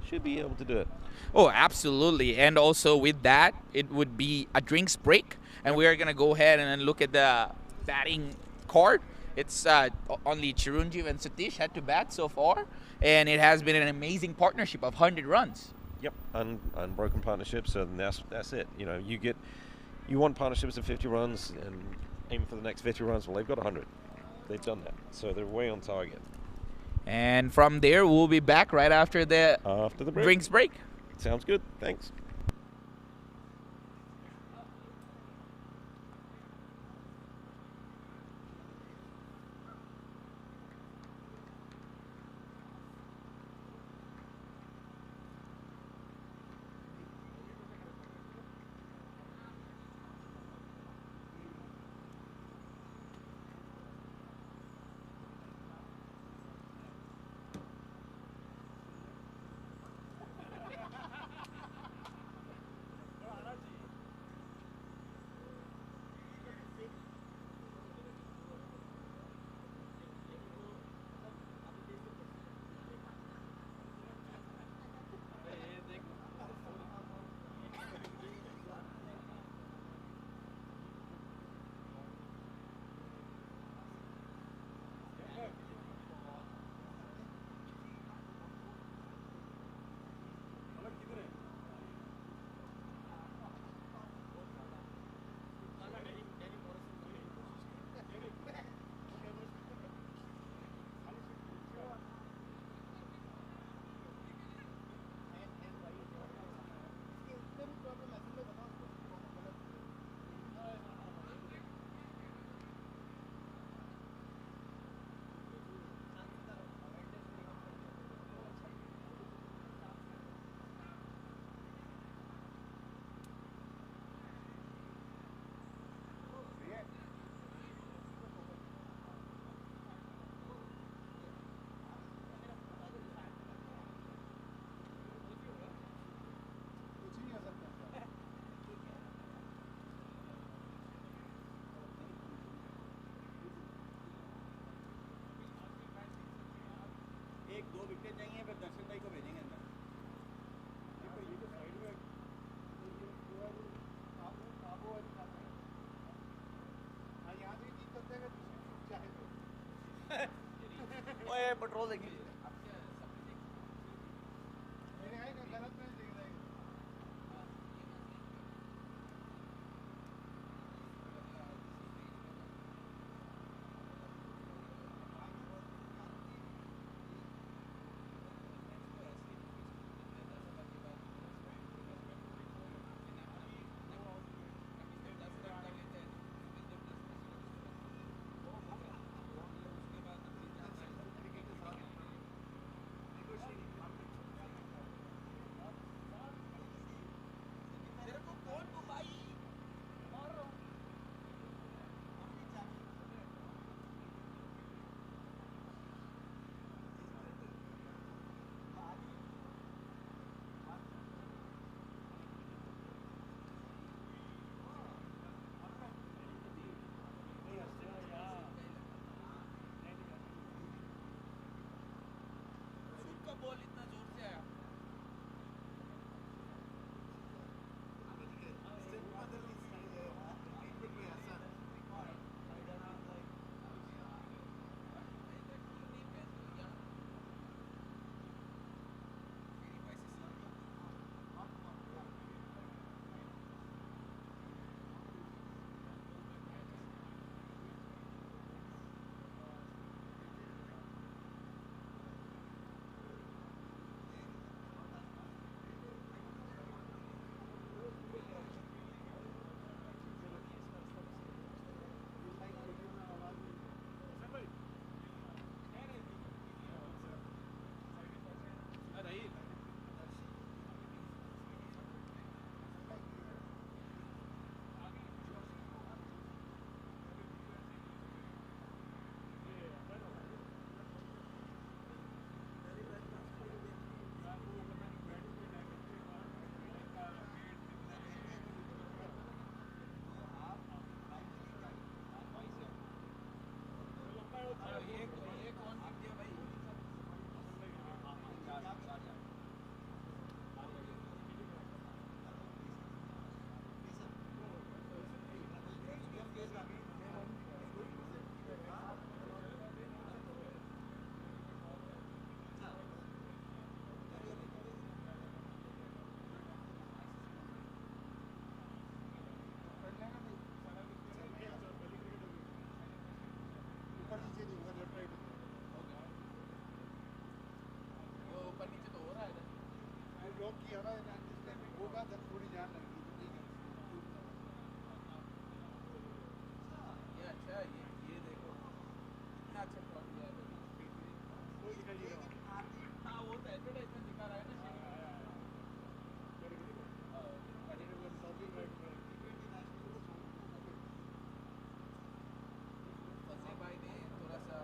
should be able to do it. Oh, absolutely. And also with that, it would be a drinks break. And we are going to go ahead and look at the batting card. It's only Chirunjeev and Satish had to bat so far. And it has been an amazing partnership of 100 runs. Yep, unbroken partnerships, and that's it. You know, you want partnerships of 50 runs and aim for the next 50 runs. Well, they've got 100. They've done that, so they're way on target. And from there, we'll be back right after the break. drinks break. Sounds good. Thanks. Petrol देखिए मेरे आए ना गलत match देख रहे हैं block किया ना होगा जब थोड़ी जान लगेगी तो ठीक है ये अच्छा ये देखो कितना अच्छा शॉट दिया है हाँ वो तो एडवर्टाइजमेंट दिखा रहा है ना फंसे भाई ने थोड़ा सा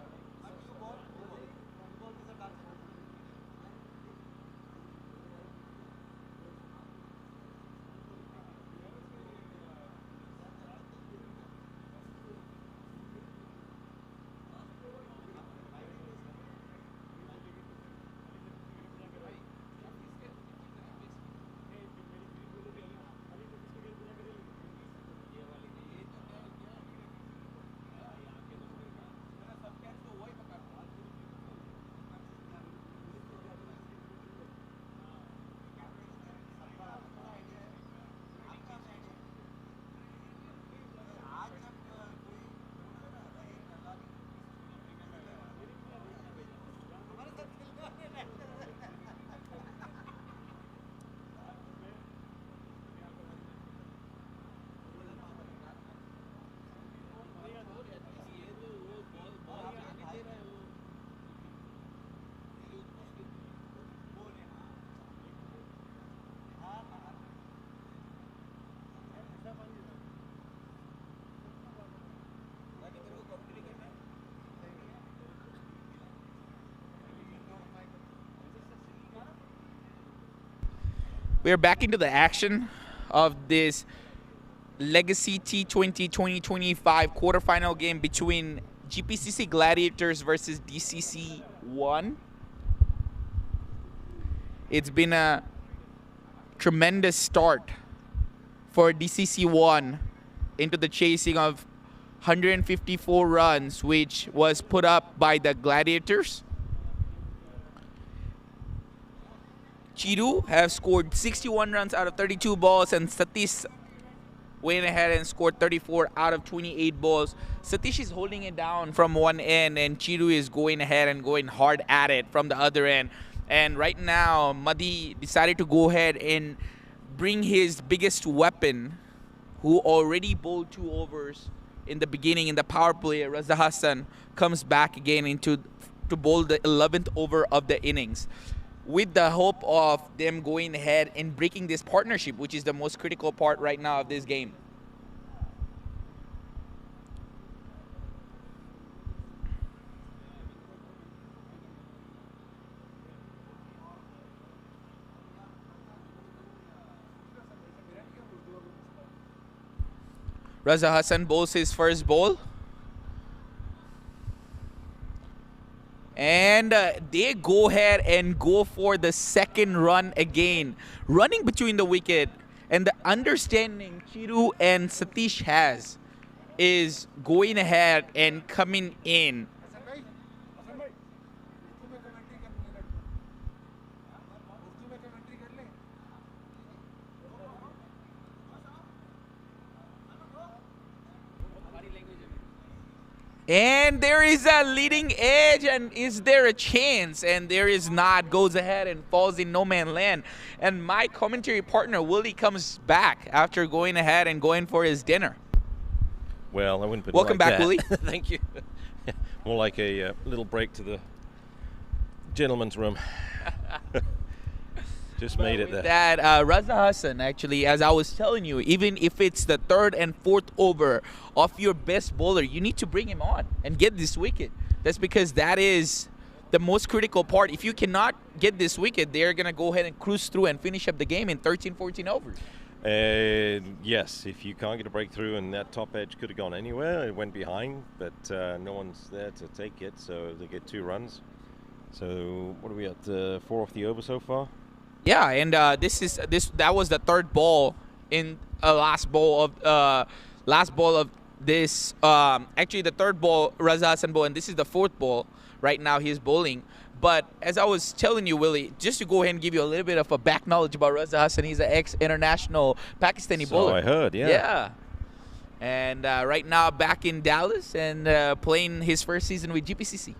We are back into the action of this Legacy T20 2025 quarterfinal game between GPCC Gladiators versus DCC 1. It's been a tremendous start for DCC 1 into the chasing of 154 runs, which was put up by the Gladiators. Chiru have scored 61 runs out of 32 balls, and Satish went ahead and scored 34 out of 28 balls. Satish is holding it down from one end, and Chiru is going ahead and going hard at it from the other end. And right now, Madhi decided to go ahead and bring his biggest weapon, who already bowled 2 overs in the beginning in the power play. Raza Hassan comes back again to bowl the 11th over of the innings, with the hope of them going ahead and breaking this partnership, which is the most critical part right now of this game. Raza Hassan bowls his first ball. And they go ahead and go for the second run again. Running between the wicket, and the understanding Chiru and Satish has is going ahead and coming in. And there is a leading edge, and is there a chance? And there is not. Goes ahead and falls in no man land. And my commentary partner, Willie, comes back after going ahead and going for his dinner. Well, I wouldn't put it Welcome like back, that. Willie. Thank you. More like a little break to the gentleman's room. Just made it there. That Raza Hassan, actually, as I was telling you, even if it's the 3rd and 4th over of your best bowler, you need to bring him on and get this wicket. That's because that is the most critical part. If you cannot get this wicket, they're going to go ahead and cruise through and finish up the game in 13, 14 overs. Yes, if you can't get a breakthrough, and that top edge could have gone anywhere. It went behind, but no one's there to take it, so they get 2 runs. So what are we at? 4 off the over so far? Yeah, and that was the 3rd ball in last ball of this. Actually, the 3rd ball Raza Hassan ball, and this is the 4th ball right now he's bowling. But as I was telling you, Willie, just to go ahead and give you a little bit of a back knowledge about Raza Hassan, he's an ex-international Pakistani bowler. So I heard, yeah. Yeah. And right now back in Dallas and playing his first season with GPCC.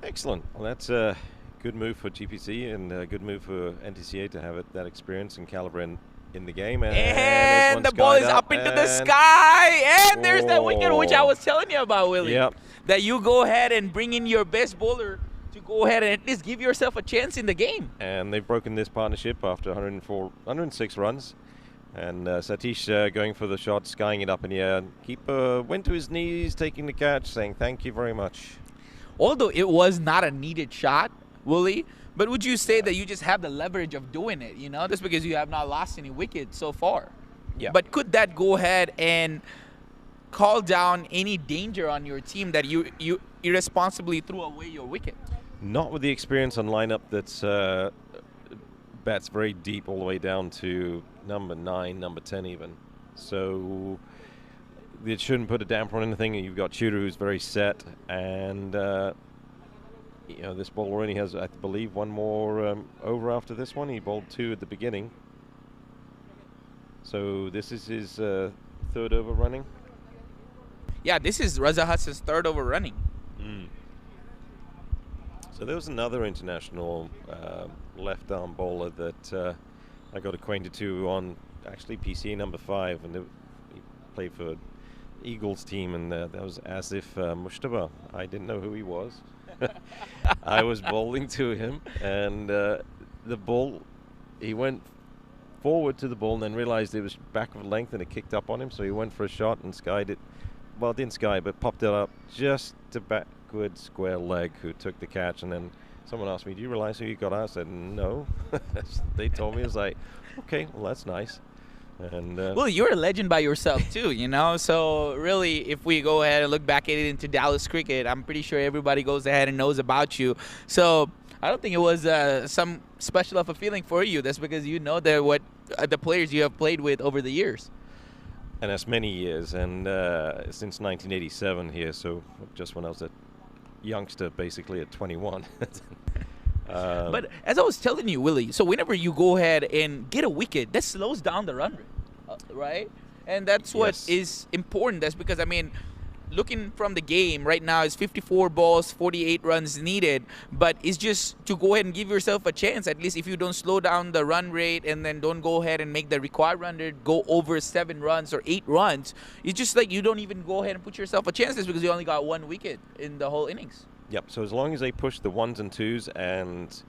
Excellent. Well, that's a good move for GPC and a good move for NTCA to have that experience and caliber in the game. And the ball is up into the sky. And there's that wicket which I was telling you about, Willie. Yep. That you go ahead and bring in your best bowler to go ahead and at least give yourself a chance in the game. And they've broken this partnership after 106 runs. And Satish going for the shot, skying it up in the air. Keeper went to his knees, taking the catch, saying thank you very much. Although it was not a needed shot, Willie, but would you say that you just have the leverage of doing it, you know? That's because you have not lost any wickets so far. Yeah. But could that go ahead and call down any danger on your team that you irresponsibly threw away your wicket? Not with the experience on lineup that's bats very deep all the way down to number 9, number 10 even. So it shouldn't put a damper on anything. You've got Shooter who's very set, and you know, this bowler only has, I believe, 1 more over after this one. He bowled 2 at the beginning. So this is his 3rd over running. Yeah, this is Raza Hassan's 3rd over running. So there was another international left-arm bowler that I got acquainted to on actually PCA number 5, and he played for Eagles team, and that was Asif Mushtaba. I didn't know who he was. I was bowling to him, and the ball, he went forward to the ball and then realized it was back of length and it kicked up on him, so he went for a shot and skied it. Well, didn't sky, but popped it up just to backward square leg, who took the catch. And then someone asked me, do you realize who you got out? I said, no. They told me. I was like, okay, well, that's nice. And well, you're a legend by yourself too, you know. So really, if we go ahead and look back at it into Dallas cricket, I'm pretty sure everybody goes ahead and knows about you. So I don't think it was some special of a feeling for you. That's because you know that what the players you have played with over the years. And that's many years, and since 1987 here. So just when I was a youngster, basically at 21. But as I was telling you, Willie, so whenever you go ahead and get a wicket, that slows down the run rate, right? And that's what Yes. is important. That's because, I mean, looking from the game right now, it's 54 balls, 48 runs needed. But it's just to go ahead and give yourself a chance, at least if you don't slow down the run rate and then don't go ahead and make the required run rate go over 7 runs or 8 runs. It's just like you don't even go ahead and put yourself a chance just because you only got 1 wicket in the whole innings. Yep. So as long as they push the 1s and 2s, and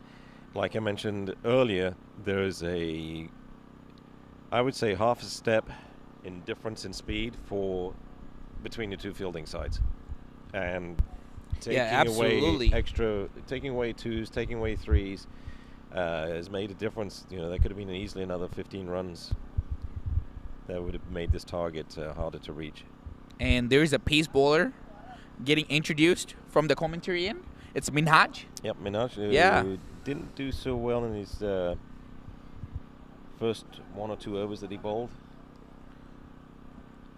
like I mentioned earlier, there is I would say half a step in difference in speed between the two fielding sides, and taking absolutely. away taking away 2s, taking away 3s has made a difference. You know, there could have been easily another 15 runs that would have made this target harder to reach. And there's a pace bowler getting introduced from the commentary end. It's Minhaj. Yep, Minhaj. Yeah. Didn't do so well in his first 1 or 2 overs that he bowled.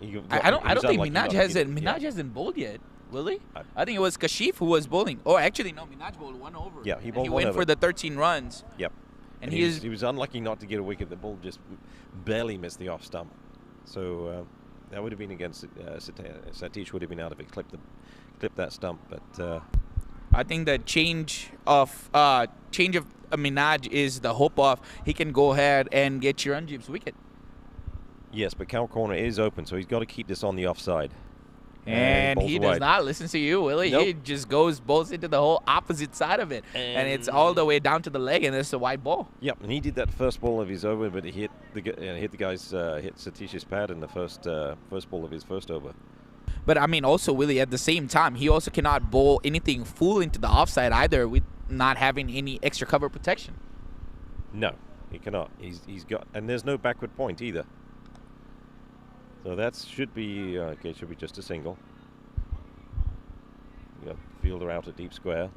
I don't think Minhaj hasn't bowled yet, will he? I think it was Kashif who was bowling. Oh, actually, no, Minhaj bowled 1 over. Yeah, he And bowled he 1 went over. for the 13 runs. Yep. And he was unlucky not to get a wicket. The ball just barely missed the off stump. So that would have been against Satish would have been out if it clipped that stump. But I think the change of Minhaj is the hope of he can go ahead and get Chiranjeev's wicket. yes, but Cal Corner is open, so he's got to keep this on the offside. And he does not listen to you, Willie. Nope. He just bolts into the whole opposite side of it. And it's all the way down to the leg, and it's a wide ball. Yep, and he did that first ball of his over, but he hit Satish's pad in the first ball of his first over. But, I mean, also, Willie, at the same time, he also cannot bowl anything full into the offside either with not having any extra cover protection. No, he cannot. He's got, and there's no backward point either. So that should be should be just a single. You got fielder out at deep square.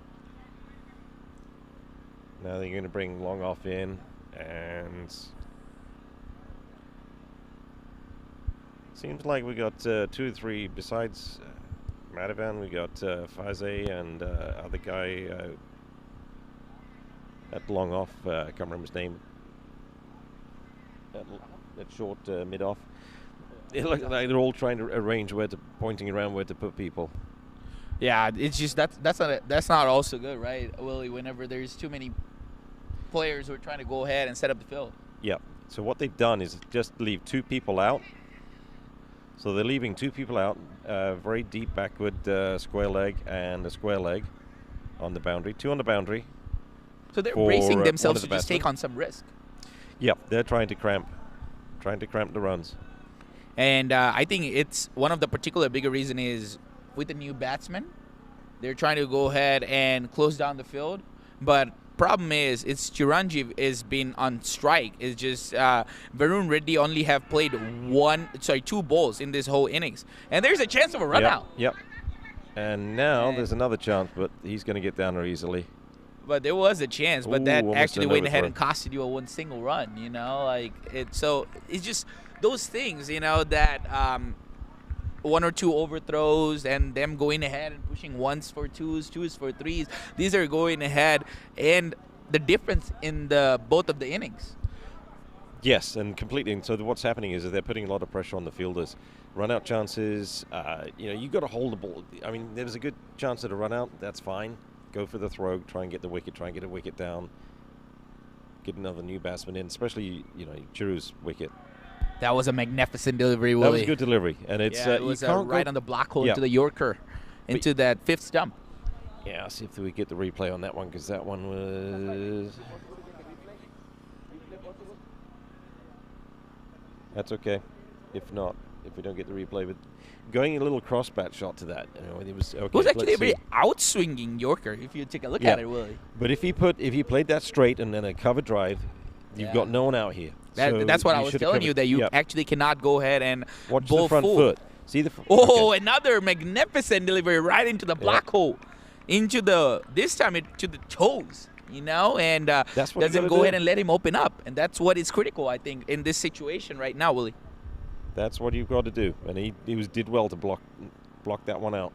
Now they're going to bring long off in, and seems like we got 2 or 3 besides Madhavan. We got Faze and other guy at long off. I can't remember his name. That short mid off. It looks like they're all trying to arrange pointing around where to put people. Yeah, it's just that's not also good, right, Willie? Whenever there's too many players who are trying to go ahead and set up the field. Yep. So what they've done is just leave 2 people out. So they're leaving 2 people out, very deep backward square leg and a square leg on the boundary, 2 on the boundary. So they're bracing themselves to just batsmen. take on some risk. Yep, they're trying to cramp the runs. And I think it's one of the particular bigger reason is with the new batsmen, they're trying to go ahead and close down the field. But problem is, it's Chiranjeev is been on strike. It's just Varun Reddy only have played 2 balls in this whole innings, and there's a chance of a run out. Yep. And now there's another chance, but he's going to get down there easily. But there was a chance, but that almost actually an went ahead overthrow. and costed you a 1 single run. You know, like it. So it's just those things, you know, that 1 or 2 overthrows and them going ahead and pushing 1s for 2s, 2s for 3s. These are going ahead, and the difference in both of the innings. Yes, and completely. And so what's happening is that they're putting a lot of pressure on the fielders. Run out chances. You got to hold the ball. I mean, there's a good chance at a run out. That's fine. Go for the throw. Try and get the wicket. Try and get a wicket down. Get another new batsman in, especially Chiru's wicket. That was a magnificent delivery, Willie. That was a good delivery, and it's it was right on the block hole Yeah. into the Yorker, into that 5th stump. Yeah, I'll see if we get the replay on that one, because that one was. That's okay. If not, if we don't get the replay, but going a little cross bat shot to that, it was okay. It was actually a let's very see. outswinging Yorker, if you take a look Yeah. at it, Willie. But if he played that straight and then a cover drive, you've got no one out here. So That's what I you was should've telling covered- you, that you yeah. actually cannot go ahead and Watch bowl the front full. foot. See the. Oh, okay. another magnificent delivery right into the block hole, this time to the toes, and That's what you doesn't gotta go do. ahead and let him open up, and that's what is critical, I think, in this situation right now, Willie. That's what you've got to do, and he did well to block that one out.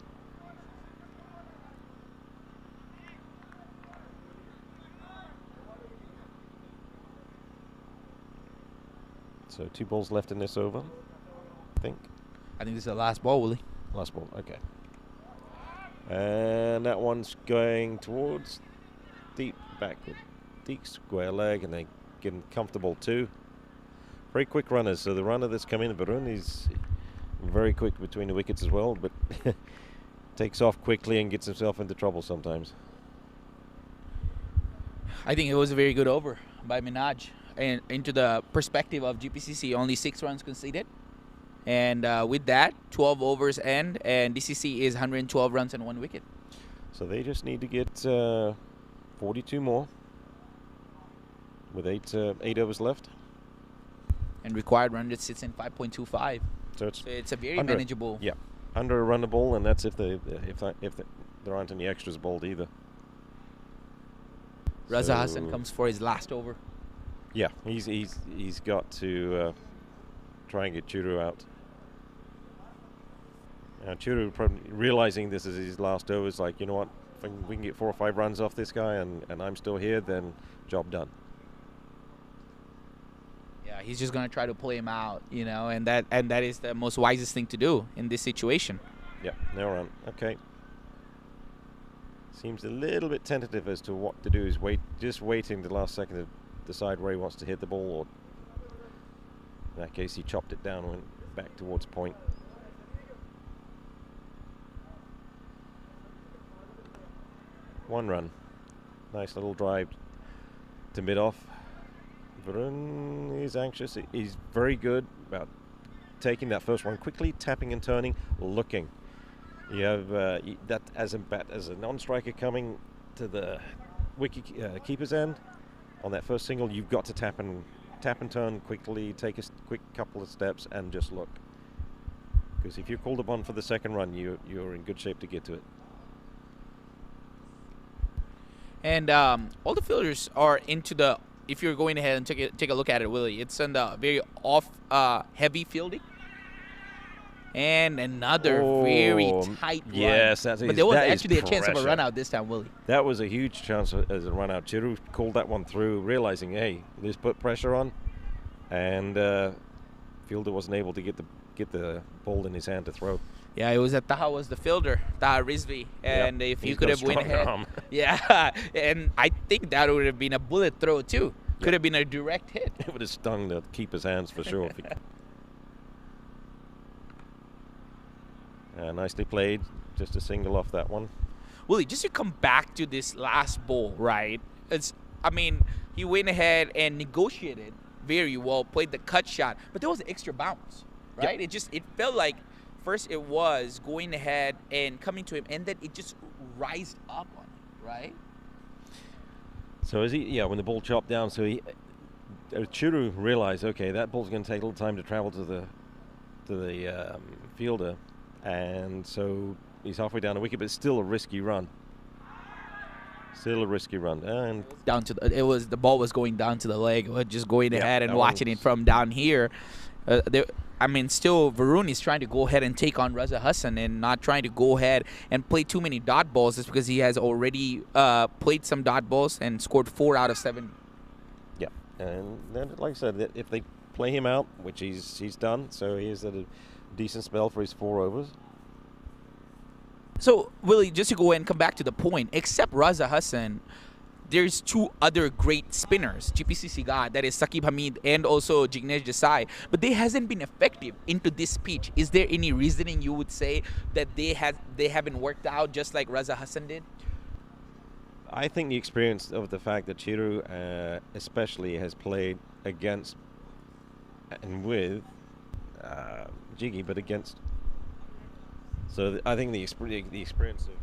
So 2 balls left in this over, I think. I think this is the last ball, Willie. Last ball, okay. And that one's going towards deep backward, deep square leg, and they getting comfortable too. Very quick runners. So the runner that's come in, Varun, is very quick between the wickets as well, but takes off quickly and gets himself into trouble sometimes. I think it was a very good over by Minaj. And into the perspective of GPCC, only 6 runs conceded. And with that, 12 overs end, and DCC is 112 runs and 1 wicket. So they just need to get 42 more with 8 overs left. And required run rate sits in 5.25. So it's a very under, manageable. Yeah, under a run a ball, and that's if there aren't any extras bowled either. Raza Hassan comes for his last over. Yeah, he's got to try and get Churu out. Churu probably realizing this is his last over is like, you know what, if we can get 4 or 5 runs off this guy and I'm still here, then job done. Yeah, he's just gonna try to play him out, you know, and that is the most wisest thing to do in this situation. Yeah, no run. Okay. Seems a little bit tentative as to what to do. Is just waiting the last second to decide where he wants to hit the ball, or in that case he chopped it down and went back towards point. One run. Nice little drive to mid-off. Varun is anxious. He's very good about taking that first one quickly, tapping and turning, looking. You have that as a non-striker coming to the wicket keeper's end on that first single. You've got to tap and turn quickly, take a quick couple of steps, and just look. Because if you're called upon for the second run, you're in good shape to get to it. And all the fielders are into the. If you're going ahead and take a look at it, Willie, it's in the very heavy fielding. And another very tight run. Yes, but there was actually a chance of a run out this time, Willie. That was a huge chance as a run out. Chiru called that one through, realizing, hey, let's put pressure on, and fielder wasn't able to get the ball in his hand to throw. Yeah, it was Taha was the fielder, Taha Rizvi, and if you could have went ahead, yeah, and I think that would have been a bullet throw too. Could have been a direct hit. It would have stung the keeper's hands for sure. Nicely played. Just a single off that one. Willie, just to come back to this last ball, right? I mean, he went ahead and negotiated very well, played the cut shot, but there was an extra bounce, right? Yep. It felt like first it was going ahead and coming to him, and then it just rised up on him, right? So when the ball chopped down, so Churu realized, okay, that ball's going to take a little time to travel to the fielder. And so he's halfway down the wicket, but it's still a risky run. And down to the ball was going down to the leg. Just going ahead and watching it from down here. Still Varun is trying to go ahead and take on Raza Hassan and not trying to go ahead and play too many dot balls, just because he has already played some dot balls and scored 4 out of 7. Yeah, and then, like I said, if they play him out, which he's done, so he is at a decent spell for his 4 overs. So, Willie, just to go ahead and come back to the point, except Raza Hassan, there's 2 other great spinners GPCC got, that is Saqib Hamid and also Jignesh Desai, but they hasn't been effective into this pitch. Is there any reasoning you would say that they haven't worked out just like Raza Hassan did? I think the experience of the fact that Chiru especially has played against and with Jiggy, but against. So I think the experience of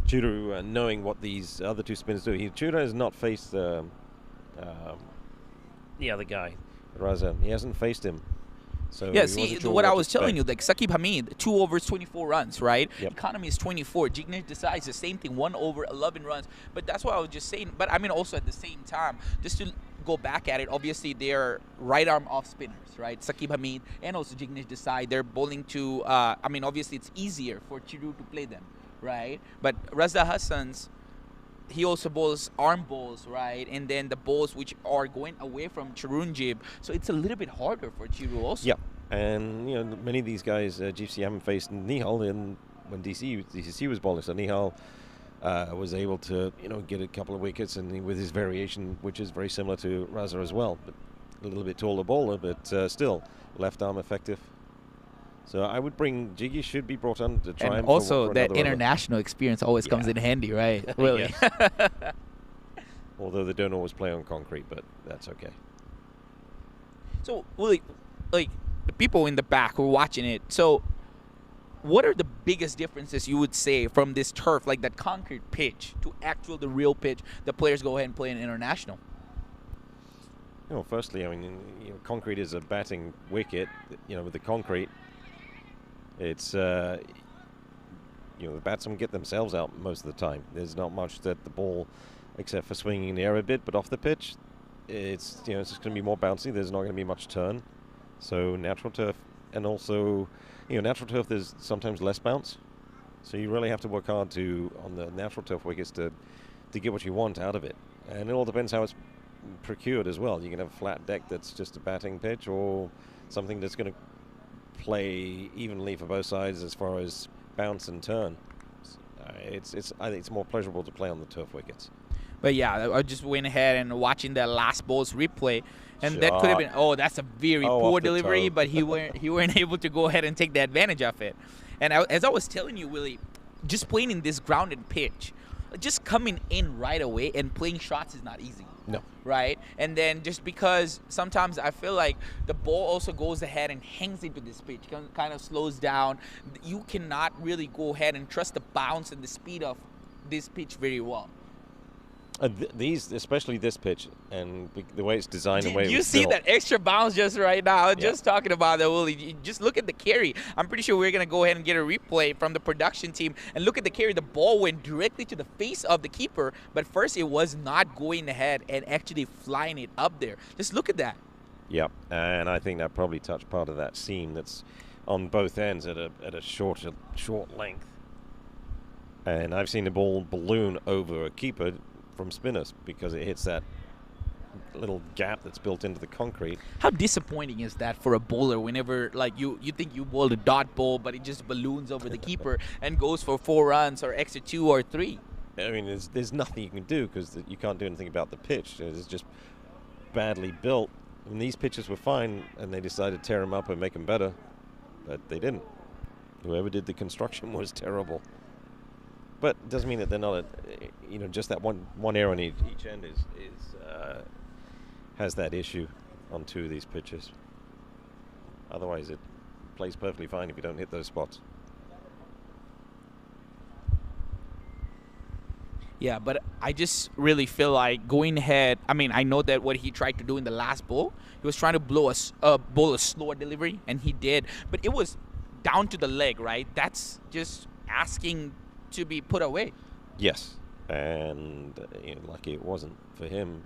Churu knowing what these other 2 spinners do. Churu has not faced the other guy, Raza. He hasn't faced him. So yeah, see, what I was telling you, like Saqib Hamid, 2 overs, 24 runs, right? Yep. Economy is 24. Jignesh Desai is the same thing, 1 over, 11 runs. But that's what I was just saying. But also at the same time, just to go back at it, obviously they're right arm off spinners, right? Saqib Hamid and also Jignesh Desai, they're bowling to, obviously it's easier for Chiru to play them, right? But Raza Hassan's he also bowls arm balls, right? And then the balls which are going away from Chirunjib. So it's a little bit harder for Chiru also. Yeah, and many of these guys, GPC haven't faced Nihal when DCCC was bowling. So Nihal was able to get a couple of wickets, and with his variation, which is very similar to Raza as well, but a little bit taller bowler, but still left arm effective. So I would bring Jiggy should be brought on to try And him also for that another over. international experience always comes in handy, right? Really. Although they don't always play on concrete, but that's okay. So, Willie, like the people in the back who are watching it, so what are the biggest differences you would say from this turf, like that concrete pitch, to the real pitch the players go ahead and play in international? Firstly, I mean, concrete is a batting wicket. With the concrete, it's the batsmen get themselves out most of the time. There's not much that the ball, except for swinging in the air a bit, but off the pitch, it's it's just going to be more bouncy. There's not going to be much turn. So natural turf, and also natural turf, there's sometimes less bounce. So you really have to work hard on the natural turf wickets to get what you want out of it. And it all depends how it's procured as well. You can have a flat deck that's just a batting pitch, or something that's going to play evenly for both sides as far as bounce and turn. I think it's more pleasurable to play on the turf wickets. But yeah, I just went ahead and watching the last ball's replay, and that could have been that's a very poor delivery, but he weren't able to go ahead and take the advantage of it. And as I was telling you, Willie, just playing in this grounded pitch, just coming in right away and playing shots is not easy. No. Right? And then just because sometimes I feel like the ball also goes ahead and hangs into this pitch, kind of slows down. You cannot really go ahead and trust the bounce and the speed of this pitch very well. These, especially this pitch, and the way it's designed, the way you see that extra bounce just right now. Just talking about that, Willie. Just look at the carry. I'm pretty sure we're gonna go ahead and get a replay from the production team and look at the carry. The ball went directly to the face of the keeper, but first it was not going ahead and actually flying it up there. Just look at that. Yep, and I think that probably touched part of that seam that's on both ends at a short length. And I've seen the ball balloon over a keeper from spinners because it hits that little gap that's built into the concrete. How disappointing is that for a bowler whenever you think you bowled a dot ball, but it just balloons over the keeper and goes for 4 runs or extra 2 or 3? I mean, there's nothing you can do because you can't do anything about the pitch. It's just badly built. And these pitches were fine, and they decided to tear them up and make them better, but they didn't. Whoever did the construction was terrible. But it doesn't mean that they're not, just that one error on each end has that issue on 2 of these pitches. Otherwise, it plays perfectly fine if you don't hit those spots. Yeah, but I just really feel like going ahead. I mean, I know that what he tried to do in the last bowl, he was trying to bowl a slower delivery, and he did. But it was down to the leg, right? That's just asking to be put away. Yes, and lucky it wasn't for him.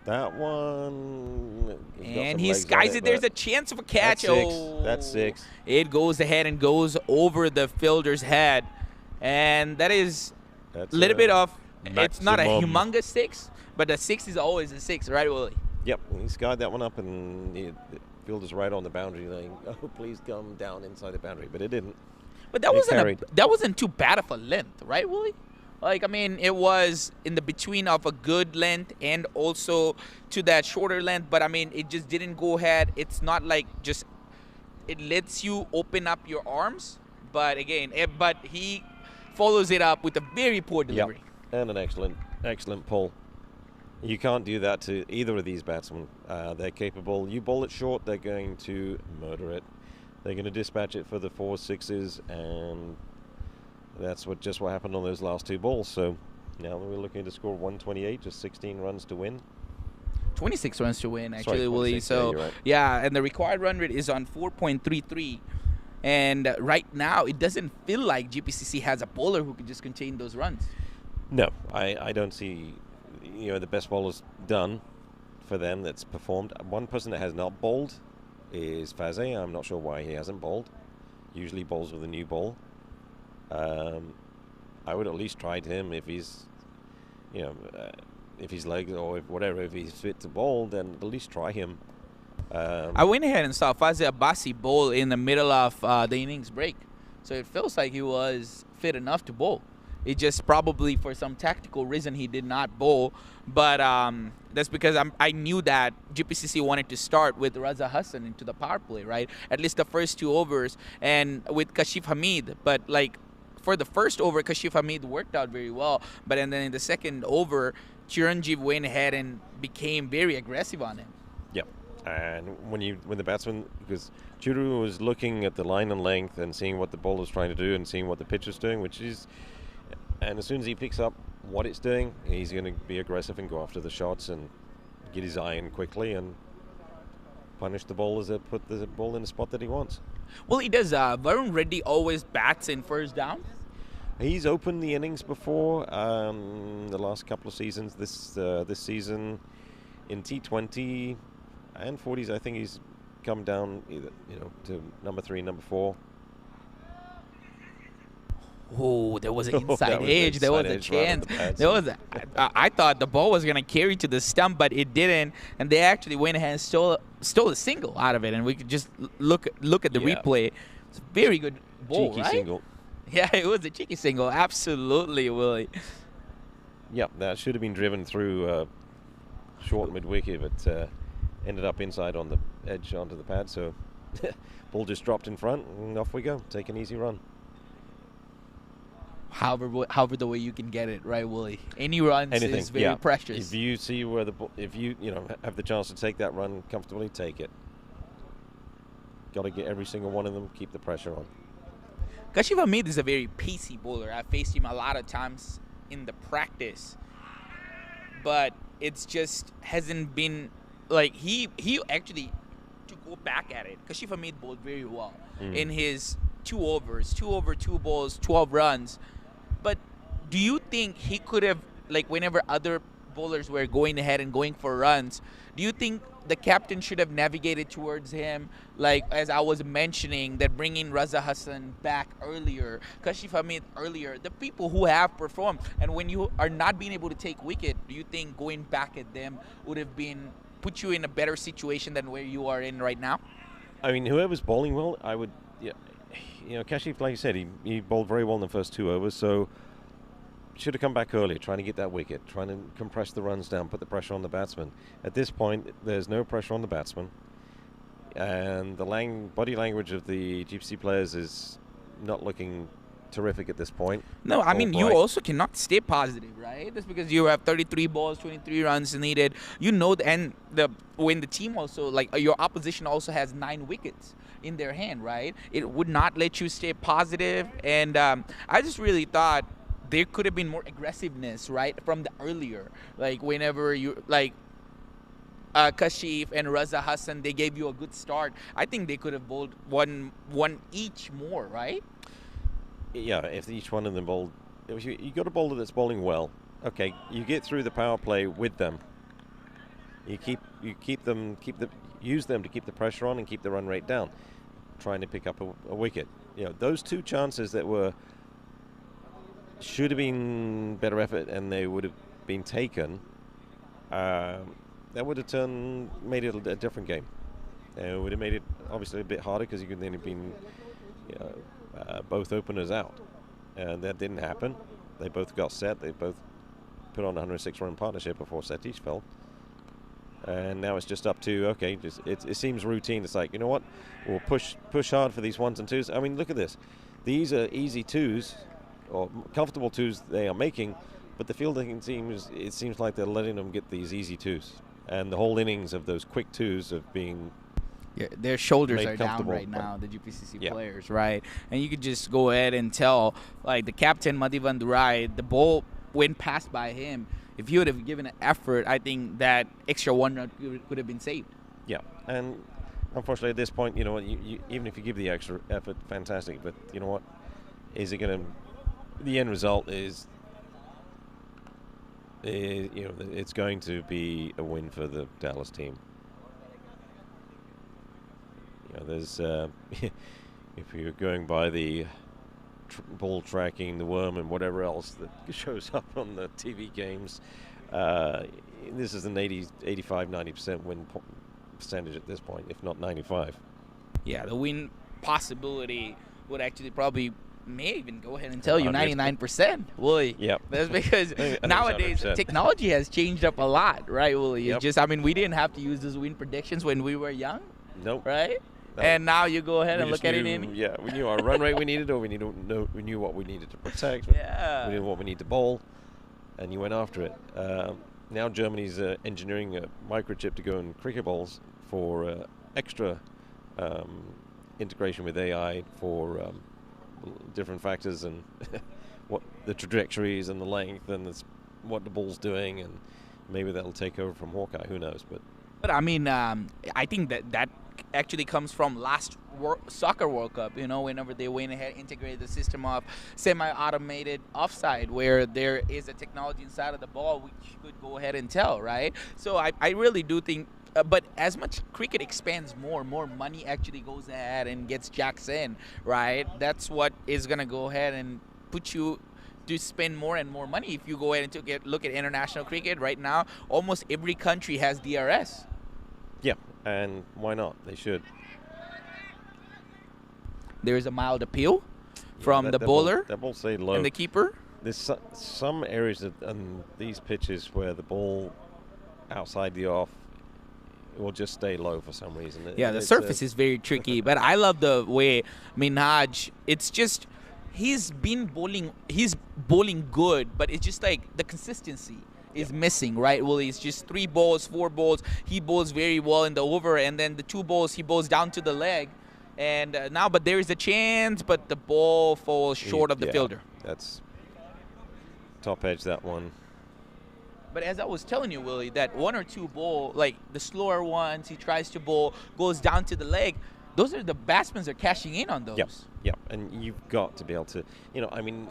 That one, and he skies it. There's a chance of a catch. That's 6. It goes ahead and goes over the fielder's head, and that's a little bit of. It's not a humongous 6, but a 6 is always a 6, right, Willie? Yep, he skied that one up, and the fielder's right on the boundary, saying, "Oh, please come down inside the boundary," but it didn't. But that wasn't too bad of a length, right, Willie? Like, I mean, it was in the between of a good length and also to that shorter length. But, I mean, it just didn't go ahead. It's not like just it lets you open up your arms. But, again, but he follows it up with a very poor delivery. Yep. And an excellent pull. You can't do that to either of these batsmen. They're capable. You bowl it short, they're going to murder it. They're going to dispatch it for the 4 6s, and that's what happened on those last 2 balls. So now we're looking to score 128, just 16 runs to win. 26 runs to win, actually, Sorry, Willie. So, right. Yeah, and the required run rate is on 4.33. And right now, it doesn't feel like GPCC has a bowler who can just contain those runs. No, I don't see the best bowlers done for them that's performed. One person that has not bowled is Faze. I'm not sure why he hasn't bowled. Usually bowls with a new ball. I would at least try him if he's, if his legs or if he's fit to bowl, then at least try him. I went ahead and saw Fazil Abbasi bowl in the middle of the innings break. So it feels like he was fit enough to bowl. It just probably for some tactical reason he did not bowl. But that's because I knew that GPCC wanted to start with Raza Hassan into the power play, right? At least the first 2 overs and with Kashif Hamid. But like for the first over, Kashif Hamid worked out very well. But and then in the second over, Chiranjeev went ahead and became very aggressive on him. Yep. And when the batsman, because Churu was looking at the line and length and seeing what the bowler's trying to do and seeing what the pitch is doing, and as soon as he picks up what it's doing, he's going to be aggressive and go after the shots and get his eye in quickly and punish the bowlers that put the ball in the spot that he wants. Well, he does. Varun Reddy always bats in first down. He's opened the innings before the last couple of seasons. This season in T20 and 40s, I think he's come down either to number 3, number 4. Oh, there was an inside edge. There was a chance. Right, I thought the ball was gonna carry to the stump, but it didn't. And they actually went ahead and stole a single out of it. And we could just look at the replay. It's a very good ball, cheeky right? Single. Yeah, it was a cheeky single. Absolutely, Willie. Yep, that should have been driven through short mid-wicket, but ended up inside on the edge onto the pad. So ball just dropped in front, and off we go. Take an easy run. However the way you can get it, right, Willie? Any runs is very precious. If you see where if you have the chance to take that run comfortably, take it. Got to get every single one of them. Keep the pressure on. Kashif Hamid is a very pacey bowler. I faced him a lot of times in the practice, but it's just hasn't been like he actually, to go back at it, Kashif Hamid bowled very well in his 2 overs, 2 over 2 balls, 12 runs. But do you think he could have, like whenever other bowlers were going ahead and going for runs, do you think the captain should have navigated towards him, like as I was mentioning, that bringing Raza Hassan back earlier, Kashif Hamid earlier, the people who have performed, and when you are not being able to take wicket, do you think going back at them would have put you in a better situation than where you are in right now? I mean, whoever's bowling well, I would, Kashif, like you said, he bowled very well in the first 2 overs, so should have come back earlier, trying to get that wicket, trying to compress the runs down, put the pressure on the batsman. At this point, there's no pressure on the batsman, and the body language of the GPC players is not looking terrific at this point. No, I mean, you also cannot stay positive, right? That's because you have 33 balls, 23 runs needed. When the team also, like your opposition also has 9 wickets in their hand, right? It would not let you stay positive. And I just really thought there could have been more aggressiveness, right, from the earlier. Like whenever you, like Kashif and Raza Hassan, they gave you a good start. I think they could have bowled one each more, right? Yeah, if each one of them bowled, you got a bowler that's bowling well. Okay, you get through the power play with them. Use them to keep the pressure on and keep the run rate down, trying to pick up a wicket. Those 2 chances that should have been better effort and they would have been taken. That would have made it a different game. It would have made it obviously a bit harder because you could then have been both openers out, and that didn't happen. They both got set. They both put on a 106-run partnership before Satish fell, and now it's just up to it seems routine. It's like, you know what, we'll push hard for these 1s and 2s. I mean, look at this. These are easy 2s or comfortable 2s they are making, but the fielding seems like they're letting them get these easy 2s, and the whole innings of those quick 2s of being. Yeah, their shoulders are down right now, the GPCC players, right? And you could just go ahead and tell, like the captain, Madhivan Durai, the ball went past by him. If he would have given an effort, I think that extra 1 run could have been saved. Yeah, and unfortunately at this point, you even if you give the extra effort, fantastic, but you know what? Is it going to... The end result is it's going to be a win for the Dallas team. There's if you're going by the ball tracking, the worm, and whatever else that shows up on the TV games. This is an 85-90% win percentage at this point, if not 95. Yeah, the win possibility would actually probably may even go ahead and tell you 99%, Willie. Yep. That's because nowadays 100%. technology has changed up a lot, right, Willie? Yep. It's just, I mean, we didn't have to use those win predictions when we were young, Nope. right? No. And now you go ahead We and just look at it knew- in. Yeah, we knew our run rate we needed, or we knew what we needed to protect. Yeah. We knew what we need to bowl, and you went after it. Now Germany's engineering a microchip to go in cricket balls for extra integration with AI for different factors and what the trajectories and the length and what the ball's doing, and maybe that'll take over from Hawkeye. Who knows? But I mean, I think that actually comes from last soccer World Cup, you know, whenever they went ahead integrated the system of semi-automated offside, where there is a technology inside of the ball which could go ahead and tell, right? So I really do think, but as much cricket expands more money actually goes ahead and gets jacks in, right? That's what is going to go ahead and put you to spend more and more money. If you go ahead and look at international cricket right now, almost every country has DRS. Yeah, and why not? They should. There is a mild appeal from the bowler That ball stayed low. and the keeper. There's some areas on these pitches where the ball outside the off will just stay low for some reason. Yeah, the surface is very tricky, but I love the way Minhaj, it's just, he's bowling good, but it's just like the consistency is missing, right? Well, it's just 3 balls, 4 balls. He bowls very well in the over, and then the 2 balls, he bowls down to the leg. And now, but there is a chance, but the ball falls short of the fielder. That's top edge, that one. But as I was telling you, Willie, that 1 or 2 ball, like the slower ones, he tries to bowl, goes down to the leg. Those are the batsmen are cashing in on those. Yep. And you've got to be able to, I mean,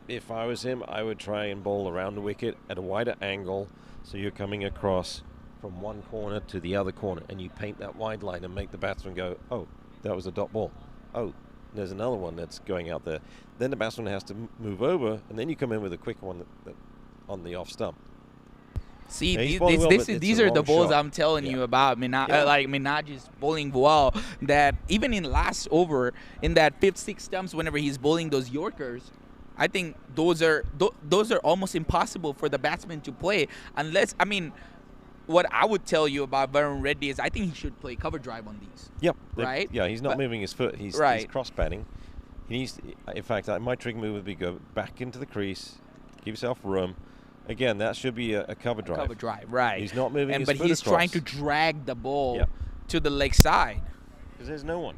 if I was him, I would try and bowl around the wicket at a wider angle, so you're coming across from one corner to the other corner, and you paint that wide line and make the batsman go, oh, that was a dot ball. Oh, there's another one that's going out there. Then the batsman has to move over, and then you come in with a quick one that on the off stump. See, Yeah, he's bowling well, but these it's a are the long balls shot. I'm telling you about. Yeah. Like Minhaj is bowling well. That even in last over, in that 5th, 6th stumps, whenever he's bowling those Yorkers, I think those are almost impossible for the batsman to play unless, I mean, what I would tell you about Varun Reddy is I think he should play cover drive on these. Yep. Right? Yeah, he's not moving his foot. He's cross batting. He needs. In fact, my trick move would be go back into the crease, give yourself room. Again, that should be a cover drive. Cover drive, right? He's not moving his but foot he's across. trying to drag the ball to the leg side. Because there's no one.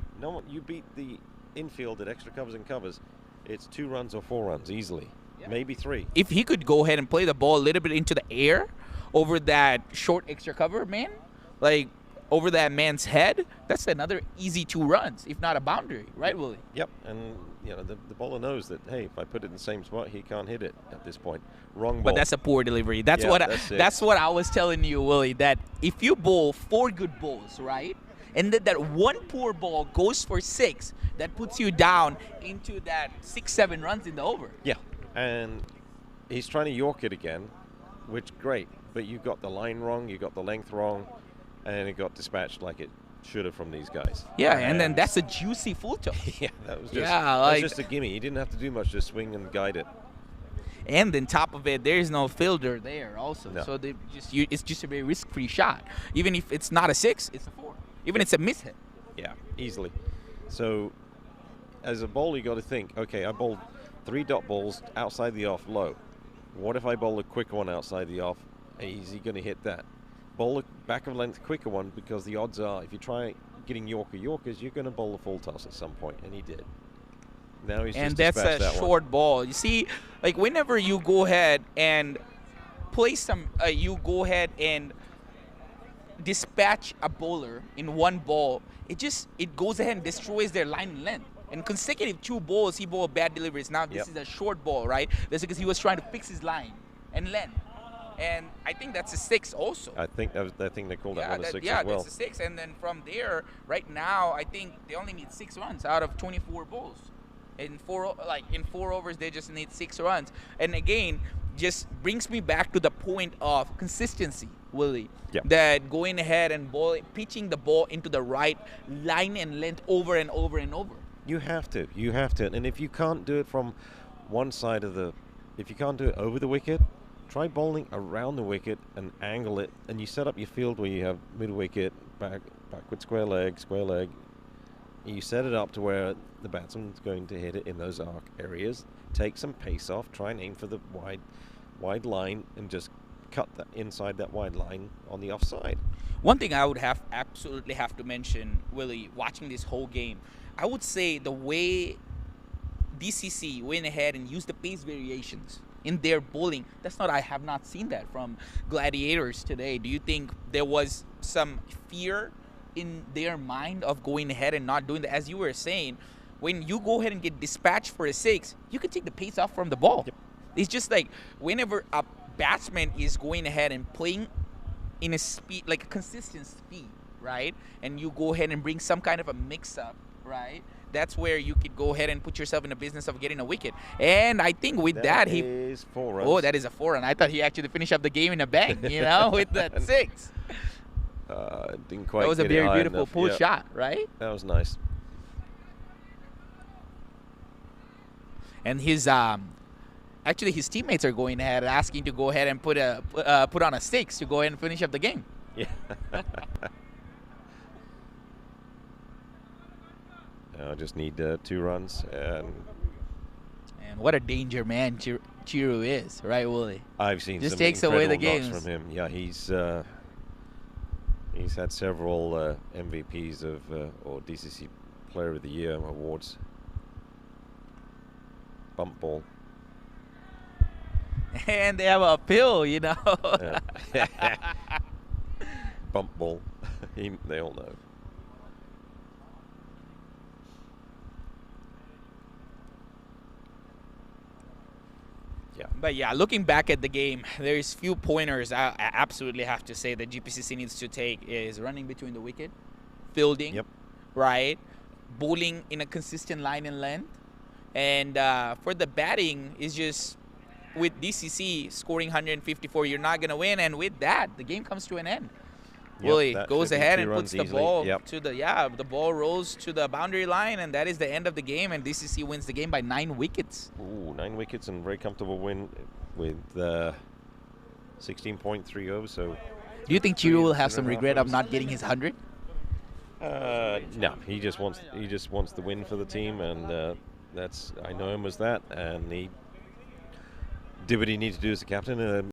You beat the infield at extra covers and covers. It's 2 runs or 4 runs easily, maybe 3. If he could go ahead and play the ball a little bit into the air over that short extra cover man, like over that man's head, that's another easy 2 runs, if not a boundary, right, Willie? Yep, and the bowler knows that, hey, if I put it in the same spot, he can't hit it at this point. Wrong ball. But that's a poor delivery. That's what I was telling you, Willie, that if you bowl 4 good balls, right, and then that 1 poor ball goes for 6, that puts you down into that 6-7 runs in the over. Yeah, and he's trying to York it again, which great, but you got the line wrong, you got the length wrong, and it got dispatched like it should have from these guys. Yeah, and then that's a juicy full toe. Yeah, that was just a gimme. He didn't have to do much, just swing and guide it. And then top of it, there is no fielder there also. No. So it's just a very risk-free shot. Even if it's not a 6, it's a 4. Even if it's a miss hit. Yeah, easily. So as a bowler, you got to think, okay, I bowled 3 dot balls outside the off low. What if I bowl a quicker one outside the off? Is he going to hit that? Bowl a back of length quicker one, because the odds are if you try getting Yorkers, you're going to bowl a full toss at some point, and he did. Now he's And just that's a that short ball. You see, like whenever you go ahead and play you go ahead and dispatch a bowler in 1 ball, it goes ahead and destroys their line and length. In consecutive 2 balls, he bowled bad deliveries. Now this is a short ball, right? That's because he was trying to fix his line and length. And I think that's a 6 also. I think they called that one a 6 as well. Yeah, that's a 6. And then from there, right now, I think they only need 6 runs out of 24 balls. In in 4 overs, they just need 6 runs. And again, just brings me back to the point of consistency, Willie. Yep. That going ahead and pitching the ball into the right line and length over and over and over. You have to. You have to. And if you can't do it from one side of the, if you can't do it over the wicket, try bowling around the wicket and angle it. And you set up your field where you have mid wicket, backward square leg. You set it up to where the batsman's going to hit it in those arc areas. Take some pace off. Try and aim for the wide line and just cut that inside that wide line on the offside. One thing I would absolutely have to mention, Willie, watching this whole game, I would say the way DCC went ahead and used the pace variations in their bowling, I have not seen that from Gladiators today. Do you think there was some fear in their mind of going ahead and not doing that? As you were saying, when you go ahead and get dispatched for a 6, you can take the pace off from the ball. Yep. It's just like whenever a batsman is going ahead and playing in a speed, like a consistent speed, right? And you go ahead and bring some kind of a mix-up, right? That's where you could go ahead and put yourself in the business of getting a wicket. And I think with that he is 4 runs. Oh, that is a 4 run. I thought he actually finished up the game in a bang, with that 6. Didn't quite. That was a get it very high beautiful enough. pull Yep. shot, right? That was nice. And his teammates are going ahead and asking to go ahead and put on a 6 to go ahead and finish up the game. Yeah. I just need 2 runs, and what a danger man Chiru is, right, Willie? I've seen just some takes away the incredible knocks games from him. Yeah, he's had several MVPs or DCC Player of the Year awards. Bump ball. And they have a pill, Bump ball. They all know. Yeah. But yeah, looking back at the game, there's few pointers I absolutely have to say that GPCC needs to take is running between the wicket, fielding, Yep. right, bowling in a consistent line and length, and for the batting is just with DCC scoring 154, you're not gonna win, and with that, the game comes to an end. Yep, Willie that goes should be ahead 2 and puts runs the easily. ball Yep. to the ball rolls to the boundary line, and that is the end of the game. And DCC wins the game by 9 wickets. Ooh, 9 wickets and very comfortable win with 16.30. So. Do you think Chiru will have 3.5 some regret of runs. not getting his 100? No, he just wants the win for the team, and I know him as that, and he did what he needed to do as a captain.